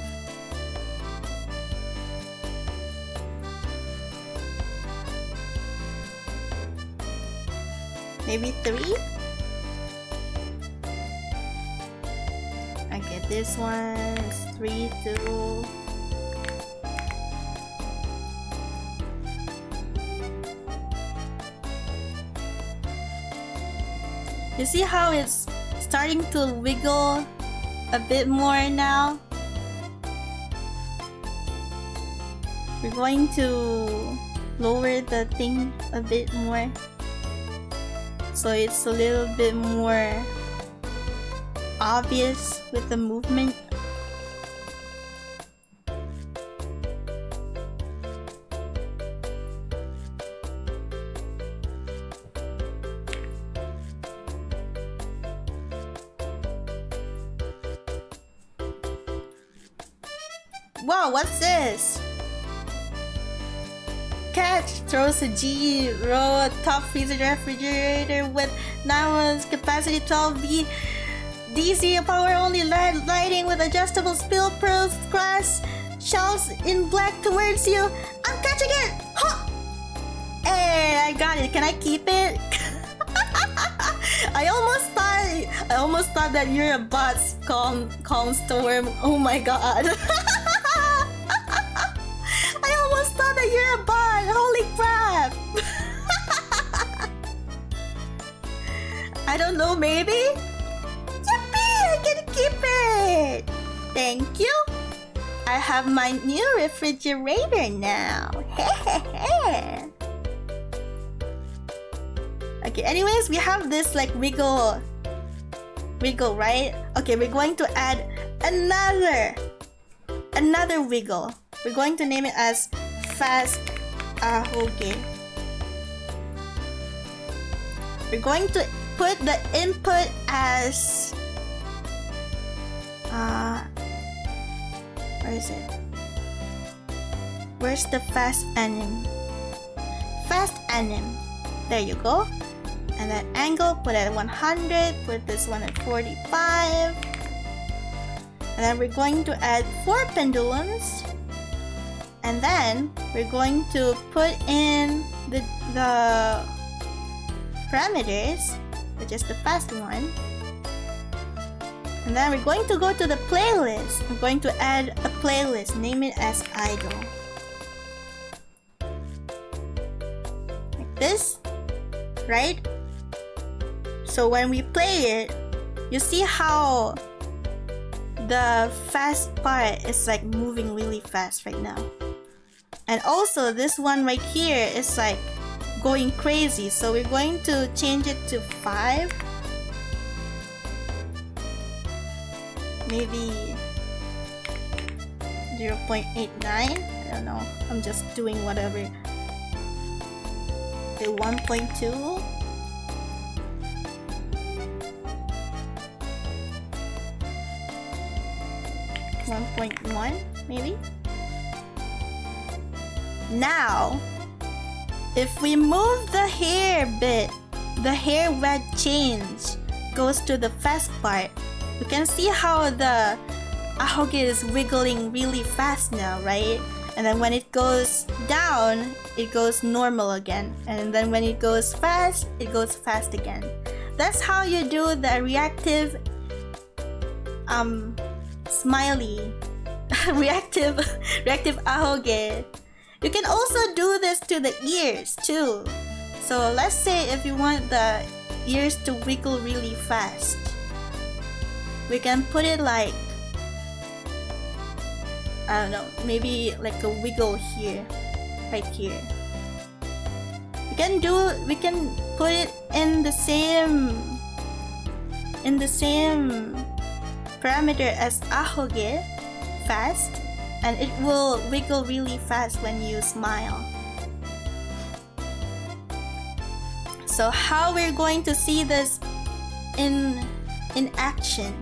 Maybe 3? Okay, this one is 3, 2. You see how it's starting to wiggle a bit more now? We're going to lower the thing a bit more so it's a little bit more obvious with the movement. Whoa, what's this? Catch throws a G row top freezer refrigerator with 9 watts capacity, 12V DC power only LED lighting with adjustable spill proof glass shelves in black towards you. I'm catching it! Huh! Hey, I got it. Can I keep it? I almost thought that you're a bot's calm storm. Oh my god. I almost thought that you're a bot. Holy crap. I don't know, maybe? Yippee! I can keep it! Thank you! I have my new refrigerator now. Okay, anyways, we have this like wiggle, right? Okay, we're going to add another wiggle. We're going to name it as fast ahoge. We're going to put the input as where is it? Where's the fast anim? Fast anim. There you go. And that angle, put it at 100. Put this one at 45. And then we're going to add 4 pendulums. And then we're going to put in the parameters, which is the fast one. And then we're going to go to the playlist. I'm going to add a playlist, name it as idle. Like this, right? So when we play it, you see how the fast part is like moving really fast right now. And also this one right here is like going crazy. So we're going to change it to 5. Maybe 0.89. I don't know. I'm just doing whatever. Okay, 1.2. 1.1 maybe. Now, if we move the hair bit, the hair wedge change goes to the fast part. You can see how the ahoge is wiggling really fast now, right? And then when it goes down, it goes normal again. And then when it goes fast, it goes fast again. That's how you do the reactive smiley reactive ahoge. You can also do this to the ears too. So let's say if you want the ears to wiggle really fast, we can put it like, I don't know, maybe like a wiggle here, right here. We can put it in the same parameter as ahoge, fast, and it will wiggle really fast when you smile. So how we're going to see this in action?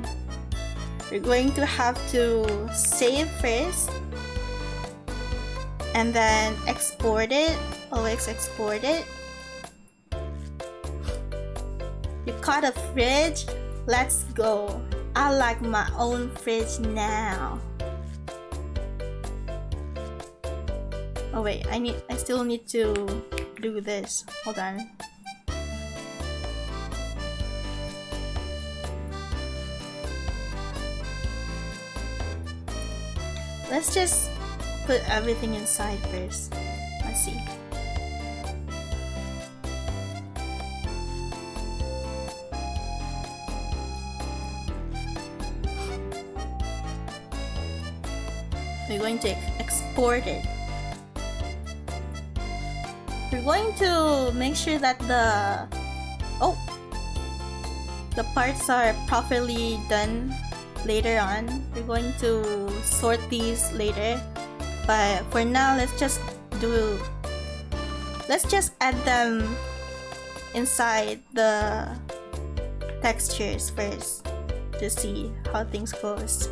We're going to have to save first and then export it. Always export it. You caught a fridge? Let's go. I like my own fridge now. Oh wait, I still need to do this. Hold on. Let's just put everything inside first. Let's see. We're going to export it. We're going to make sure that the parts are properly done later on. We're going to sort these later, but for now let's just add them inside the textures first to see how things goes.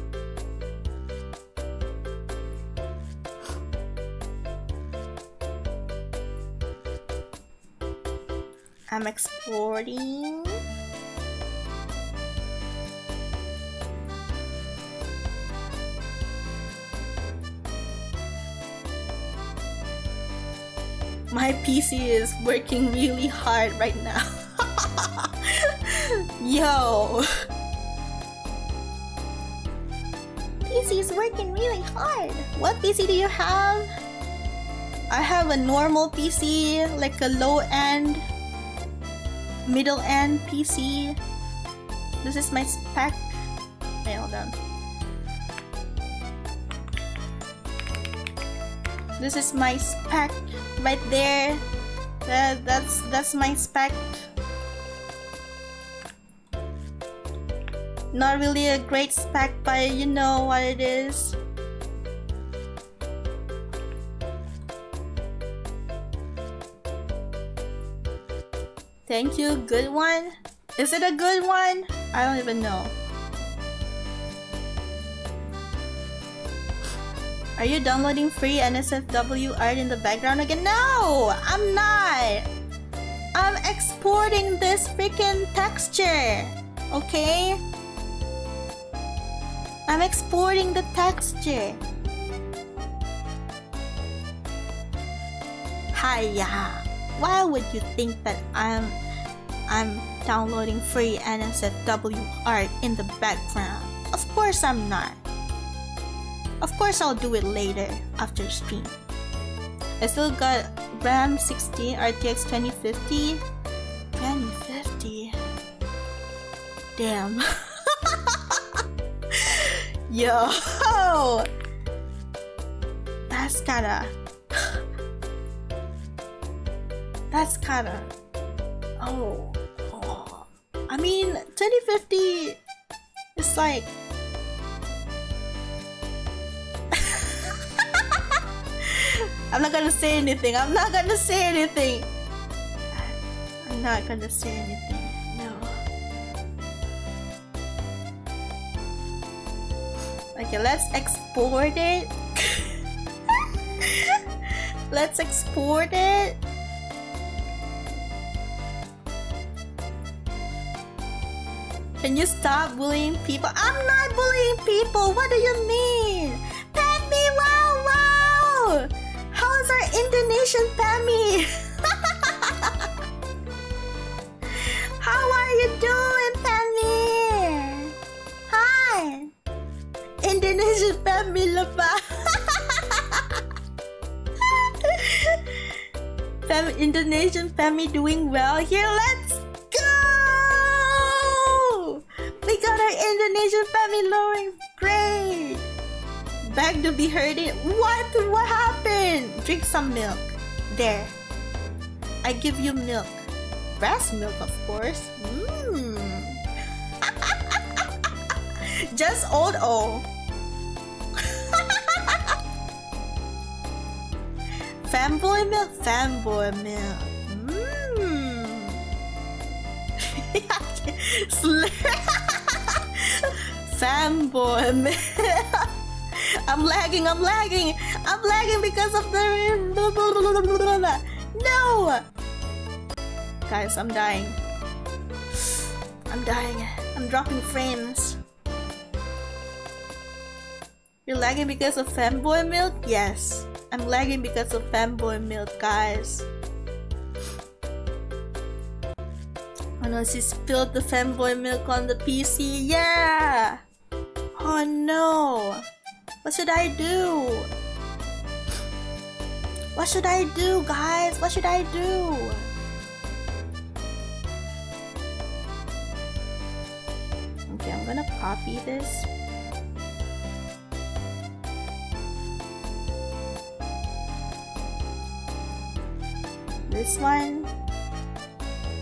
I'm exporting. My PC is working really hard right now. Yo! PC is working really hard. What PC do you have? I have a normal PC, like a low-end, middle-end PC. This is my spec. Wait, hold on. This is my spec right there. That's my spec. Not really a great spec, but you know what it is. Thank you, good one. Is it a good one? I don't even know. Are you downloading free NSFW art in the background again? No, I'm not. I'm exporting this freaking texture. Okay? I'm exporting the texture. Hiya. Why would you think that I'm downloading free NSFW art in the background? Of course I'm not. Of course I'll do it later after stream. I still got RAM 16 RTX 2050. 2050. Damn. Yo. That's kinda. Oh. I mean, 2050 is like. I'm not gonna say anything. I'm not gonna say anything. No. Okay, let's export it. Let's export it. Can you stop bullying people? I'm not bullying people. What do you mean? Pammy, wow. How's our Indonesian Pammy? How are you doing, Pammy? Hi. Indonesian Pammy lapa. Indonesian Pammy doing well here. Let's go. We got our Indonesian Pammy lowering grade. Back to be hurting. What happened? Drink some milk. There. I give you milk. Breast milk, of course. Just old O. Fanboy milk. Fanboy milk. I'm lagging because of the. No! Guys, I'm dying. I'm dropping frames. You're lagging because of fanboy milk? Yes. I'm lagging because of fanboy milk, guys. Oh no, she spilled the fanboy milk on the PC. Yeah! Oh no! What should I do? What should I do, guys? What should I do? Okay, I'm gonna copy this. This one,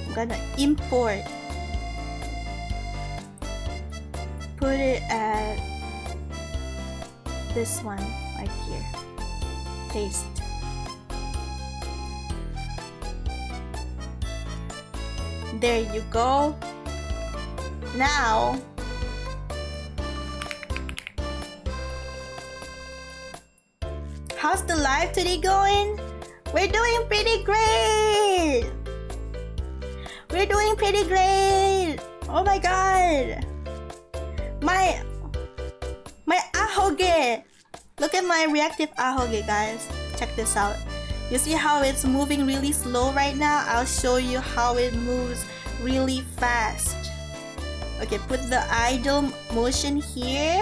I'm gonna import. Put it at this one right here. Paste. There you go. Now, how's the Live2D going? We're doing pretty great. We're doing pretty great. Oh my god. My ahoge. Look at my reactive ahoge, guys. Check this out. You see how it's moving really slow right now? I'll show you how it moves really fast. Okay, put the idle motion here.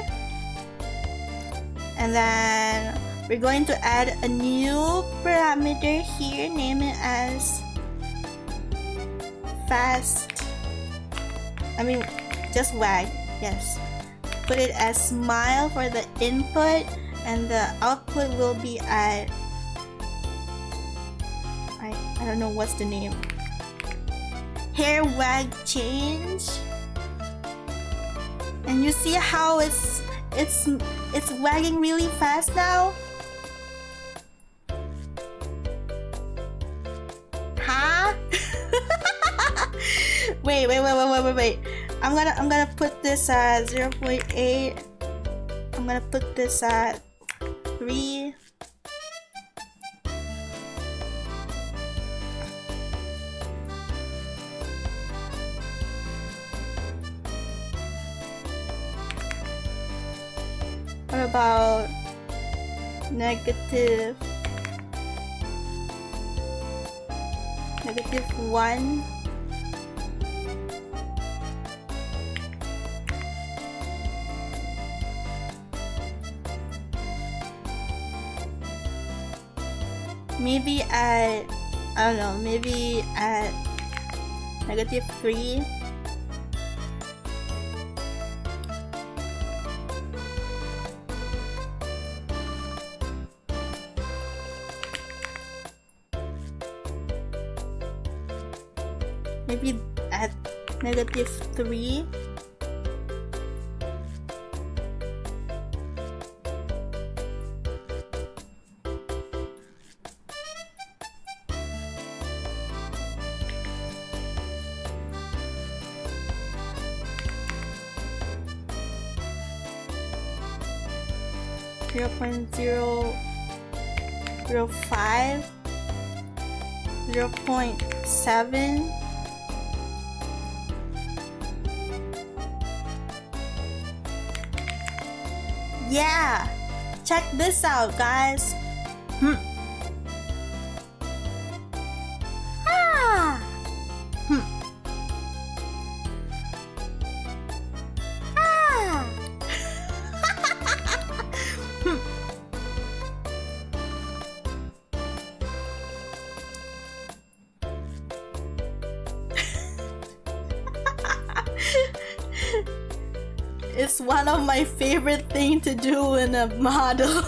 And then we're going to add a new parameter here. Name it as fast. I mean, just wag. Yes. Put it as smile for the input. And the output will be at... I don't know what's the name. Hair wag change. And you see how it's wagging really fast now? Huh? wait. I'm gonna put this at 0.8. I'm gonna put this at 3. What about negative 1? Maybe at, I don't know, maybe at negative 3. Maybe at negative 3. .005, 0.7. Yeah, check this out, guys. Ah. Ah. It's one of my favorite things to do in a model.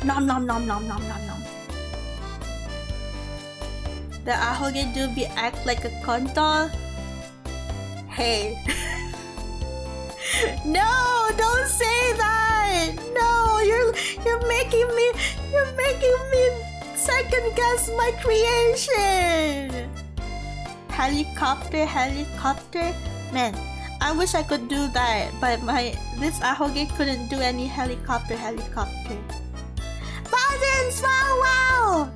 Nom nom nom nom nom nom nom. The ahoge do be act like a contour. Hey. No, don't say that. No, you're making me second guess my creation. Helicopter. Man, I wish I could do that, but this ahoge couldn't do any helicopter. Thousands! Wow!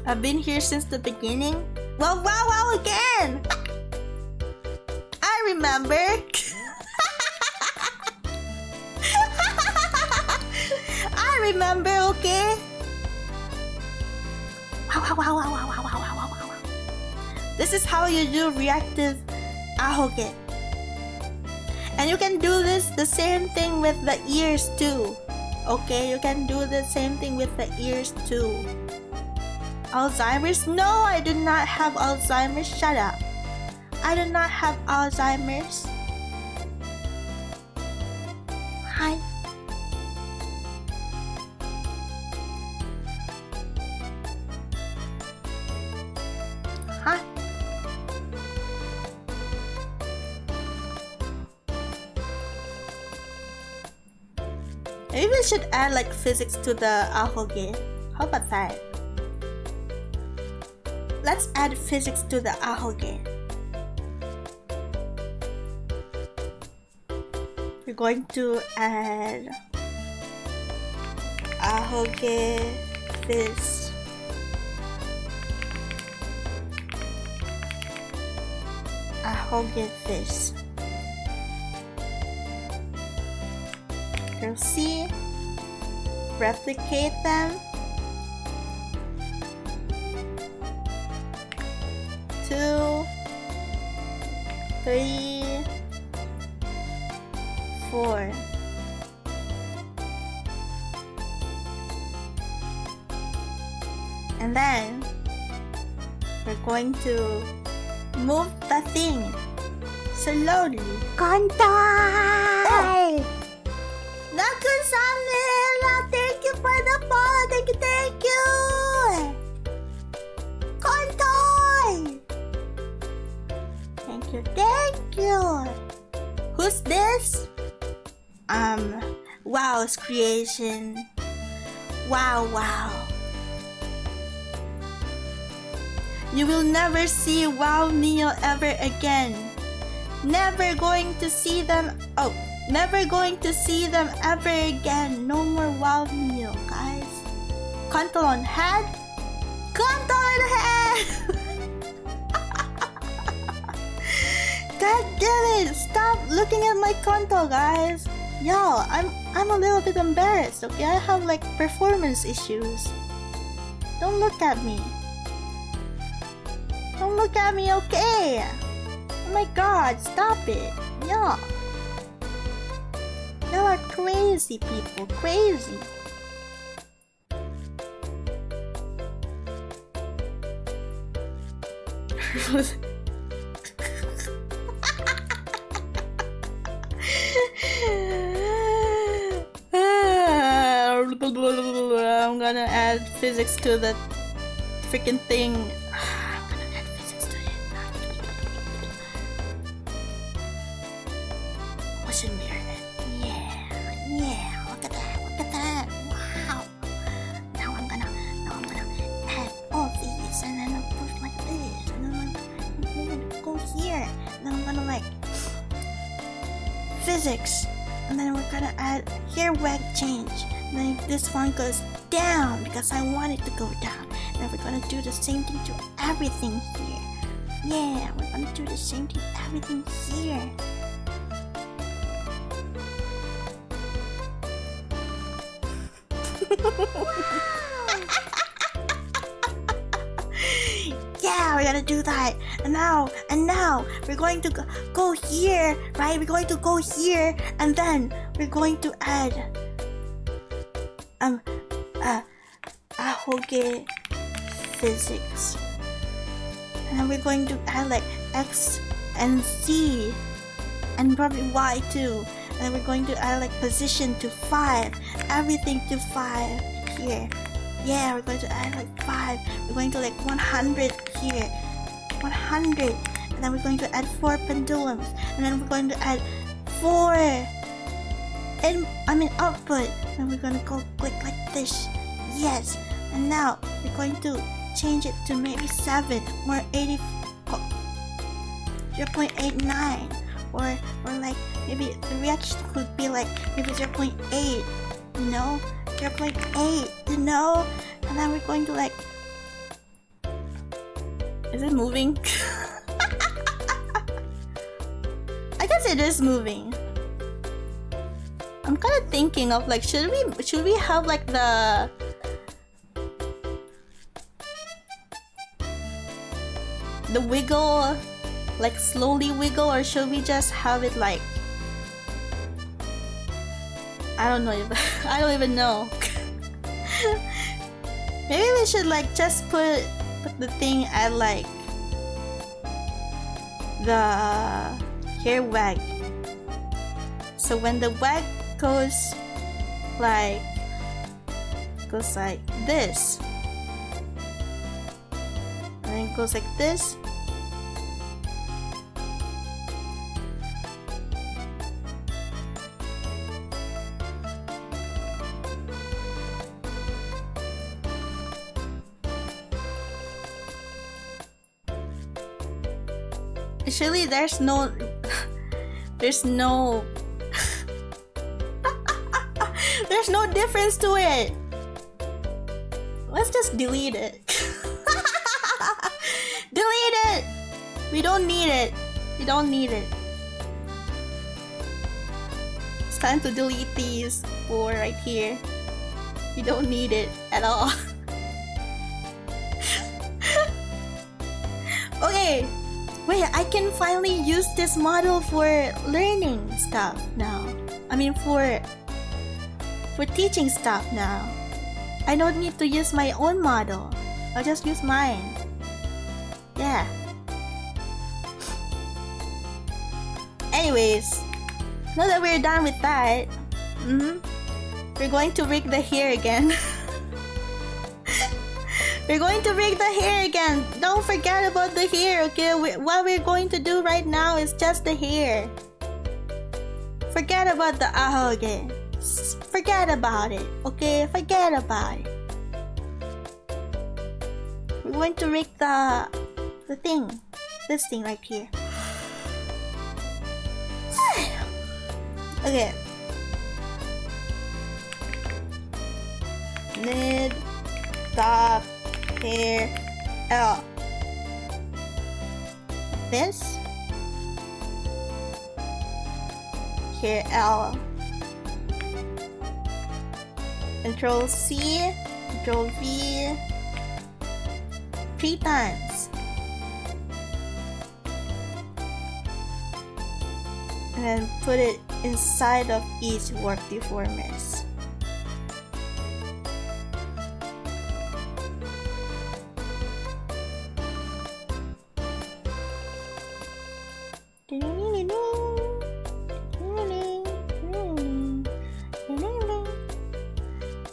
I've been here since the beginning. Well, wow again! I remember. I remember, okay? Wow. This is how you do reactive ahoge. And you can do this the same thing with the ears too. Okay, you can do the same thing with the ears too. Alzheimer's? No, I do not have Alzheimer's. Shut up. I do not have Alzheimer's. Hi. Huh? Maybe we should add like physics to the ahoge. How about that? Let's add physics to the ahoge. We're going to add ahoge phys. Ahoge phys. You'll see. Replicate them. 2, 3, 4. And then we're going to move the thing slowly. Kontai! Naku-san, thank you for the follow. Thank you. Kontai! Thank you. Who's this? Wow's creation. Wow. You will never see waomeo ever again. Never going to see them. Oh, never going to see them ever again. No more waomeo, guys. Control on head. God damn it! Stop looking at my conto, guys. Yo, I'm a little bit embarrassed. Okay, I have like performance issues. Don't look at me. Don't look at me, okay? Oh my god, stop it. Yo. Y'all are crazy people, crazy. I'm gonna add physics to the freaking thing. I'm gonna add physics to it. Motion mirror. Yeah. Look at that. Wow. Now I'm gonna add all these, and then I'll push like this, and then I'm gonna go here, and then I'm gonna like physics, and then we're gonna add hair wag change. And then this one goes down because I want it to go down. And then we're gonna do the same thing to everything here. Yeah, we're gonna do the same thing to everything here. Yeah, we're gonna do that. And now we're going to go here, right? We're going to go here, and then we're going to add ahoge physics, and then we're going to add like X and Z and probably Y too, and then we're going to add like position to 5, everything to 5 here. Yeah, we're going to add like 5. We're going to like 100 here, 100, and then we're going to add 4 pendulums, and then we're going to add 4 output, and we're gonna go click like this. Yes, and now we're going to change it to maybe 7 or 80, 0.89, or like maybe the reaction could be like maybe 0.8, you know, 0.8, you know, and then we're going to like Is it moving? I guess it is moving. I'm kind of thinking of like, should we have like the wiggle, like slowly wiggle, or should we just have it like, I don't know if I don't even know. Maybe we should like just put the thing at like the hair wag. So when the wag goes like this, and then it goes like this. Actually, there's no there's no difference to it. Let's just delete it. Delete it. We don't need it. We don't need it. It's time to delete these four right here. We don't need it at all. Okay. Wait, I can finally use this model for learning stuff now. I mean for teaching stuff now. I don't need to use my own model. I'll just use mine. Yeah. Anyways, now that we're done with that, we're going to rig the hair again. We're going to rig the hair again. Don't forget about the hair, okay? What we're going to do right now is just the hair. Forget about the okay. Forget about it, okay? Forget about it. We're going to rig the thing. This thing right here. Okay. Mid, top, hair, L. This. Hair L. Control C, Control V, 3 times. And then put it inside of each warp deformers.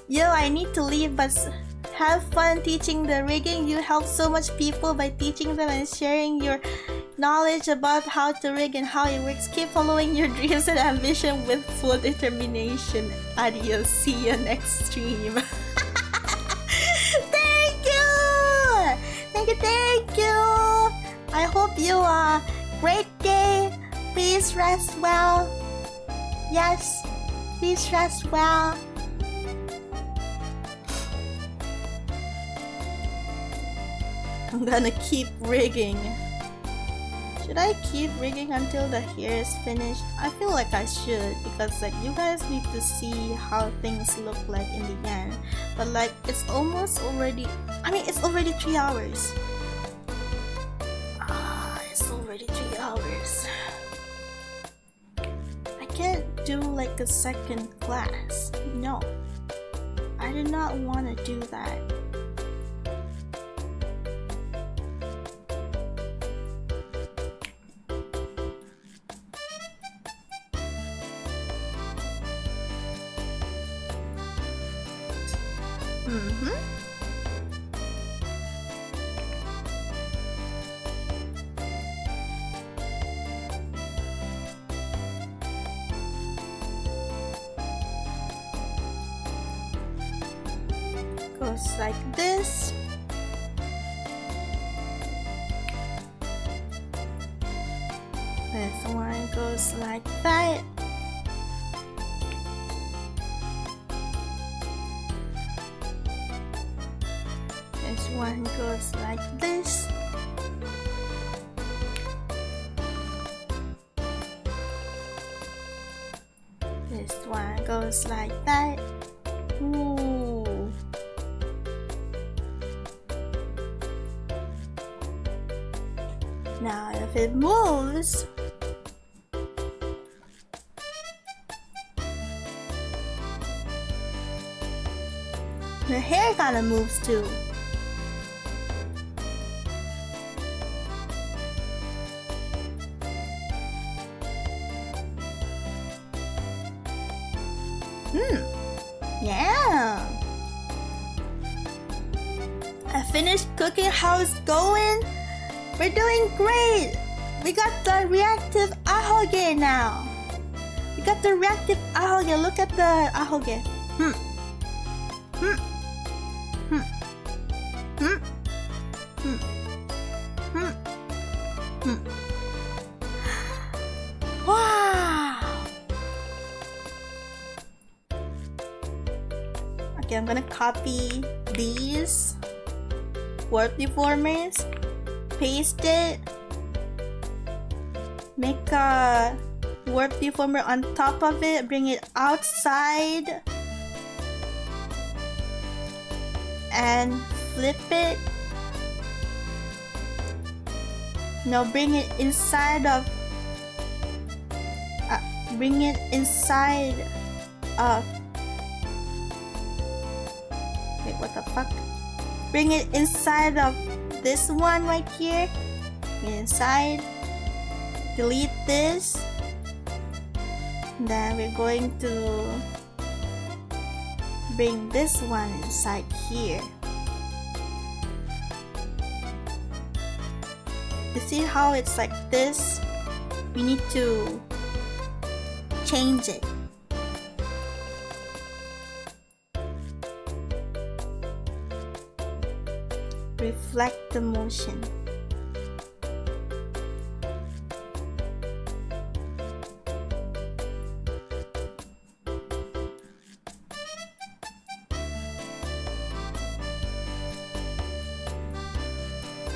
Yo, I need to leave, but have fun teaching the rigging. You help so much people by teaching them and sharing your knowledge about how to rig and how it works. Keep following your dreams and ambition with full determination. Adios. See you next stream. Thank you! Thank you, thank you! I hope you a great day. Please rest well. Yes, please rest well. I'm gonna keep rigging. Should I keep rigging until the hair is finished? I feel like I should, because like you guys need to see how things look like in the end. But like it's almost already, I mean it's already 3 hours. It's already 3 hours. I can't do like a second class. No, I do not want to do that. Goes like this. This one goes like that. This one goes like this. next one goes like that. Ooh. Now if it moves, the hair kinda moves too. Yeah. I finished cooking. How it's going? We're doing great. We got the reactive ahoge now. We got the reactive ahoge. Look at the ahoge. Wow. Okay, I'm gonna copy these warp deformers, paste it, make a warp deformer on top of it, bring it outside, and flip it. Now bring it inside of wait, what the fuck? Bring it inside of this one right here. Inside. Delete this. Then we're going to bring this one inside here. You see how it's like this? We need to change it. Reflect the motion.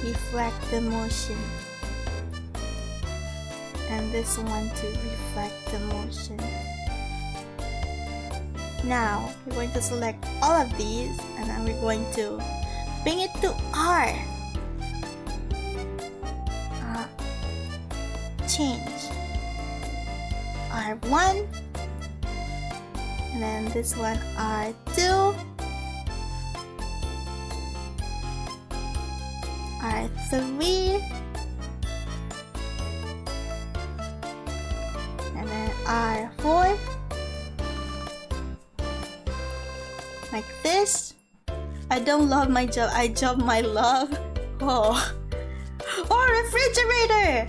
Reflect the motion. And this one to reflect the motion. Now we're going to select all of these and then we're going to bring it to R. Change. R1. And then this one R2. R3. And then R4. Like this. I don't love my job, I job my love. Oh, refrigerator!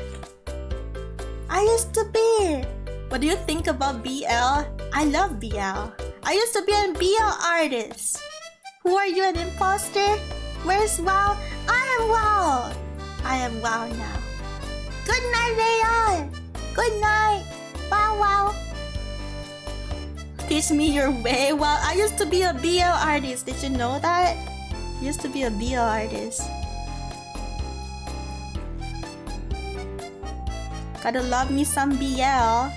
I used to be. What do you think about BL? I love BL. I used to be a BL artist. Who are you, an imposter? Where's WoW? I am WoW. I am WoW now. Good night, Rayon. Good night. Wow, wow. Teach me your way. Well, I used to be a BL artist. Did you know that? I used to be a BL artist. Gotta love me some BL.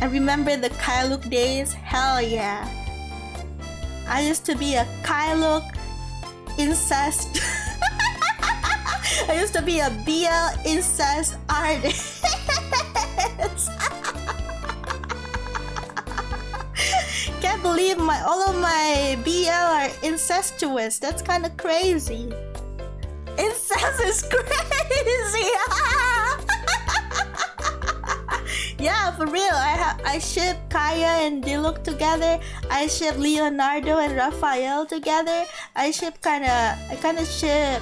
I remember the Kyluk days. Hell yeah. I used to be a Kyluk incest. I used to be a BL incest artist. Can't believe all of my BL are incestuous. That's kind of crazy. Incest is crazy. Yeah, for real. I ship Kaya and Diluc together. I ship Leonardo and Raphael together. I kind of ship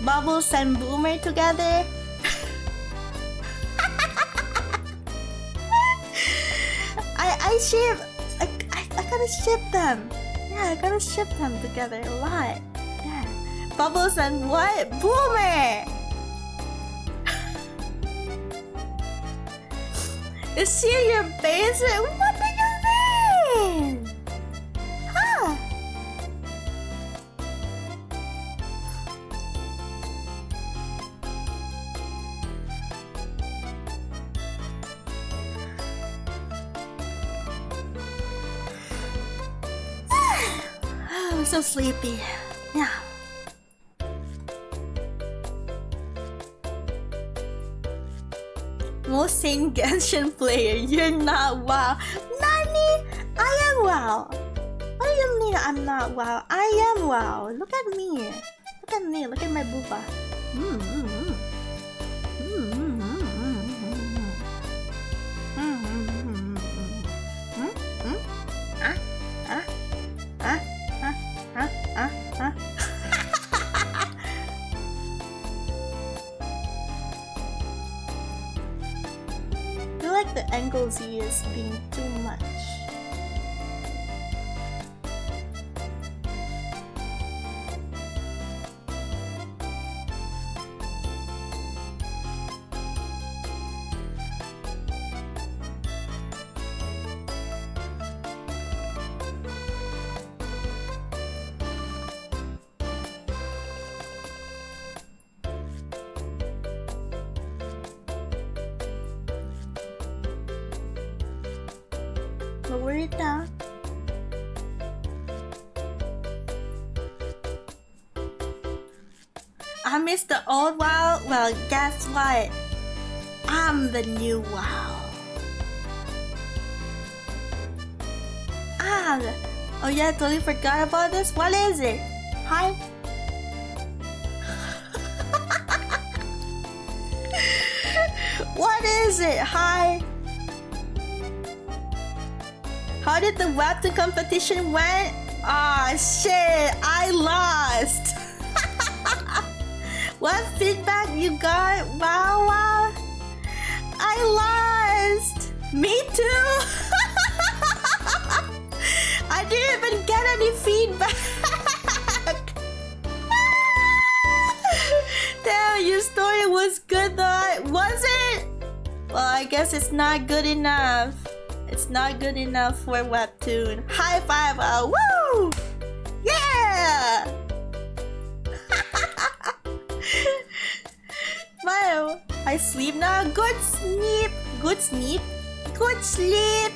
Bubbles and Boomer together. I gotta ship them. Yeah, I gotta ship them together a lot. Yeah. Bubbles and what? Boomer! Is she your basic? What do you mean? Huh? so sleepy. Yeah. Most sane Genshin player. You're not WoW. Nani? I am WoW. What do you mean I'm not WoW? I am WoW. Look at me. Look at me. Look at my booba. I feel like the angle Z is being too much. Lower it down. I miss the old WoW. Well, guess what? I'm the new WoW. Oh yeah, I totally forgot about this. What is it? Hi. What is it? Hi. How did the webtoon competition went? Ah, shit, I lost. What feedback you got? Wow. I lost. Me too. I didn't even get any feedback. Damn, your story was good though. Was it? Well, I guess it's not good enough. It's not good enough for webtoon. High five! Woo! Yeah! Wow! I sleep now. Good sleep. Good sleep. Good sleep.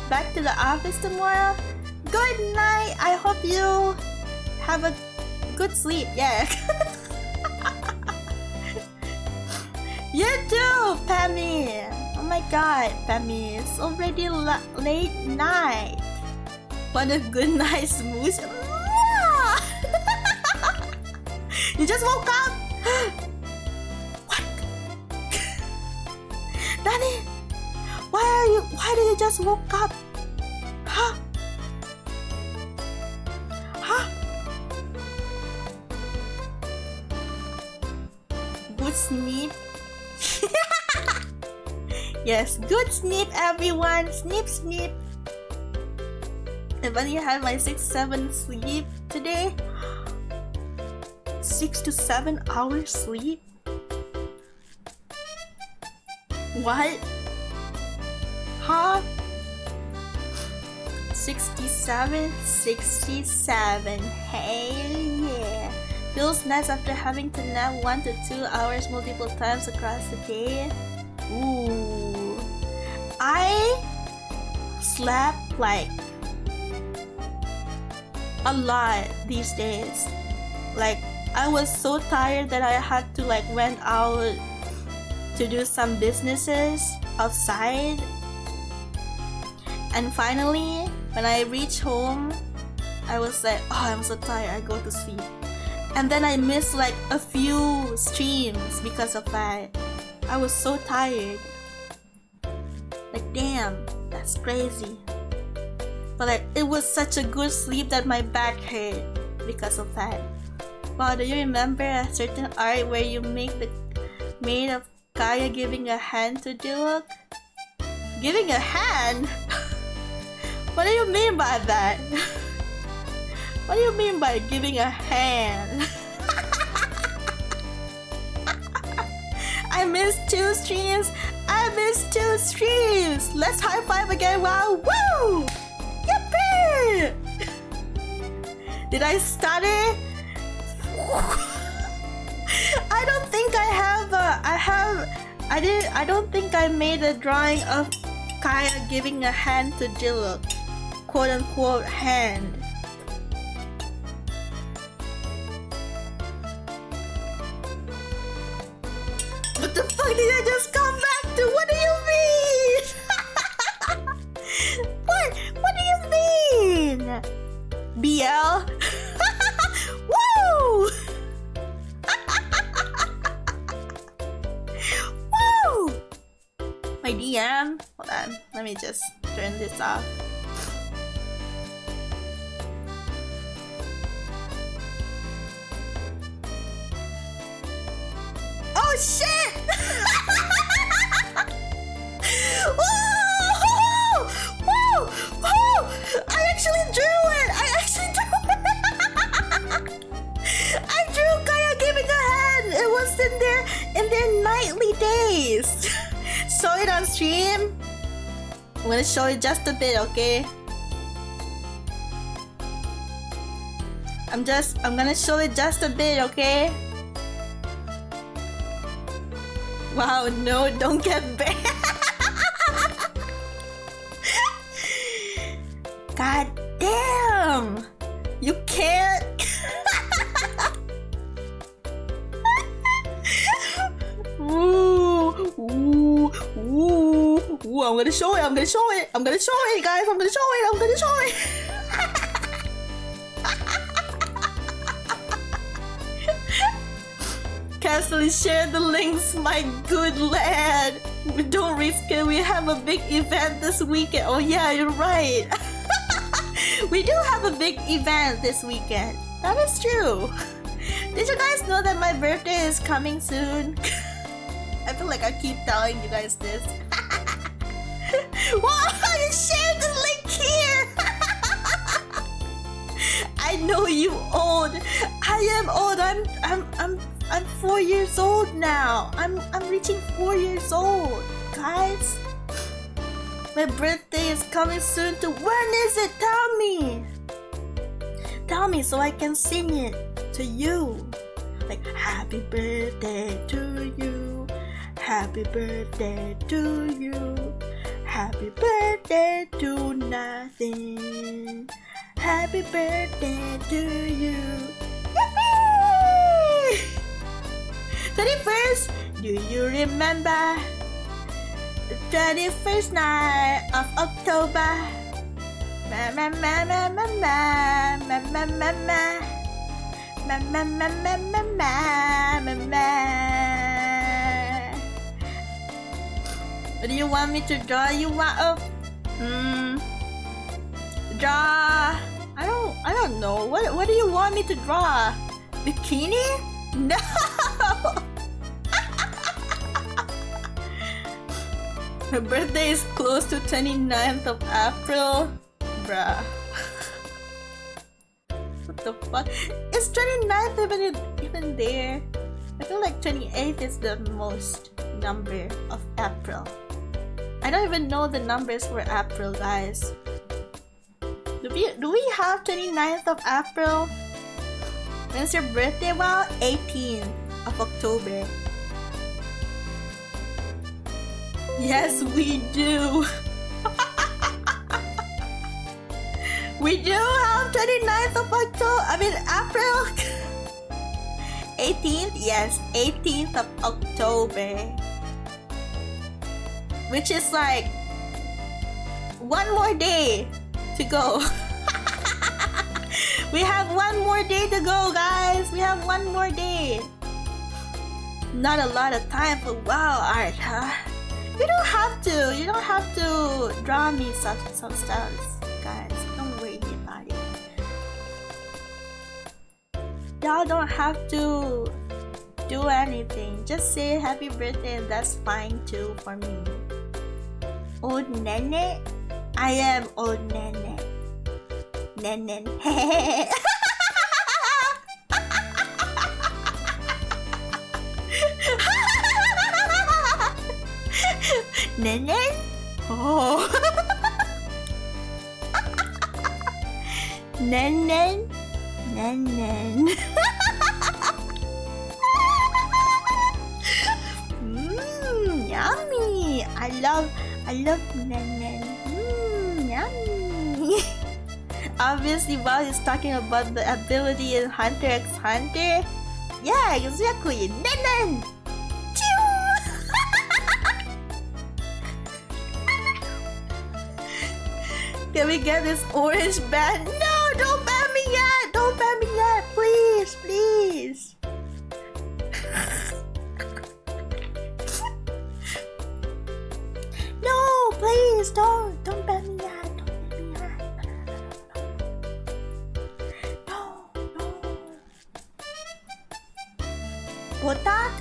Back to the office tomorrow. Good night. I hope you have a good sleep. Yeah. You too, Pammy. Oh my god, Pammy, it's already late night. What a good night smooth. You just woke up? What? Danny, why did you just woke up? Huh? Good sleep. Yes, good sleep everyone. Sleep. I've only had my 6-7 sleep today. 6 to 7 hours sleep? What? Huh? 67? Hey, yeah. Feels nice after having to nap 1 to 2 hours multiple times across the day. Ooh. I slept like a lot these days. Like, I was so tired that I had to like went out to do some businesses outside. And finally, when I reached home, I was like, oh, I'm so tired, I go to sleep. And then I missed like a few streams because of that. I was so tired. Like, damn, that's crazy. But like, it was such a good sleep that my back hurt because of that. Wow, do you remember a certain art where you make the made of Kaya giving a hand to Diluc? Giving a hand? What do you mean by that? What do you mean by giving a hand? I missed 2 streams. Let's high five again. Wow, woo! Yippee! Did I stutter? I don't think I have. I don't think I made a drawing of Kaya giving a hand to Diluc, quote unquote hand. What the fuck did I just come back to? What do you mean? What do you mean? BL? Woo! Woo! My DM? Hold on, let me just turn this off. Oh shit! Whoa! Whoa! Whoa! I actually drew it! I drew Kaya giving a hand! It was in their nightly days! Saw it on stream? I'm gonna show it just a bit, okay? I'm gonna show it just a bit, okay? Wow, no, don't get banned. God damn! You can't. Ooh, ooh, ooh, ooh, I'm gonna show it, guys, I'm gonna show it. Castily share the links, my good lad. Don't risk it, we have a big event this weekend. Oh yeah, you're right. We do have a big event this weekend. That is true. Did you guys know that my birthday is coming soon? I feel like I keep telling you guys this. Wow, you shared the link here. I know you old. I am old. I'm 4 years old now. I'm reaching 4 years old, guys. My birthday is coming soon too. When is it? Tell me. Tell me so I can sing it to you. Like, happy birthday to you. Happy birthday to you. Happy birthday to nothing. Happy birthday to you. Yippee! 31st, do you remember? The 31st night of October. Ma ma ma ma ma ma ma ma ma ma ma ma ma ma ma ma ma. What do you want me to draw? You want draw? I don't know. What do you want me to draw? Bikini? No. My birthday is close to 29th of April. Bruh. What the fuck? Is 29th even there? I feel like 28th is the most number of April. I don't even know the numbers for April, guys. Do we have 29th of April? When's your birthday? Well, 18th of October. Yes, we do. We do have 29th of October. I mean, April. 18th? Yes, 18th of October. Which is like one more day to go. We have one more day to go, guys. We have one more day. Not a lot of time for wow art, huh? You don't have to. You don't have to draw me some styles, guys. Don't worry about it. Y'all don't have to do anything. Just say happy birthday and that's fine too for me. Old Nene? I am old Nene. Nene. Nene? Oh. Nene. Nene. Yummy. I love Nene. Yummy. Obviously, while he's talking about the ability in Hunter x Hunter. Yeah, exactly. Nenen. Chew. Can we get this orange band? No, don't ban me yet. Don't ban me yet. Please, please. No, please, don't ban me yet. Don't ban me yet. No, no. What that?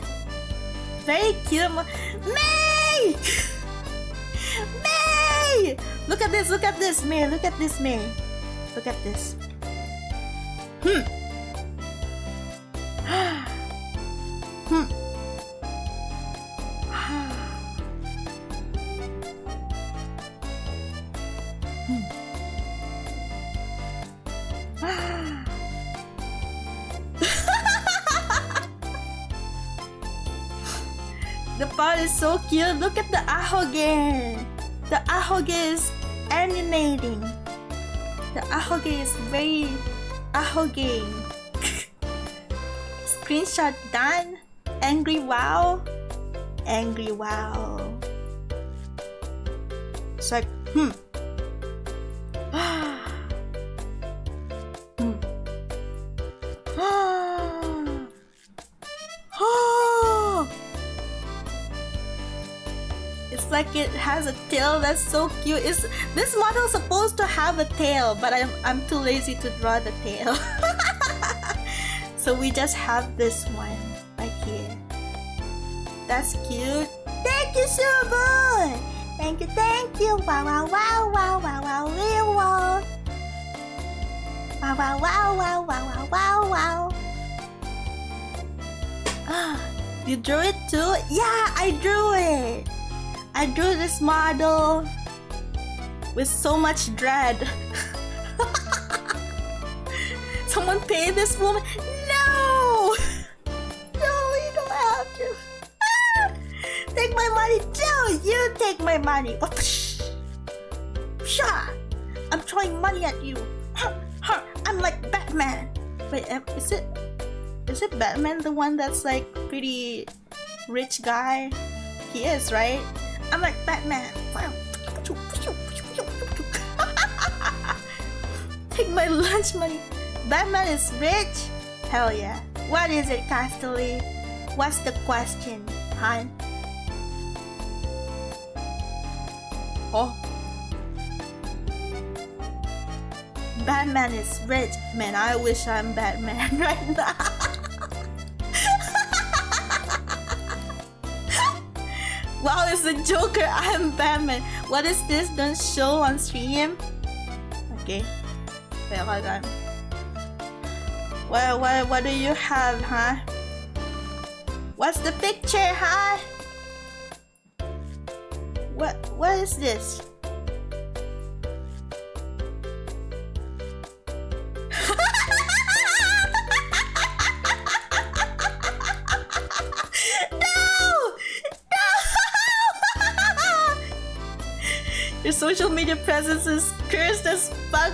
Very cute. May! May! Look at this, May. Look at this, May. Look at this. The part is so cute. Look at the ahoge. The ahoge is animating. The ahoge is very ahoge. Screenshot done. Angry wow. Angry wow. It's like, It's like it has a tail that's so cute. This model supposed to have a tail, but I'm too lazy to draw the tail. So we just have this one right here. That's cute. Thank you, Subu! Thank you. Wow, wow, wow, wow, wow, wow, wow. Wow, wow, wow, wow, wow, wow, wow, wow. You drew it too? Yeah, I drew it. I drew this model with so much dread. Someone pay this woman? No! No, you don't have to. Take my money too! You take my money! I'm throwing money at you. I'm like Batman. Wait, is it Batman the one that's like pretty rich guy? He is, right? I'm like Batman. Take my lunch money. Batman is rich? Hell yeah. What is it, Casterly? What's the question, hon? Oh. Batman is rich. Man, I wish I'm Batman right now. Wow, it's the Joker. I'm Batman. What is this? Don't show on stream. Okay. Wait, hold on. What do you have, huh? What's the picture, huh? What is this? Your social media presence is cursed as fuck.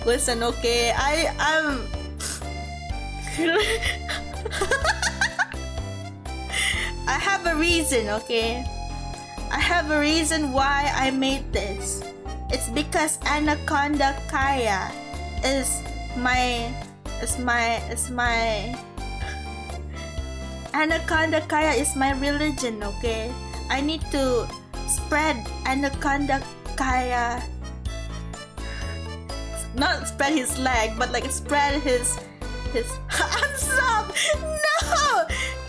Listen, okay, I'm I have a reason, okay? I have a reason why I made this. It's because Anaconda Kaya is my Anaconda Kaya is my religion, okay? I need to spread Anaconda Kaya. Not spread his leg, but like spread his unsub! No!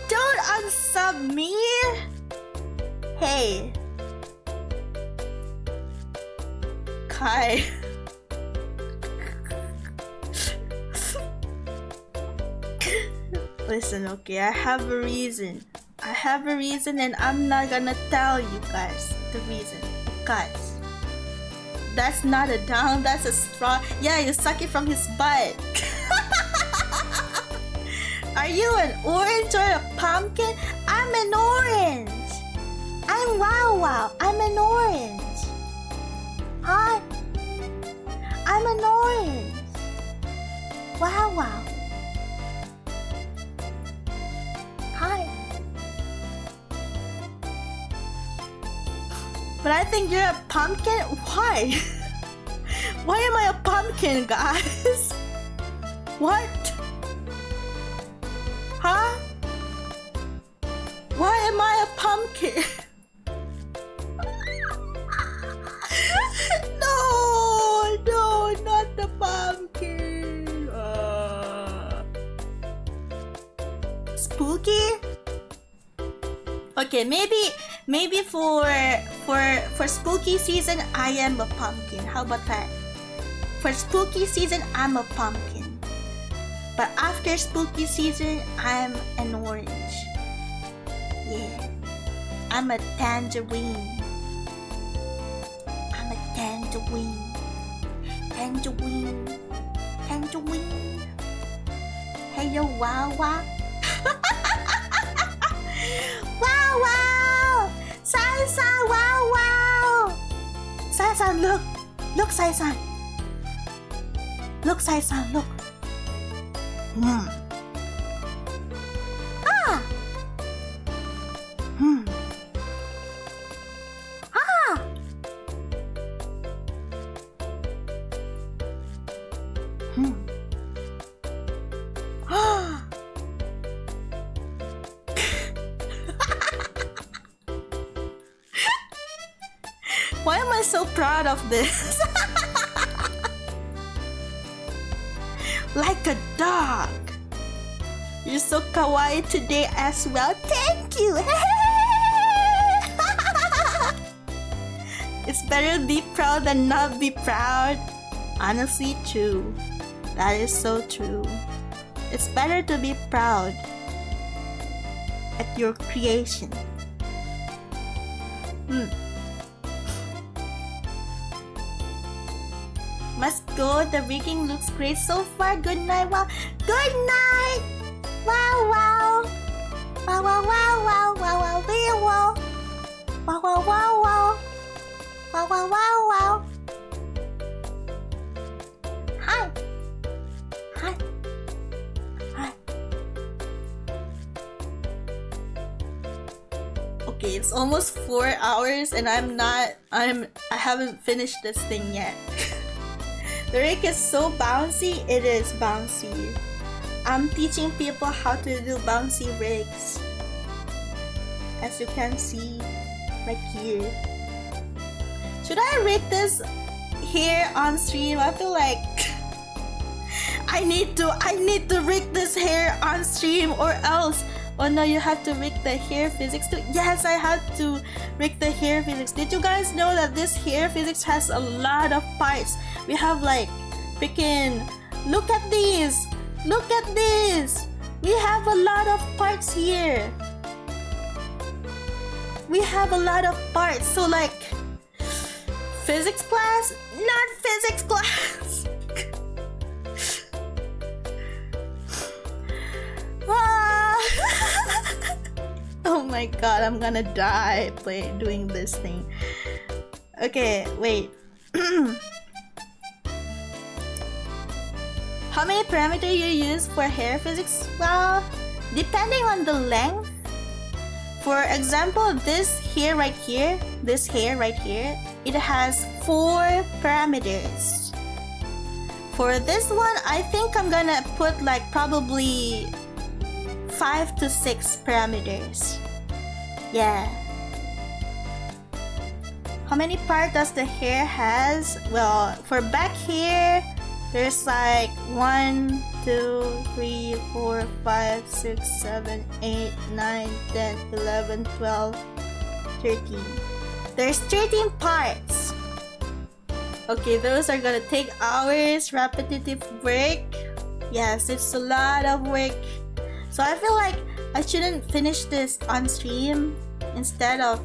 Don't unsub me! Hey. Kai. Listen, okay, I have a reason. I have a reason and I'm not gonna tell you guys the reason. Because that's not a down, that's a straw. Yeah, you suck it from his butt. Are you an orange or a pumpkin? I'm an orange. I'm Wow Wow. I'm an orange. Hi. I'm an orange. Wow Wow. Hi. But I think you're a pumpkin. Why? Why am I a pumpkin, guys? What? Huh? Why am I a pumpkin? No, not the pumpkin. Spooky? Okay, maybe for spooky season I am a pumpkin. How about that? For spooky season I'm a pumpkin. But after spooky season I'm an orange. Yeah. I'm a tangerine. I'm a tangerine. Tangerine. Tangerine. Hey yo, wow wow. Wow wow! Sai-san, wow wow! Sai-san, look! Look, Sai-san! Look, Sai-san, look! Ah! Ah! Ah! Why am I so proud of this? Like a dog. You're so kawaii today as well. Thank you. It's better to be proud than not be proud. Honestly, true. That is so true. It's better to be proud at your creation. Must go. The rigging looks great so far. Good night. Wow. Good night. Wow wow. Wow wow wow wow wow wow wow. Wow wow wow wow. Wow wow wow wow. Hi. Hi. Hi. Okay, it's almost 4 hours and I haven't finished this thing yet. The rig is so bouncy, it is bouncy. I'm teaching people how to do bouncy rigs. As you can see right here. Should I rig this hair on stream? I feel like I need to rig this hair on stream or else. Oh no, you have to rig the hair physics too. Yes, I had to rig the hair physics. Did you guys know that this hair physics has a lot of parts? We have like freaking, look at these. Look at this. We have a lot of parts here. We have a lot of parts. So like physics class, not physics class. Oh my god, I'm gonna die doing this thing. Okay, wait. How many parameters you use for hair physics? Well, depending on the length. For example, this hair right here, it has 4 parameters. For this one, I think I'm gonna put like probably 5 to 6 parameters. Yeah. How many parts does the hair has? Well, for back hair, there's like 1, 2, 3, 4, 5, 6, 7, 8, 9, 10, 11, 12, 13. There's 13 parts. Okay, those are gonna take hours, repetitive work. Yes, it's a lot of work. So I feel like I shouldn't finish this on stream. Instead I'm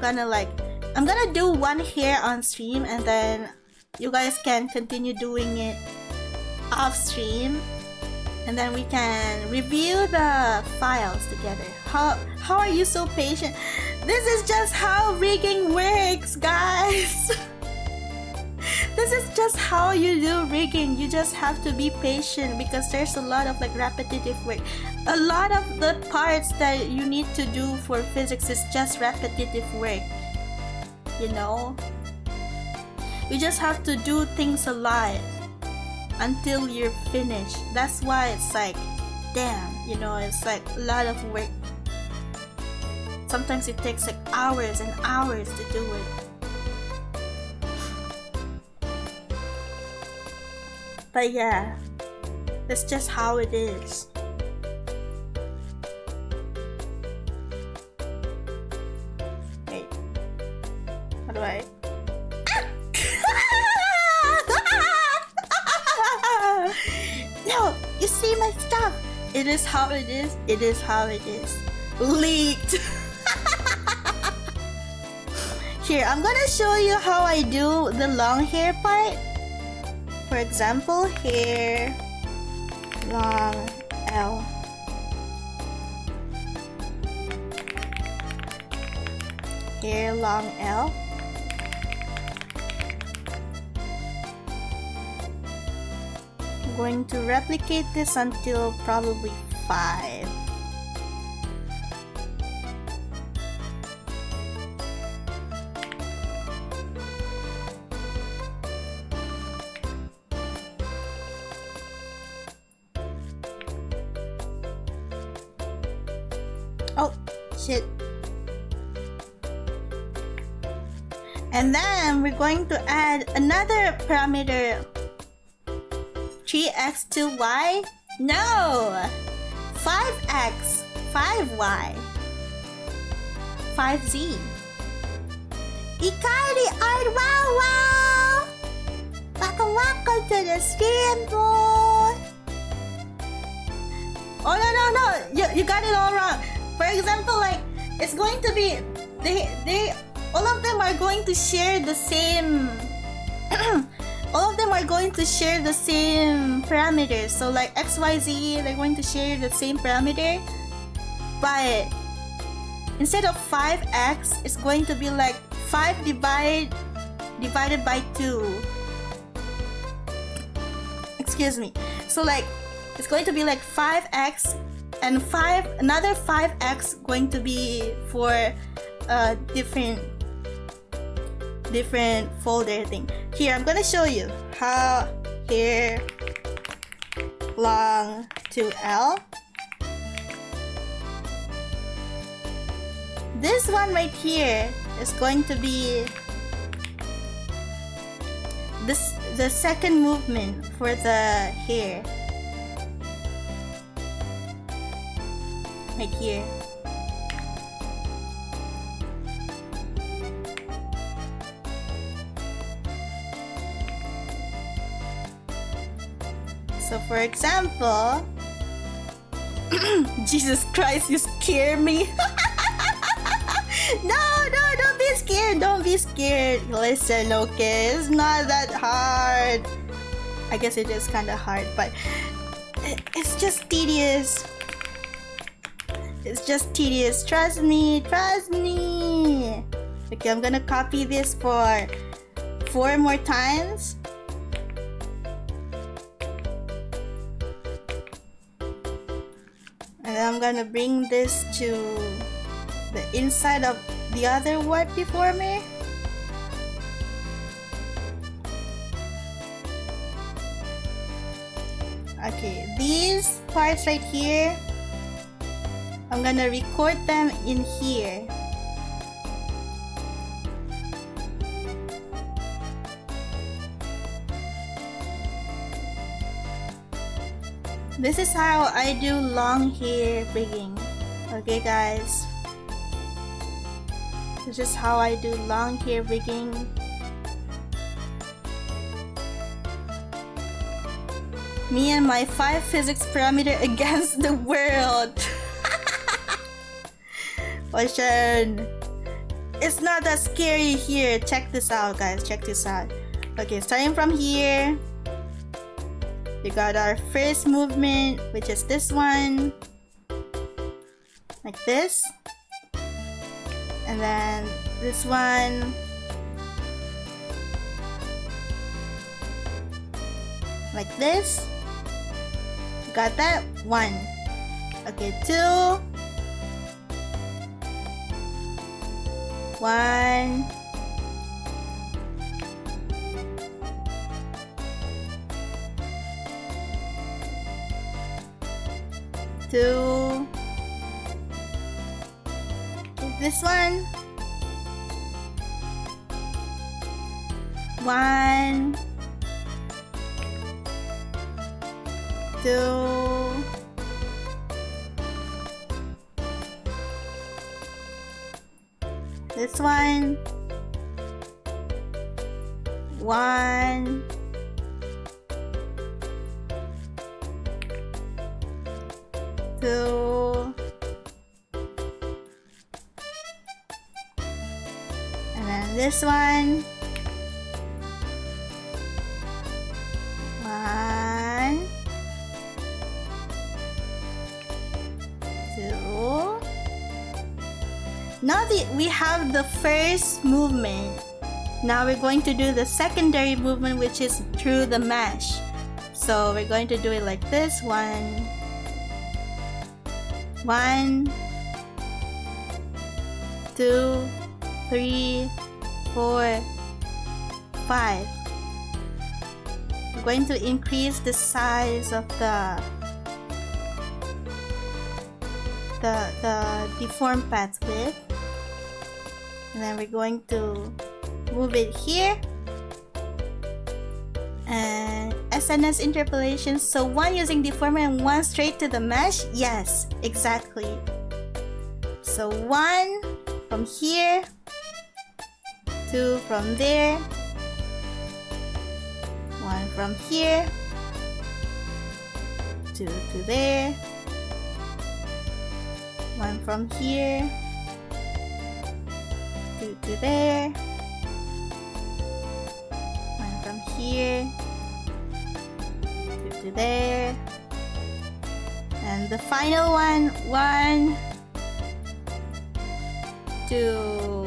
gonna do one hair on stream and then you guys can continue doing it off stream and then we can review the files together. How are you so patient? This is just how rigging works, guys. This is just how you do rigging. You just have to be patient because there's a lot of like repetitive work. A lot of the parts that you need to do for physics is just repetitive work. you know. You just have to do things a lot until you're finished. That's why it's like, damn, you know, it's like a lot of work. Sometimes it takes like hours and hours to do it. But yeah, that's just how it is. Wait, how do I? No, you see my stuff. It is how it is. It is how it is. Leaked. Here, I'm gonna show you how I do the long hair part. For example, hair long L. Hair long L. I'm going to replicate this until probably 5. Oh, shit. And then we're going to add another parameter. 3x to y? No! 5x, 5y, 5z. EightyEightDesign! Welcome to the stream, boy! Oh no, you got it all wrong. For example, like, it's going to be, they all of them are going to share the same all of them are going to share the same parameters. So like XYZ, they're going to share the same parameter, but instead of 5x, it's going to be like 5 divided by 2. Excuse me. So like it's going to be like 5x and another 5x going to be for a different folder thing. Here, I'm gonna show you how hair long to L. This one right here is going to be the second movement for the hair. Right here. So for example, Jesus Christ, you scare me. No, don't be scared. Don't be scared. Listen, okay, it's not that hard. I guess it is kind of hard, but it's just tedious. It's just tedious. Trust me. Okay, I'm gonna copy this for 4 more times. And I'm gonna bring this to the inside of the other one before me. Okay, these parts right here, I'm gonna record them in here. This is how I do long hair rigging. Okay guys, this is how I do long hair rigging. Me and my 5 physics parameter against the world. Listen, it's not that scary here. Check this out guys, check this out. Okay, starting from here, we got our first movement, which is this one, like this, and then this one, like this. Got that? 1. Okay, 2, 1, 2. This one. 1, 2. This one. 1, 2. And then this one. 1, 2. Now that we have the first movement, now we're going to do the secondary movement, which is through the mesh. So we're going to do it like this. 1, 2, 3, 4, 5. We're going to increase the size of the deformed path width, and then we're going to move it here. And SNS interpolation, so 1 using deformer and 1 straight to the mesh. Yes, exactly. So 1 from here, 2 from there, 1 from here, 2 to there, 1 from here, 2 to there, 1 from here, 2 to there, and the final one, 1, 2.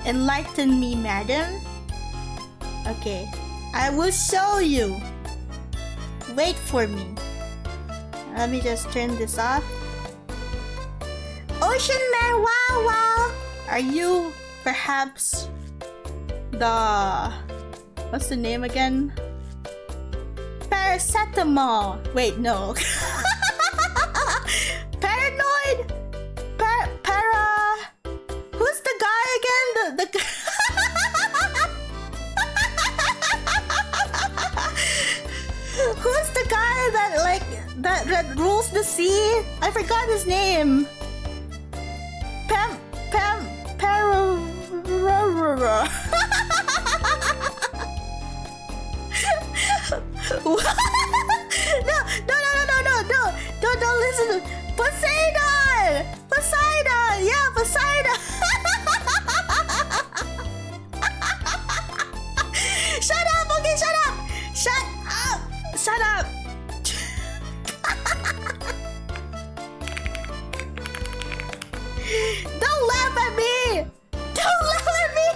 Enlighten me, madam. Okay, I will show you. Wait for me. Let me just turn this off. Ocean Man, wow, wow. Are you perhaps the... what's the name again? Paracetamol. Wait, no. Paranoid? Who's the guy again? The who's the guy that that rules the sea? I forgot his name. No, don't listen to Poseidon! Poseidon! Yeah, Poseidon! Shut up! Okay, shut up! Shut up! Shut up! Don't laugh at me! Don't laugh at me!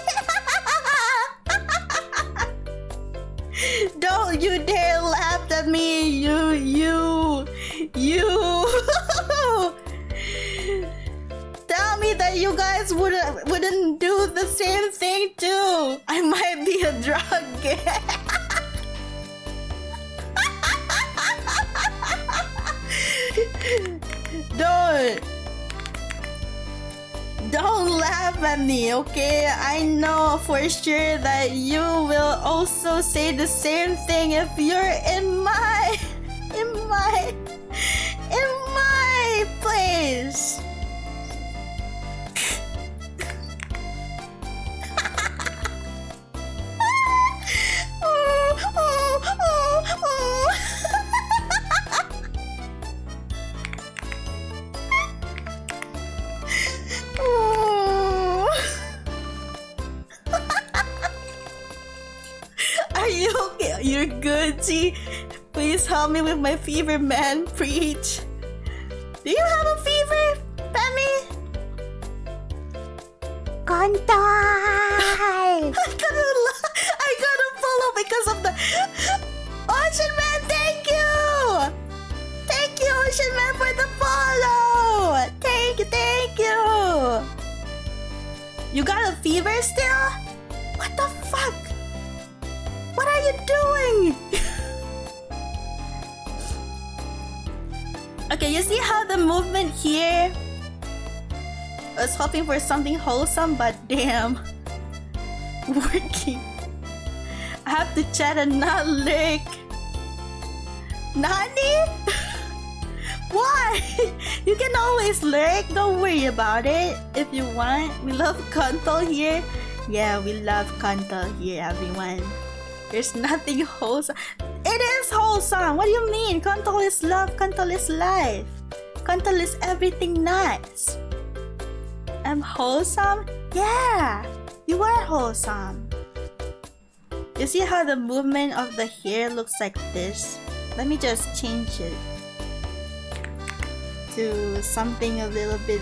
Don't you dare laugh at me! You! Tell me that you guys wouldn't do the same thing too! I might be a drug getter! Don't laugh at me, okay? I know for sure that you will also say the same thing if you're in my place. Are you okay? You're good, T. Please help me with my fever, man. Preach. Do you have a fever, Pammy? Kontai! I gotta follow because of the Ocean Man. Thank you. Thank you, Ocean Man, for the follow. Thank you. You got a fever still? What the fuck? What are you doing? Okay, you see how the movement here? I was hoping for something wholesome, but damn. Working. I have to chat and not lurk. Nani? Why? You can always lurk, don't worry about it. If you want, we love control here. Yeah, we love control here, everyone. There's nothing wholesome. It is wholesome. What do you mean? Control is love, control is life. Control is everything nice. I'm wholesome? Yeah, you are wholesome. You see how the movement of the hair looks like this? Let me just change it to something a little bit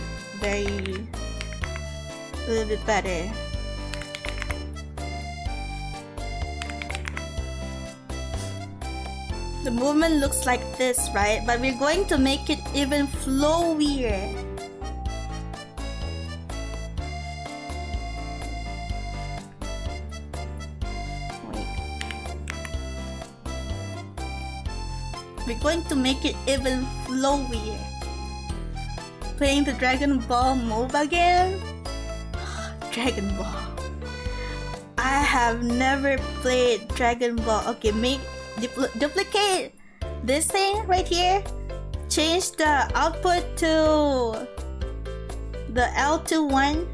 better. The movement looks like this, right? But we're going to make it even flowier. We're going to make it even flowier. Playing the Dragon Ball move again? Dragon Ball. I have never played Dragon Ball. Okay, duplicate this thing right here. Change the output to the L2 one,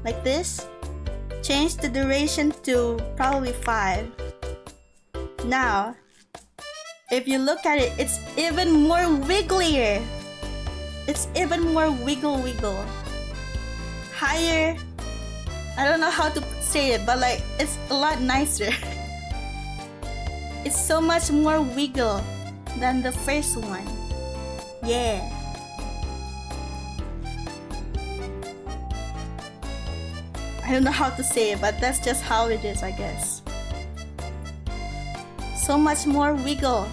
like this. Change the duration to probably 5. Now, if you look at it, it's even more wigglier. It's even more wiggle. Higher. I don't know how to say it, but like it's a lot nicer. It's so much more wiggle than the first one. Yeah. I don't know how to say it, but that's just how it is, I guess. So much more wiggle.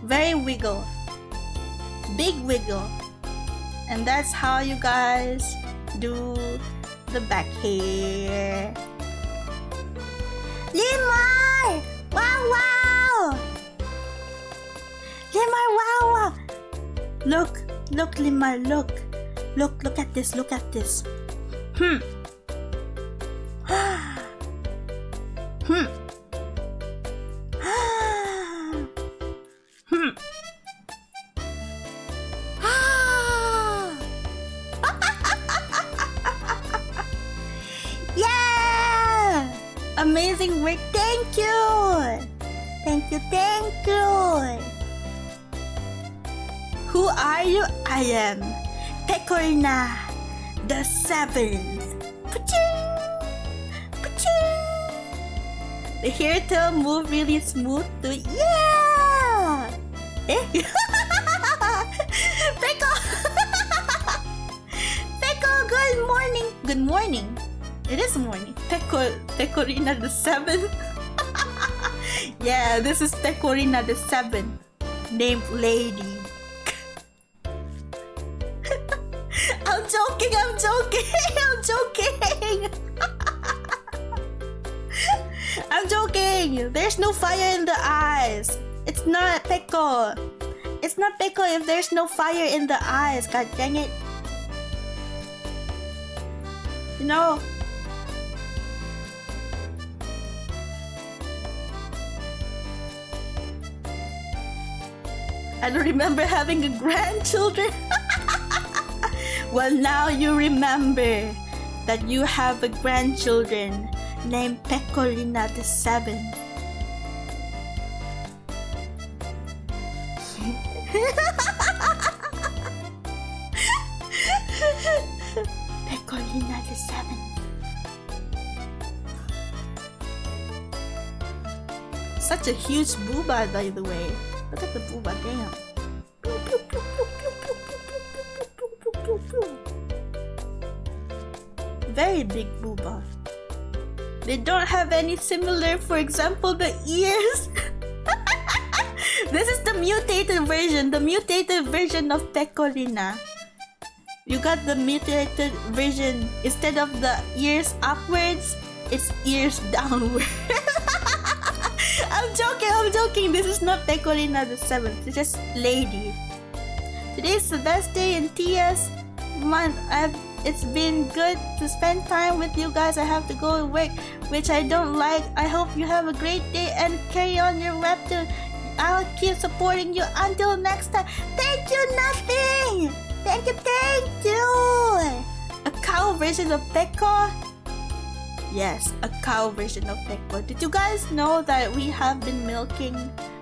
Very wiggle. Big wiggle. And that's how you guys do the back hair. Limar! Wow! Limar, wow! Look, Limar, look. Look at this, Yeah! Amazing work, thank you! Thank you! Who are you? I am Pecorina the 7th. Paching! The hair tail move really smooth too. Yeah! Eh? Peko, good morning. It is morning. Pecorina the 7th. Yeah, this is Pecorina the 7th, named Lady. I'm joking. I'm joking. There's no fire in the eyes. It's not Peko. It's not Peko if there's no fire in the eyes. God dang it. You know. I don't remember having a grandchildren. Well, now you remember that you have a grandchildren named Pecorina the 7th. Pecorina the 7th. Such a huge booba, by the way. Look at the booba, damn. Very big booba. They don't have any similar, for example, the ears. This is the mutated version of Pecorina. You got the mutated version. Instead of the ears upwards, it's ears downward. I'm joking. This is not Pecorina the 7th. It's just Lady. Today's the best day in TS month. It's been good to spend time with you guys. I have to go to work, which I don't like. I hope you have a great day and carry on your webtoon. I'll keep supporting you until next time. Thank you, nothing. Thank you. A cow version of Pekko? Yes, a cow version of Pekko. Did you guys know that we have been milking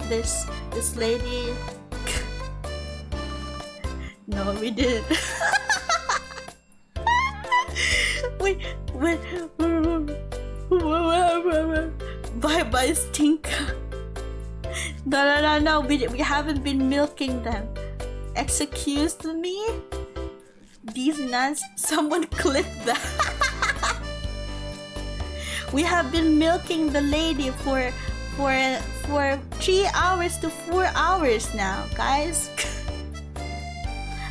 this lady? No, we didn't. Bye, Stinka. No. We haven't been milking them. Excuse me? These nuts. Someone clip that. We have been milking the lady for 3 hours to 4 hours now, guys.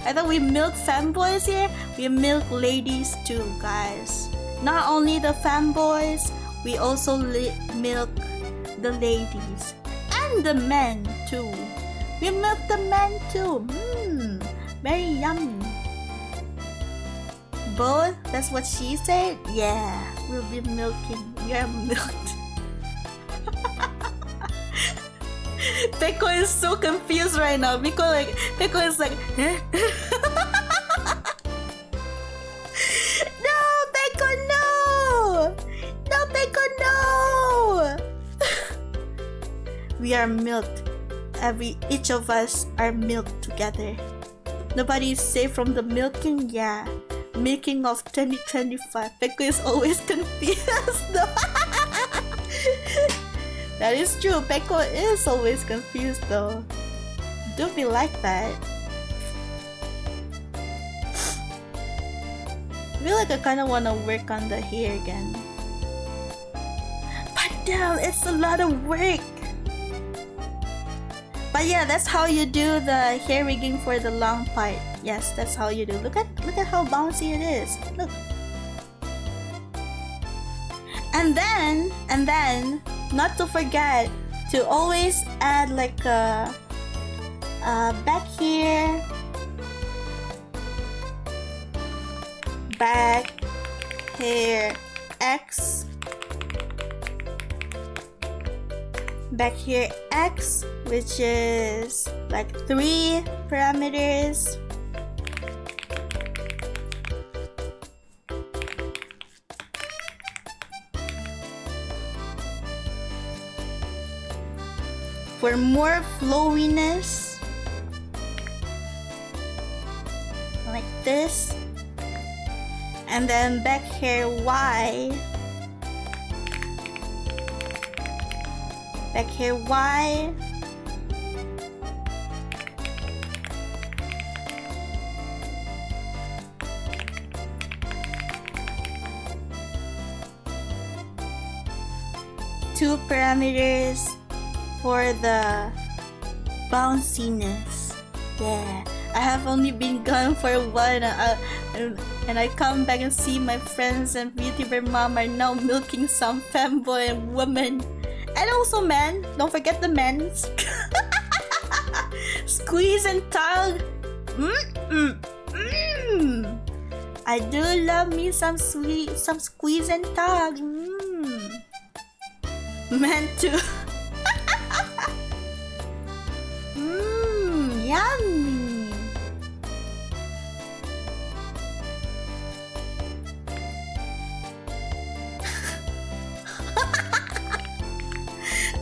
I thought we milk fanboys here. We milk ladies too, guys. Not only the fanboys, we also milk the ladies and the men too. We milk the men too. Very yummy. Both? That's what she said? Yeah, we'll be milking. We are milked. Pekko is so confused right now. Pekko is like, eh? No, Pekko, no! No, Pekko, no! We are milked. Each of us are milked together. Nobody is safe from the milking. Yeah, milking of 2025. Pekko is always confused. That is true. Pekko is always confused though. Don't be like that. I feel like I kind of want to work on the hair again. But damn, it's a lot of work. But yeah, that's how you do the hair rigging for the long part. Yes, that's how you do. Look at how bouncy it is. Look. And then, not to forget to always add like a back hair X, which is like 3 parameters. For more flowiness, like this, and then back hair Y, two parameters for the bounciness. Yeah, I have only been gone for a while and I come back and see my friends and VTuber mom are now milking some fanboy and women and also men. Don't forget the men's. Squeeze and tug. I do love me some squeeze and tug. Men too. Yummy.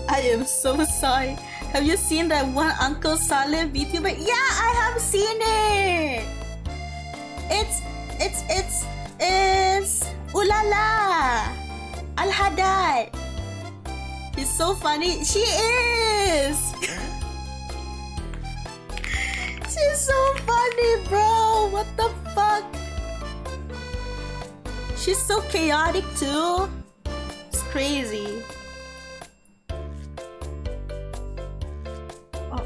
I am so sorry. Have you seen that one Uncle Saleh VTuber? Yeah, I have seen it. It's Ulala Al Haddad. She's so funny. She is. She's so funny, bro. What the fuck? She's so chaotic too. It's crazy. Oh.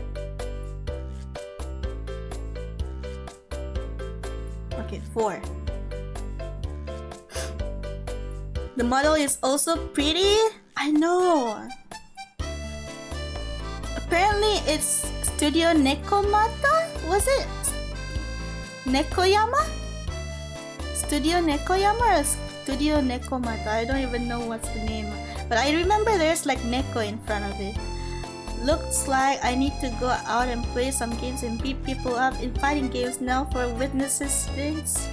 Okay, 4. The model is also pretty. I know. Apparently it's Studio Nekomata? Was it? Nekoyama? Studio Nekoyama or Studio Nekomata? I don't even know what's the name. But I remember there's like Neko in front of it. Looks like I need to go out and play some games and beat people up in fighting games now for witnesses things.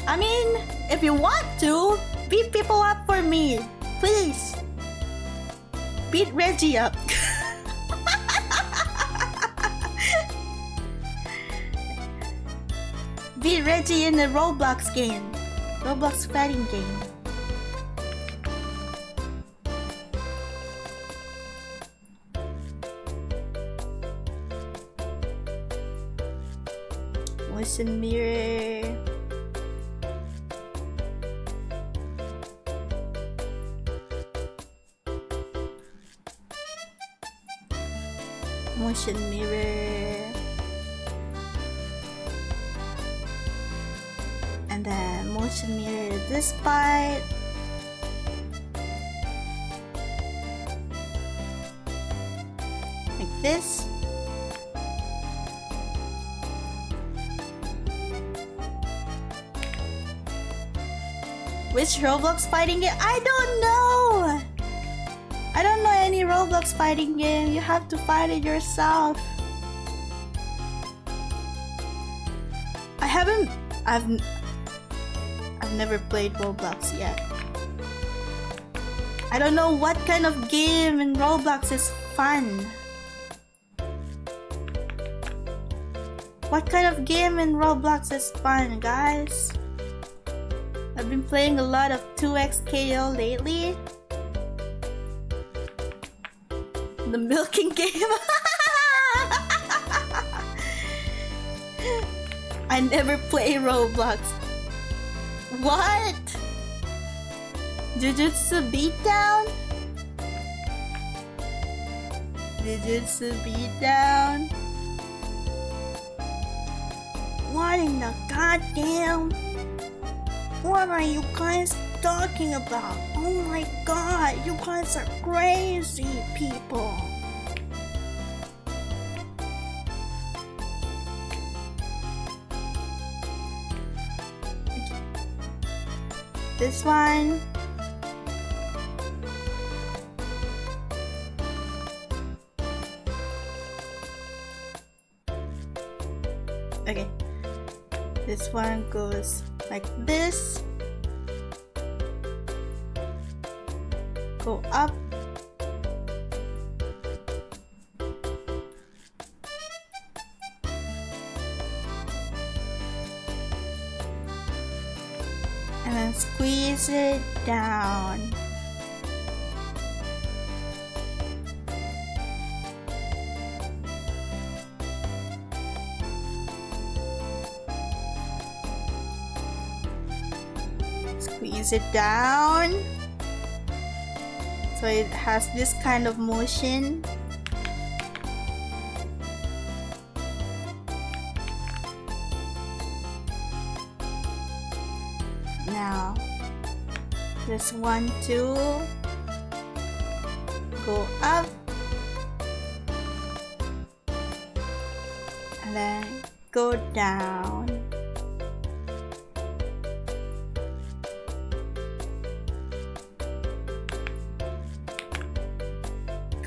I mean, if you want to, beat people up for me. Please. Beat Reggie up. Beat Reggie in the Roblox game. Roblox fighting game. Motion mirror. Motion mirror. And then motion mirror this part. Like this. Which Roblox fighting game? I don't know! I don't know any Roblox fighting game. You have to fight it yourself. I've never played Roblox yet. I don't know what kind of game in Roblox is fun. What kind of game in Roblox is fun, guys? I've been playing a lot of 2xKO lately. The milking game. I never play Roblox. What? Jujutsu Beatdown? Jujutsu Beatdown? What in the goddamn? What are you guys talking about? Oh my god, you guys are crazy people. This one. Okay. This one goes like this. Go up. And then squeeze it down. Squeeze it down. So it has this kind of motion. Now, this one too. Go up. And then go down.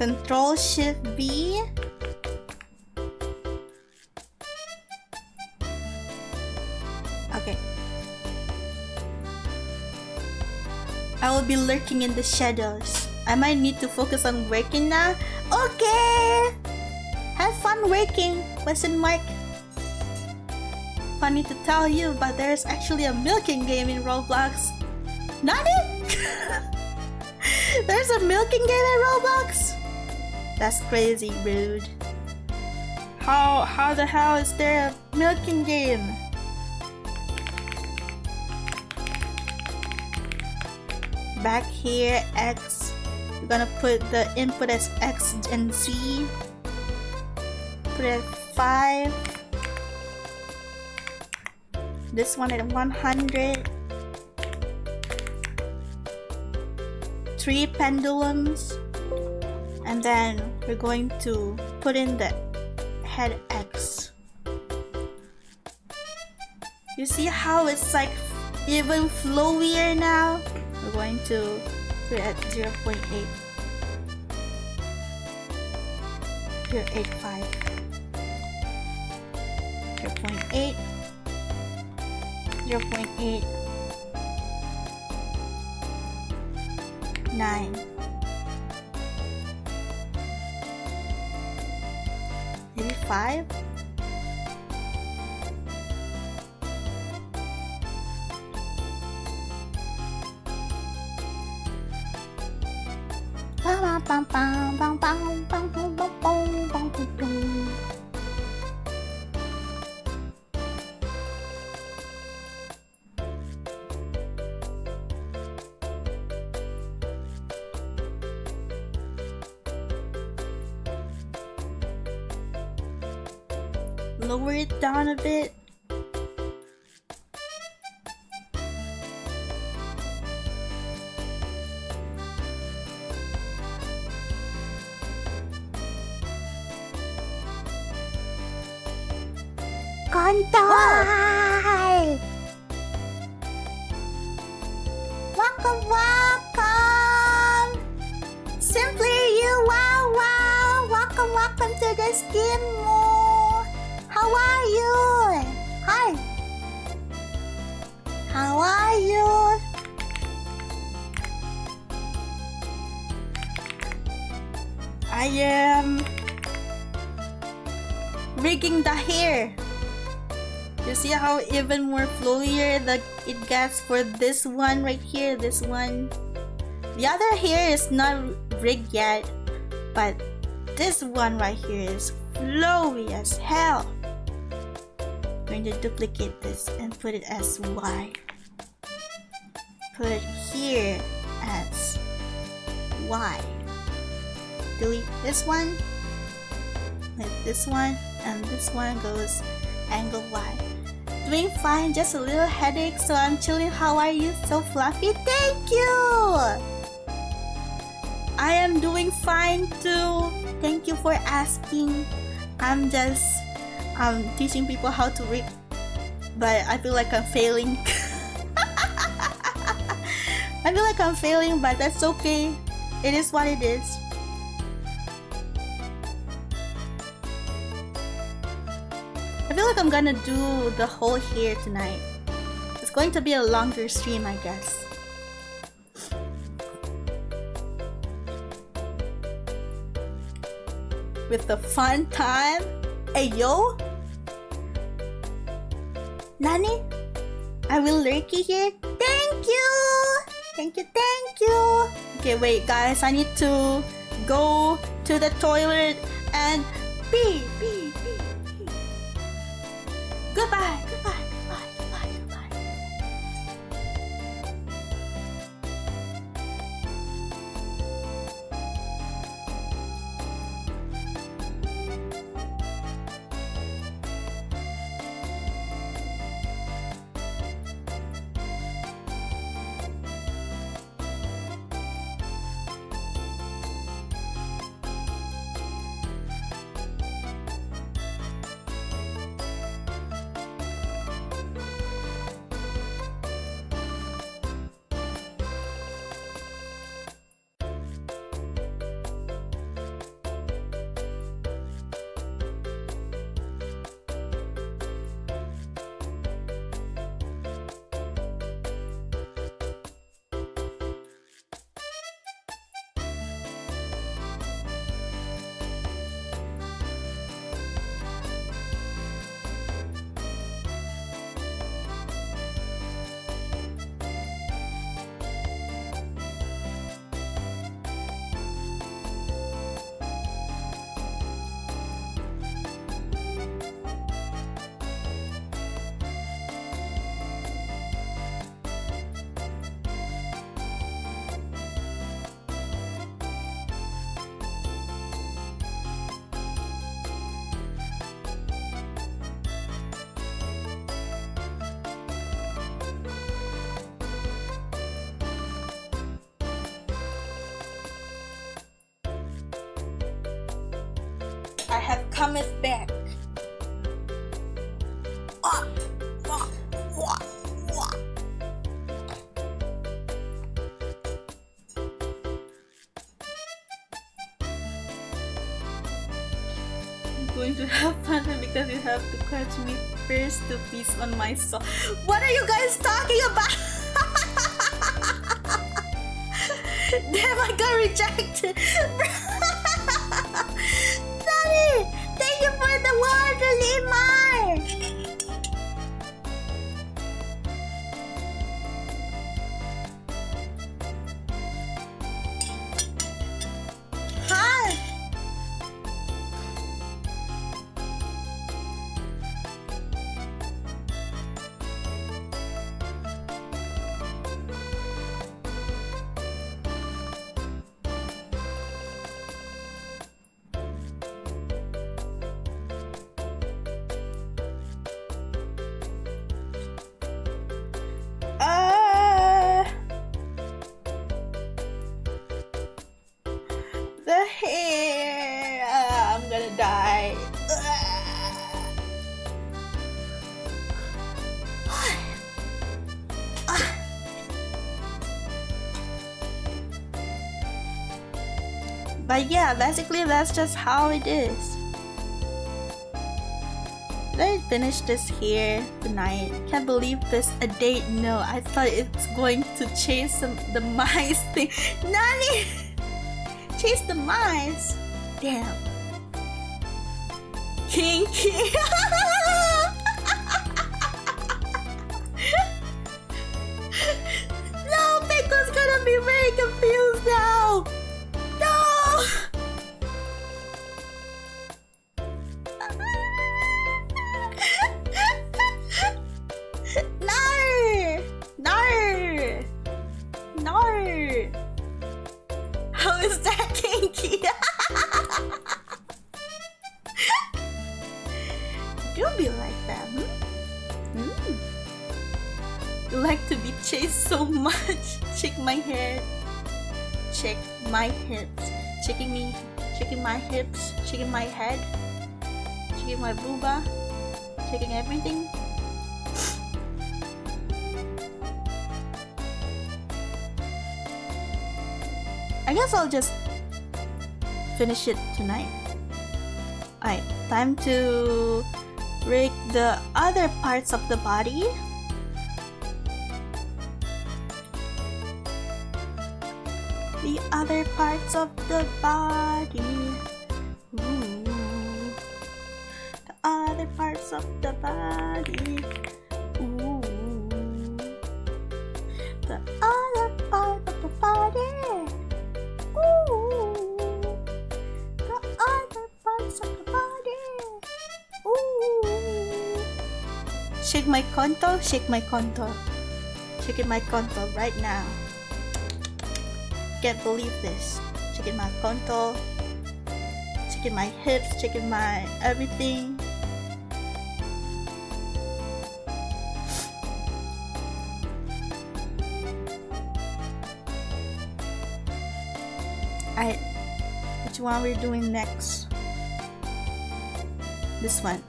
Control Shift B. Okay. I will be lurking in the shadows. I might need to focus on working now. Okay! Have fun working, question mark. Funny to tell you, but there's actually a milking game in Roblox. Not it? There's a milking game in Roblox? That's crazy, rude. How the hell is there a milking game? Back here, X. We're gonna put the input as X and Z. Put it at 5. This one at 100. 3 pendulums. And then we're going to put in the head X. You see how it's like even flowier now? We're going to put it at 0.8. 0.85. 0.8. 0.8. 9. 85. Lower it down a bit. Kontai! Welcome, welcome! Simply you, wow, wow! Welcome, welcome to the stream, mo! How are you? Hi! How are you? I am rigging the hair. You see how even more flowier that it gets for this one right here, this one. The other hair is not rigged yet, but this one right here is flowy as hell. I'm going to duplicate this and put it as Y. Put it here as Y. Delete this one, like this one, and this one goes angle Y. Doing fine, just a little headache, so I'm chilling. How are you? So fluffy. Thank you! I am doing fine too. Thank you for asking. I'm just teaching people how to rig, but I feel like I'm failing. I feel like I'm failing, but that's okay. It is what it is. I feel like I'm gonna do the whole hair tonight. It's going to be a longer stream, I guess. With the fun time. Hey yo! Nani? I will lurky here. Thank you! Thank you, thank you! Okay, wait guys, I need to go to the toilet and pee. Goodbye, goodbye, goodbye, goodbye, goodbye. I have cometh back. going to have fun because you have to catch me first to feast on my soul. What are you guys talking about? Damn, I got rejected. Sorry. Thank you for the water, Limar. Hi. The hair. I'm gonna die. But yeah, basically that's just how it is. Did I finish this here tonight? Can't believe this a date. No, I thought it's going to chase the mice thing. Nani! Chase the mice. Damn. Kinky. No, Pickle's gonna be very confused now. No. No. How is that kinky? Don't be like that, You like to be chased so much. Check my hair. Check my hips. Checking me. Checking my hips. Checking my head. Checking my booba. Checking everything. I guess I'll just finish it tonight. Alright, time to rig the other parts of the body. The other parts of the body. Ooh. The other parts of the body. Ooh. The other part of the body. Ooh, the other parts of the body. Ooh. Shake my contour, shake my contour. Shaking my contour right now. Can't believe this. Shaking my contour. Shaking my hips, shaking my everything. Alright, which one we're doing next? This one.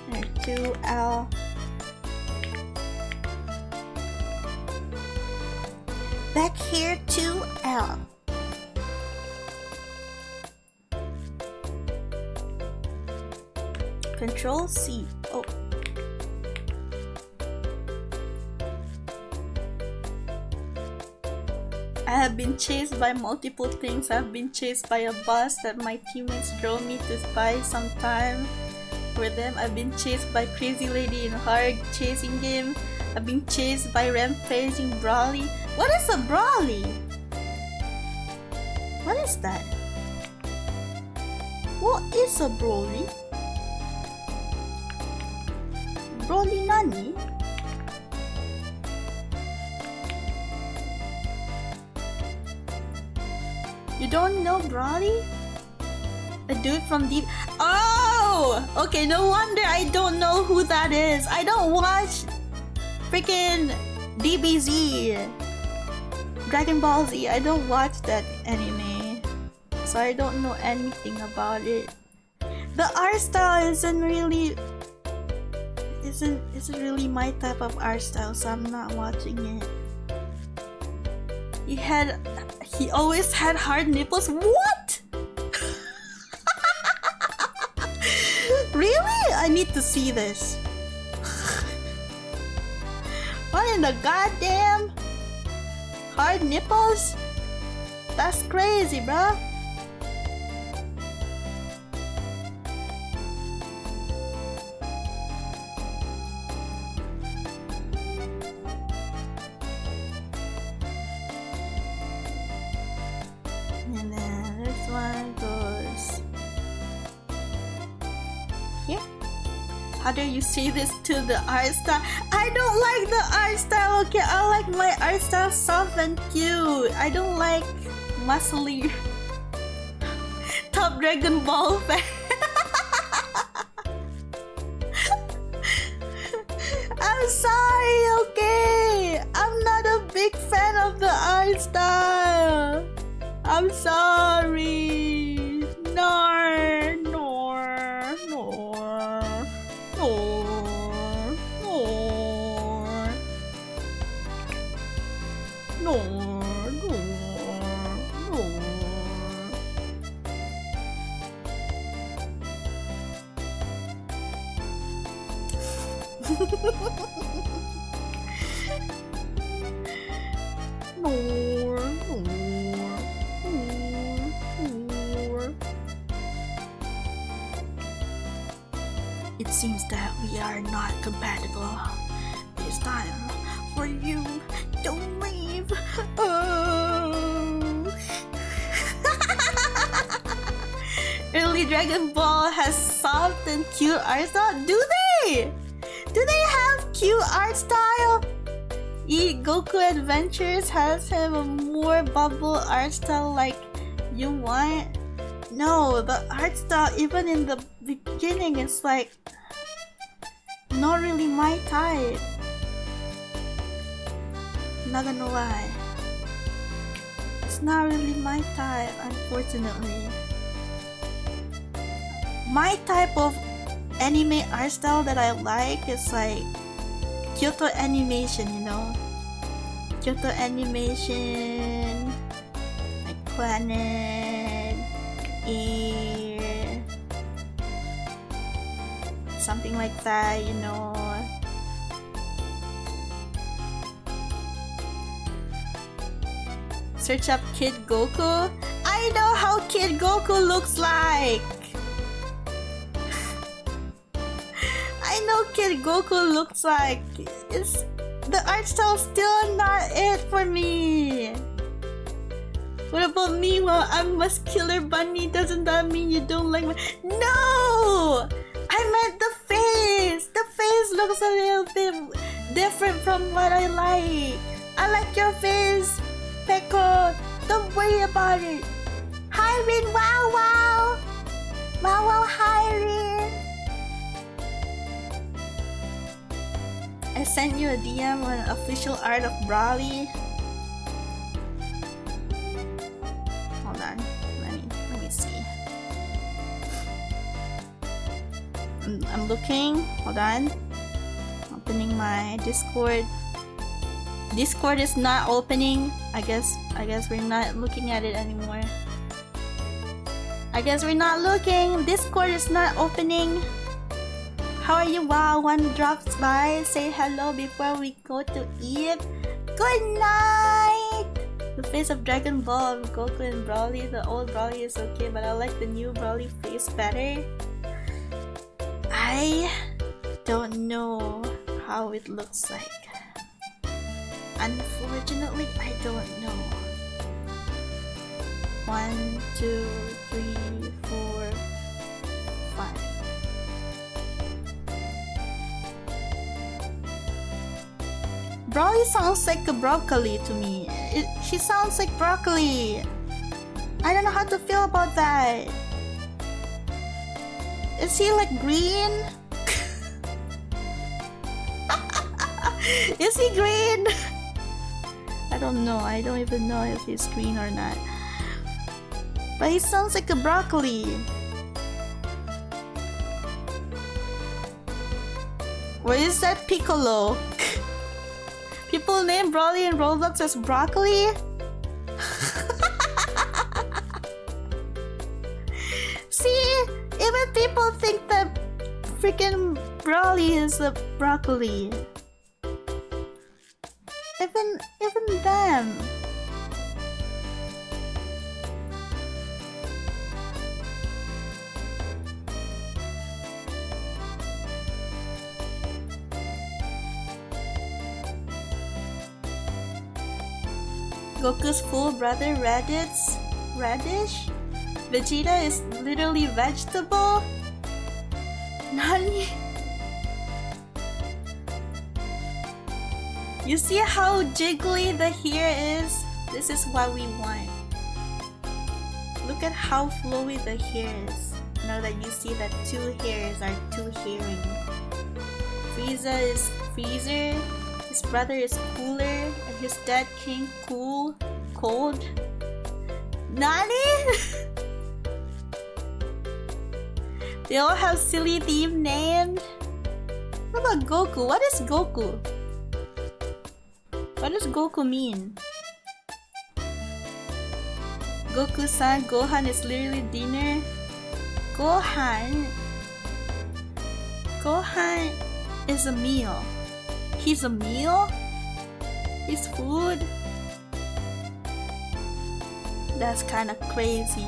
Alright, 2L. Back here, 2L. Control C. Oh. I have been chased by multiple things. I've been chased by a bus that my teammates drove me to buy some time for them. I've been chased by crazy lady in hard chasing game. I've been chased by rampaging brawly. What is a brawly? What is that? What is a brawly? Brawly nani? You don't know Brawly? A dude from deep. Oh! Okay, no wonder I don't know who that is. I don't watch freaking DBZ, Dragon Ball Z. I don't watch that anime, so I don't know anything about it. The art style isn't really my type of art style, so I'm not watching it. He He always had hard nipples. What? Really? I need to see this. What in the goddamn? Hard nipples? That's crazy, bruh. And then this one goes here. How do you say this to the art style? I don't like the art style, okay? I like my art style soft and cute. I don't like muscly Top Dragon Ball fan. I'm sorry, okay? I'm not a big fan of the art style. I'm sorry. No, no, no, no, no, no, no, no. It seems that we are not compatible. It's time for you to leave. Oh. Early Dragon Ball has soft and cute art style. Do they? Do they have cute art style? Goku Adventures has him a more bubble art style like you want. No, the art style even in the beginning is like not really my type. Not gonna lie. It's not really my type, unfortunately. My type of anime art style that I like is like Kyoto animation, you know? Kyoto animation, like planet, air, something like that, you know? Search up Kid Goku. I know how Kid Goku looks like! I know Kid Goku looks like. It's the art style still not it for me. What about me? Well, I'm muscular bunny. Doesn't that mean you don't like me? No! I meant the face. The face looks a little bit different from what I like. I like your face, Peko. Don't worry about it. Hi, Rin. Wow, wow. Wow, wow. Hi, Rin. I sent you a DM on official art of Brawly. Hold on, let me see. I'm looking. Hold on. Opening my Discord. Discord is not opening. I guess we're not looking at it anymore. I guess we're not looking. Discord is not opening. How are you? Wow, one drops by. Say hello before we go to eat. Good night! The face of Dragon Ball of Goku and Brawly. The old Brawly is okay, but I like the new Brawly face better. I don't know how it looks like. Unfortunately, I don't know. 1, 2, 3, 4, 5. Brawly sounds like a broccoli to me. She sounds like broccoli. I don't know how to feel about that. Is he like green? Is he green? I don't know. I don't even know if he's green or not. But he sounds like a broccoli. Where is that Piccolo? People name Brawly and Roblox as broccoli? don't think that freaking Broly is a broccoli. Even them. Goku's full brother Radish? Vegeta is literally vegetable? Nani? You see how jiggly the hair is? This is what we want. Look at how flowy the hair is. Now that you see that two hairs are two herring. Frieza is Freezer. His brother is Cooler, and his dad King Cold. Nani? They all have silly theme names. What about Goku? What is Goku? What does Goku mean? Goku-san, Gohan is literally dinner. Gohan is a meal. He's a meal? He's food? That's kinda crazy.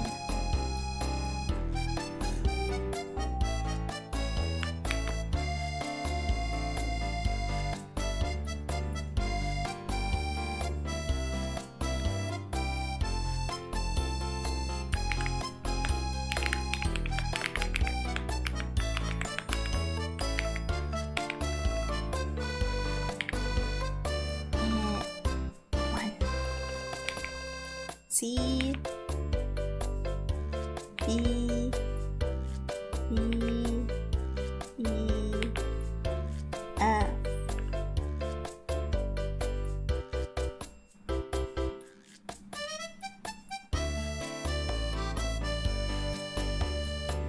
C E F.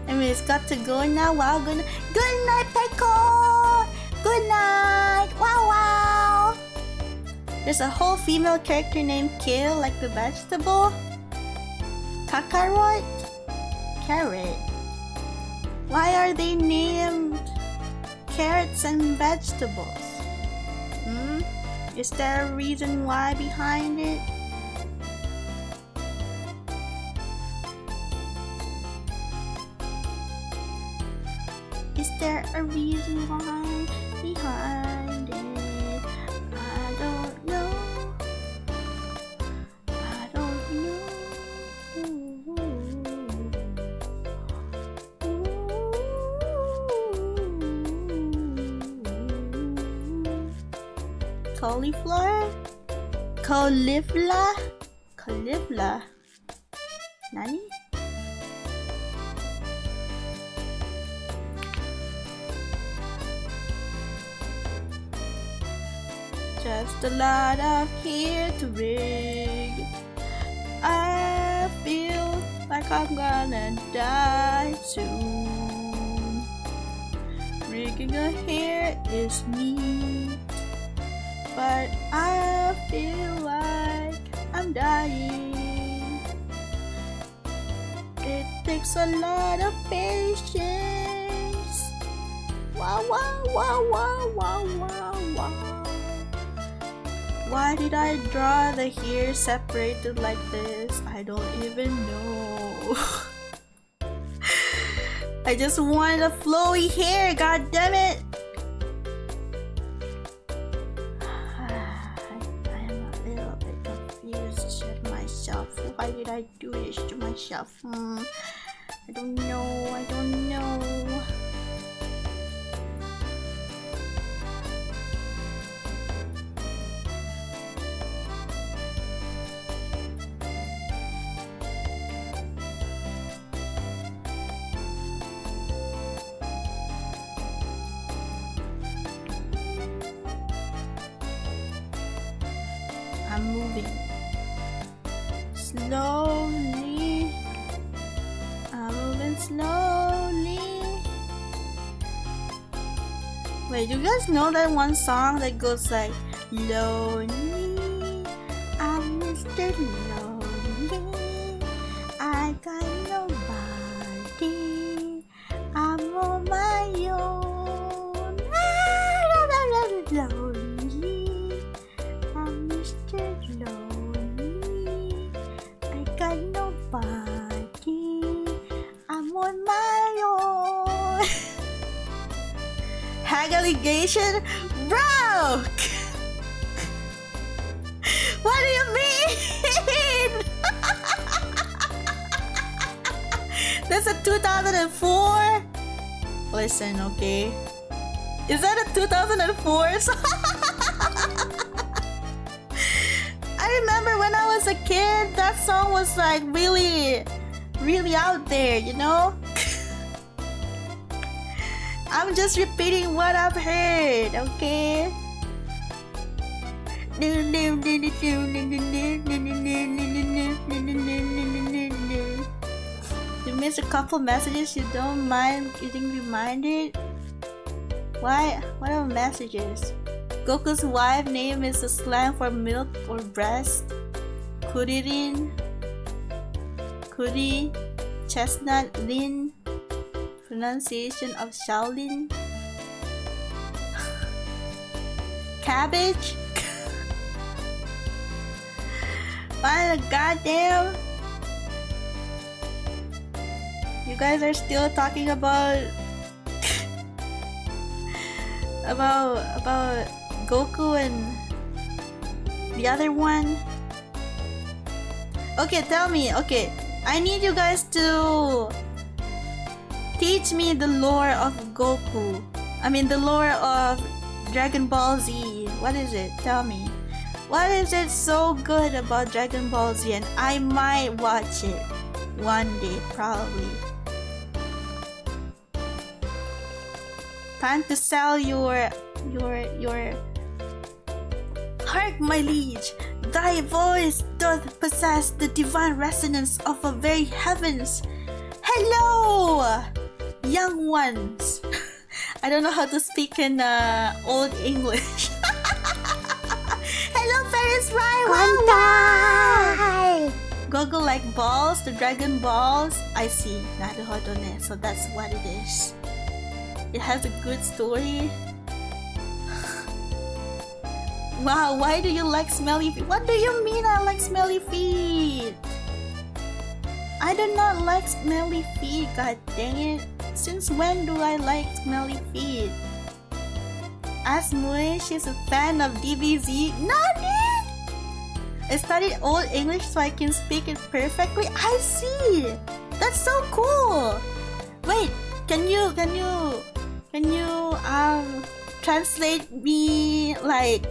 Anyways, got to go now. Wow, good night, Peko. Good night. Wow, wow. There's a whole female character named Kale, like the vegetable. Kakarot? Carrot. Why are they named carrots and vegetables? Is there a reason why behind it? Is there a reason why behind it? I don't know. I don't know. Cauliflower? Cauliflower? Nani? Just a lot of hair to rig. I feel like I'm gonna die soon. Rigging a hair is neat, but I feel like I'm dying. It takes a lot of patience. Wow, wow, wow, wow, wow, wow, wow. Why did I draw the hair separated like this? I don't even know. I just wanted a flowy hair, god damn it! I am a little bit confused at myself. Why did I do this to myself? I don't know. I'm moving slowly. I'm moving slowly. Wait, do you guys know that one song that goes like lonely? I'm Mr. Lonely. I got nobody. I'm allegation? Bro! What do you mean? That's a 2004? Listen, okay? Is that a 2004 song? I remember when I was a kid, that song was like really out there, you know? I'm just repeating what I've heard, okay? You missed a couple messages, you don't mind getting reminded? Why? What are messages? Goku's wife name is a slang for milk or breast. Kuririn, Kuri, chestnut, Lin, pronunciation of Shaolin. Cabbage? What the goddamn? You guys are still talking about about Goku and the other one. Okay, tell me. Okay, I need you guys to teach me the lore of Goku. I mean the lore of Dragon Ball Z. What is it? Tell me. What is it so good about Dragon Ball Z? And I might watch it one day, probably. Time to sell your Hark, my liege, thy voice doth possess the divine resonance of the very heavens. Hello, young ones. I don't know how to speak in old English. Hello, Ferris Rai. Gogo like balls, the dragon balls. I see. Naruhodo ne. So that's what it is. It has a good story. Wow, why do you like smelly feet? What do you mean I like smelly feet? I do not like smelly feet, god dang it. Since when do I like smelly feet? Ask Mui, she's a fan of DBZ. Nani? I studied Old English so I can speak it perfectly. I see! That's so cool! Wait, can you translate me like,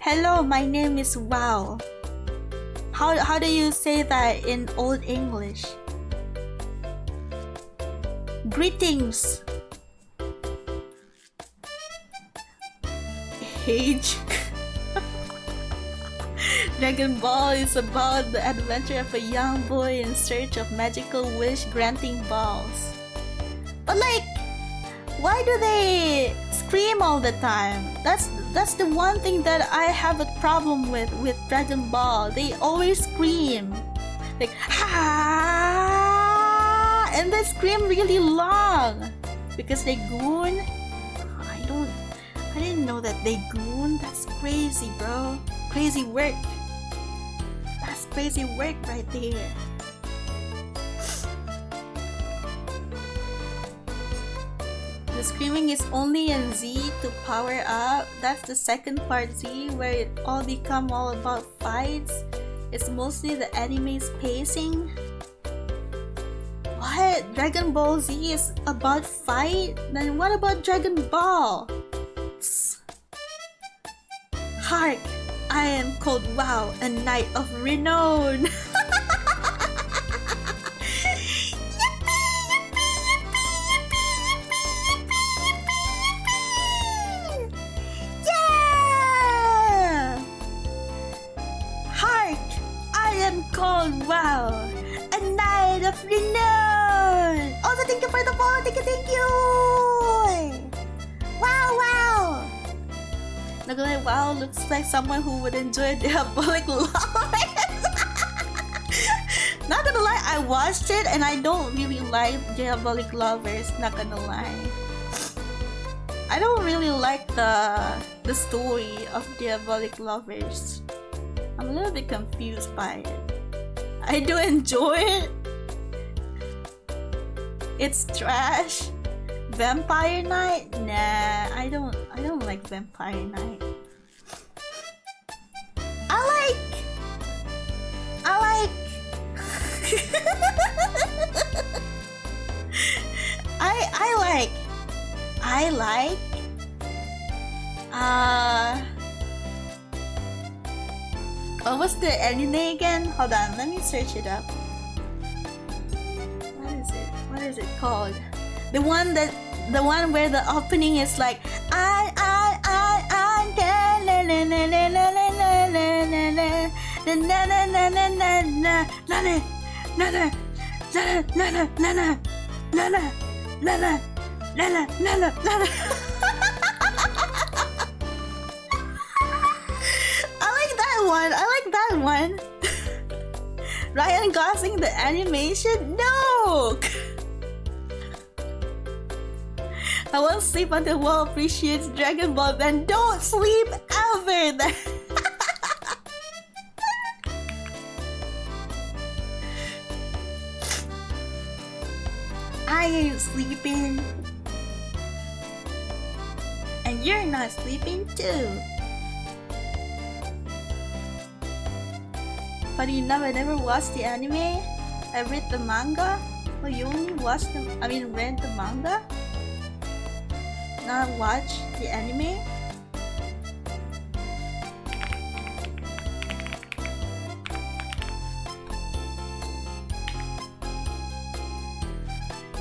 hello, my name is Wow. How do you say that in Old English? Greetings. Age. Dragon Ball is about the adventure of a young boy in search of magical wish granting balls. But like, why do they scream all the time? That's the one thing that I have a problem with Dragon Ball. They always scream. Like, ha! And they scream really long. Because they goon? I didn't know that they goon. That's crazy, bro. Crazy work. That's crazy work right there. The screaming is only in Z to power up. That's the second part Z where it all become all about fights. It's mostly the anime's pacing. What? Dragon Ball Z is about fight? Then what about Dragon Ball? Hark! I am called Wow, a knight of renown. Yeah! Hark! I am called Wow, a knight of renown. Also, thank you for the follow. Thank you. Wow. Not gonna lie, Wow looks like someone who would enjoy Diabolic Lovers. Not gonna lie, I watched it and I don't really like Diabolic Lovers. Not gonna lie, I don't really like the story of Diabolic Lovers. I'm a little bit confused by it. I do enjoy it. It's trash, Vampire Night? Nah, I don't like Vampire Night. I like what was the anime again? Hold on, let me search it up. What is it called? The one where the opening is like I na na na na na na na na na na na na na na na. I like that one. Ryan Gosling, the animation? No! I won't sleep until Wall appreciates Dragon Ball, then don't sleep ever! I ain't sleeping. And you're not sleeping too. But you never watched the anime? I read the manga? Oh, you only watched read the manga? Not watch the anime?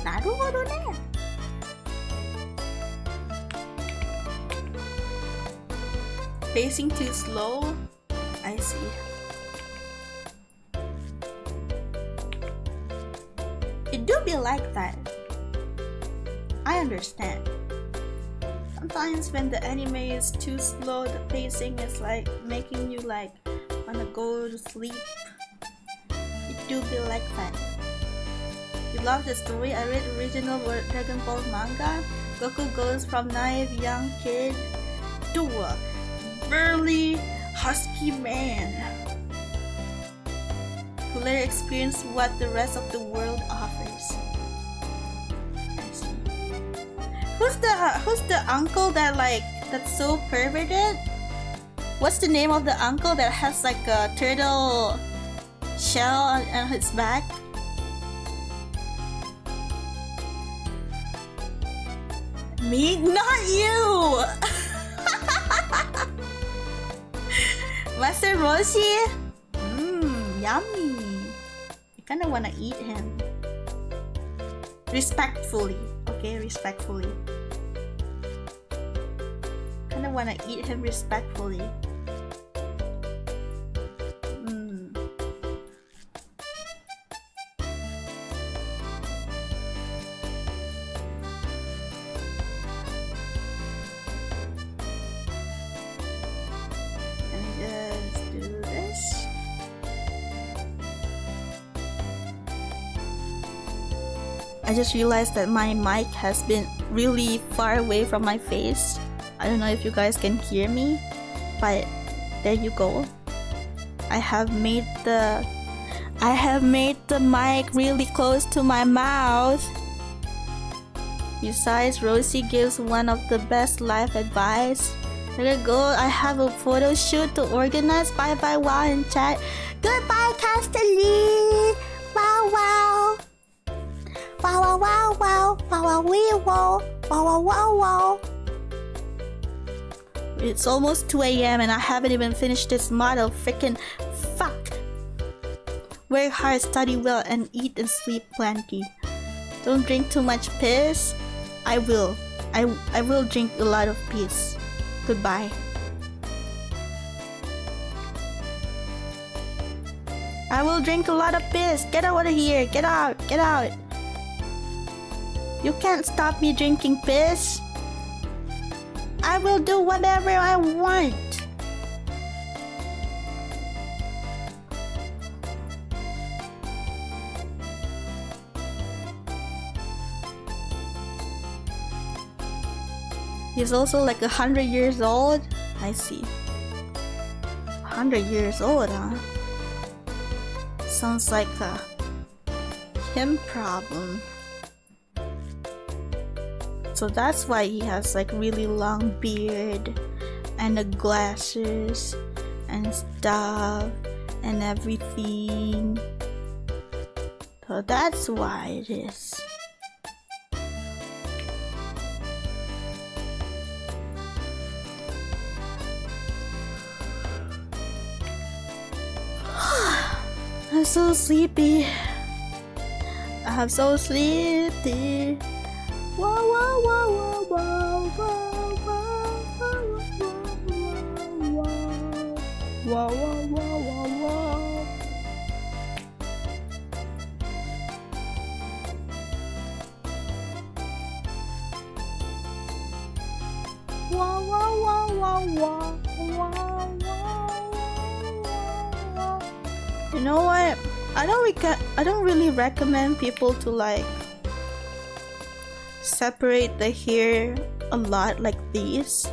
Naruhodo ne. Pacing too slow? I see. It do be like that. I understand. Sometimes when the anime is too slow, the pacing is like making you like wanna go to sleep. It do be like that. You love the story? I read original Dragon Ball manga. Goku goes from naive young kid to a burly husky man who later experience what the rest of the world offers. I see. Who's the uncle that's so perverted? What's the name of the uncle that has like a turtle shell on his back? Me? Not you! Master Roshi? Yummy. I kinda wanna eat him. Respectfully. Okay, respectfully. Kinda wanna eat him respectfully. I just realized that my mic has been really far away from my face. I don't know if you guys can hear me, but there you go. I have made the mic really close to my mouth. Besides, Rosie gives one of the best life advice. Let it go. I have a photo shoot to organize. Bye bye, wow, and chat. Goodbye, Castelli. Wow, wow. Wow, wow, wow, wow, wow, wow, wow, wow, wow. It's almost 2 a.m. and I haven't even finished this model. Freaking fuck. Work hard, study well, and eat and sleep plenty. Don't drink too much piss. I will. I will drink a lot of piss. Goodbye. I will drink a lot of piss. Get out of here. Get out. Get out. You can't stop me drinking piss. I will do whatever I want. He's also like 100 years old. I see. 100 years old, huh? Sounds like a him problem. So that's why he has like really long beard and the glasses and stuff and everything. So that's why it is. I'm so sleepy. I'm so sleepy. Wow, wow, wow, wow, wow, wow, wow, wow, wow, wow, wow, wow. Wow, wow, wow, wow, wow, wow, wow. You know what? I don't really recommend people to like separate the hair a lot like this,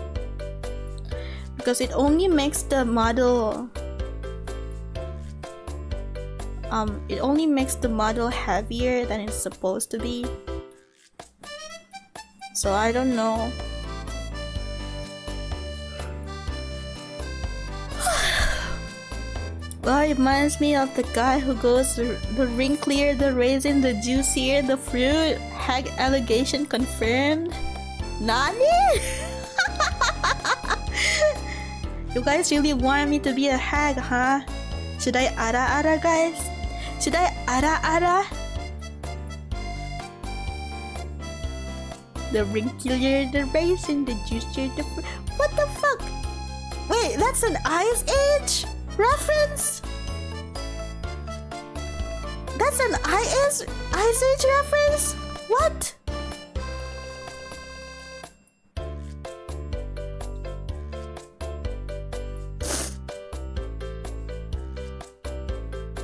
because it only makes the model heavier than it's supposed to be. So I don't know. Well, it reminds me of the guy who goes the wrinklier the raisin, the juicier the fruit. Hag allegation confirmed. Nani? You guys really want me to be a hag, huh? Should I ara, guys? Should I ara? The wrinklier the raisin, the juicier the fruit. What the fuck? Wait, that's an Ice Age reference? That's an Ice Age reference? What?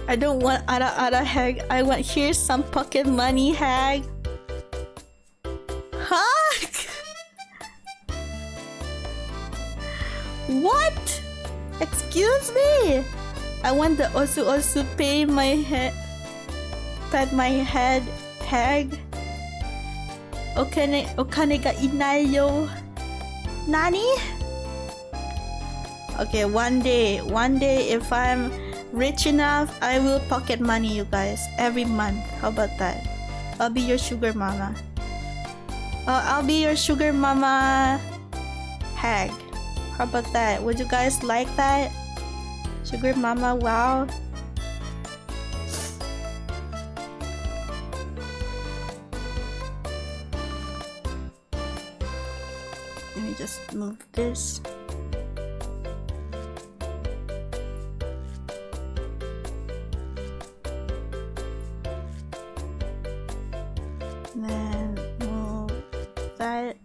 I don't want ara hag. I want here's some pocket money hag. Huh? What? Excuse me. I want the osu pay my head. Pat my head hag. Okane ga inai yo. Nani? Okay, one day if I'm rich enough, I will pocket money you guys every month. How about that? I'll be your sugar mama. I'll be your sugar mama hag. How about that? Would you guys like that? Sugar mama, wow. Let me just move this. Then move that.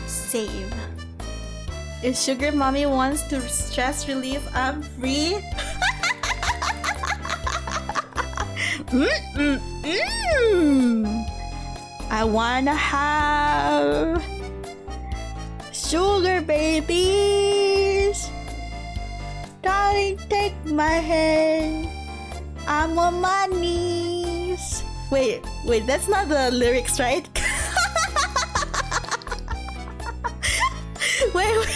Save. If sugar mommy wants to stress relief, I'm free. I wanna have sugar babies. Darling, take my hand. I'm on my knees. Wait, that's not the lyrics, right? Wait.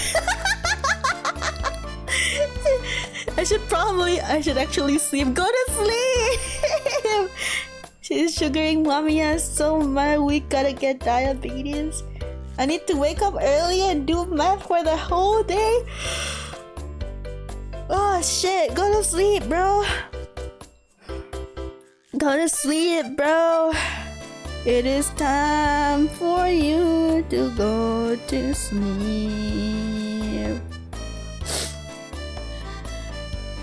I should actually sleep. Go to sleep. She's sugaring mommy us so mad we gotta get diabetes. I need to wake up early and do math for the whole day. Oh shit, go to sleep, bro. Go to sleep, bro. It is time for you to go to sleep.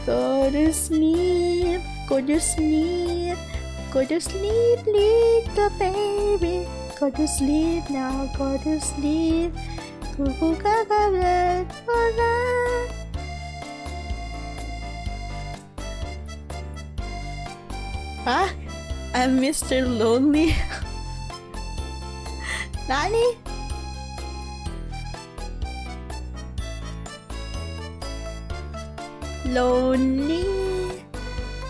Go to sleep, go to sleep, go to sleep, little baby. Go to sleep now, go to sleep. Huh? I'm Mr. Lonely. Nani? Lonely.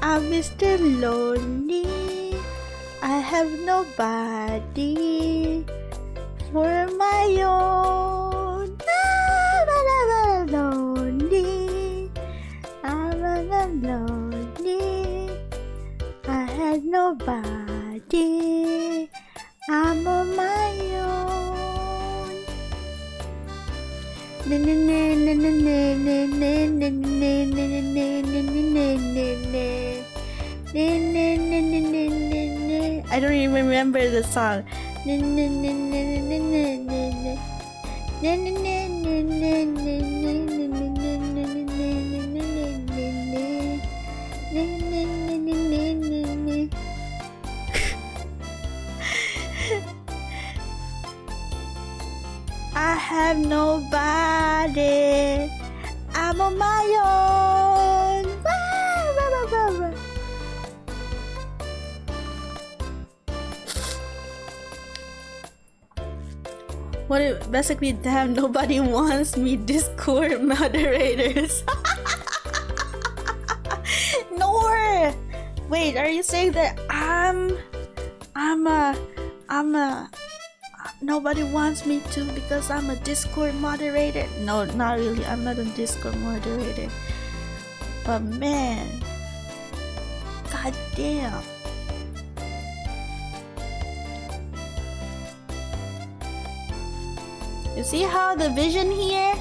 I'm Mr. Lonely. I have nobody for my own. I'm lonely. I'm lonely. I had nobody. I'm on my own. I don't even remember the song. I have nobody. I'm on my own. What if basically, damn, nobody wants me Discord moderators. Nor. Wait, are you saying that nobody wants me to because I'm a Discord moderator? No, not really. I'm not a Discord moderator. But man, god damn. You see how the vision here?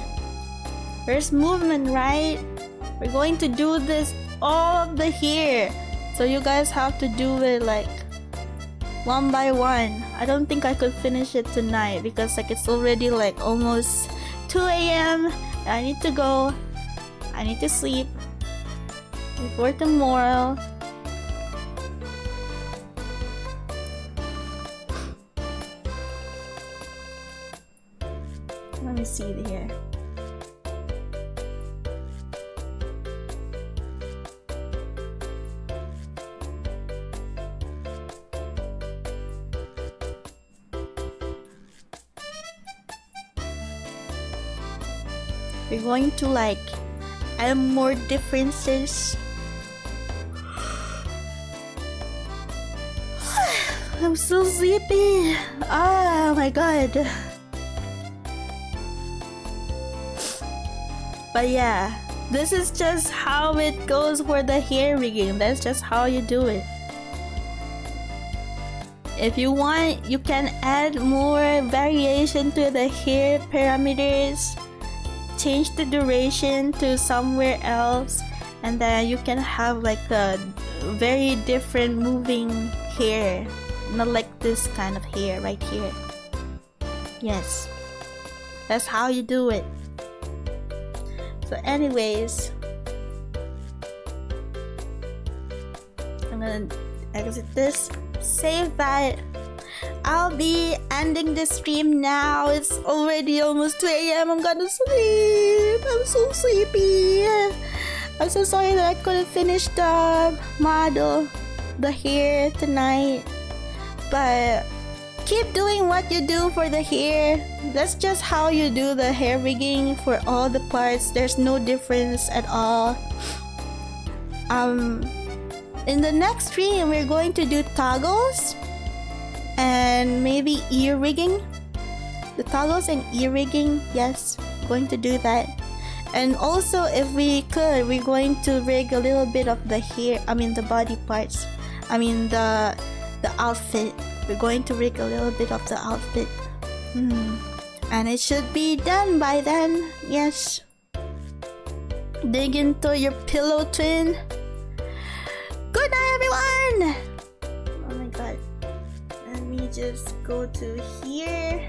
There's movement, right? We're going to do this all of the hair. So you guys have to do it like one by one. I don't think I could finish it tonight because like it's already like almost 2 a.m. I need to go. I need to sleep before tomorrow. Let me see here. We're going to like add more differences. I'm so sleepy. Oh my god. But yeah, this is just how it goes for the hair rigging. That's just how you do it. If you want, you can add more variation to the hair parameters. Change the duration to somewhere else, and then you can have like a very different moving hair, not like this kind of hair right here. Yes, that's how you do it. So anyways, I'm gonna exit this, save that. I'll be ending the stream now. It's already almost 2 a.m. I'm gonna sleep. I'm so sleepy. I'm so sorry that I couldn't finish the model, the hair tonight. But keep doing what you do for the hair. That's just how you do the hair rigging for all the parts. There's no difference at all. In the next stream, we're going to do toggles and maybe ear rigging. The toggles and ear rigging, yes, going to do that. And also, if we could, we're going to rig a little bit of the hair, the body parts, the outfit. We're going to rig a little bit of the outfit. And it should be done by then. Yes. Dig into your pillow, twin. Good night, everyone. Oh my god. Let me just go to here.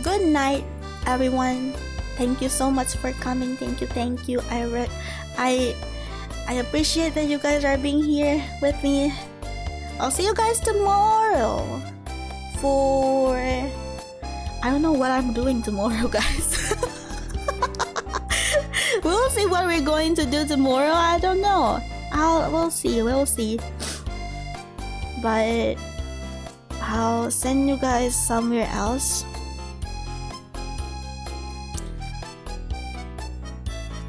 Good night, everyone. Thank you so much for coming. Thank you. I appreciate that you guys are being here with me. I'll see you guys tomorrow for I don't know what I'm doing tomorrow, guys. We'll see what we're going to do tomorrow. I don't know. We'll see. But I'll send you guys somewhere else.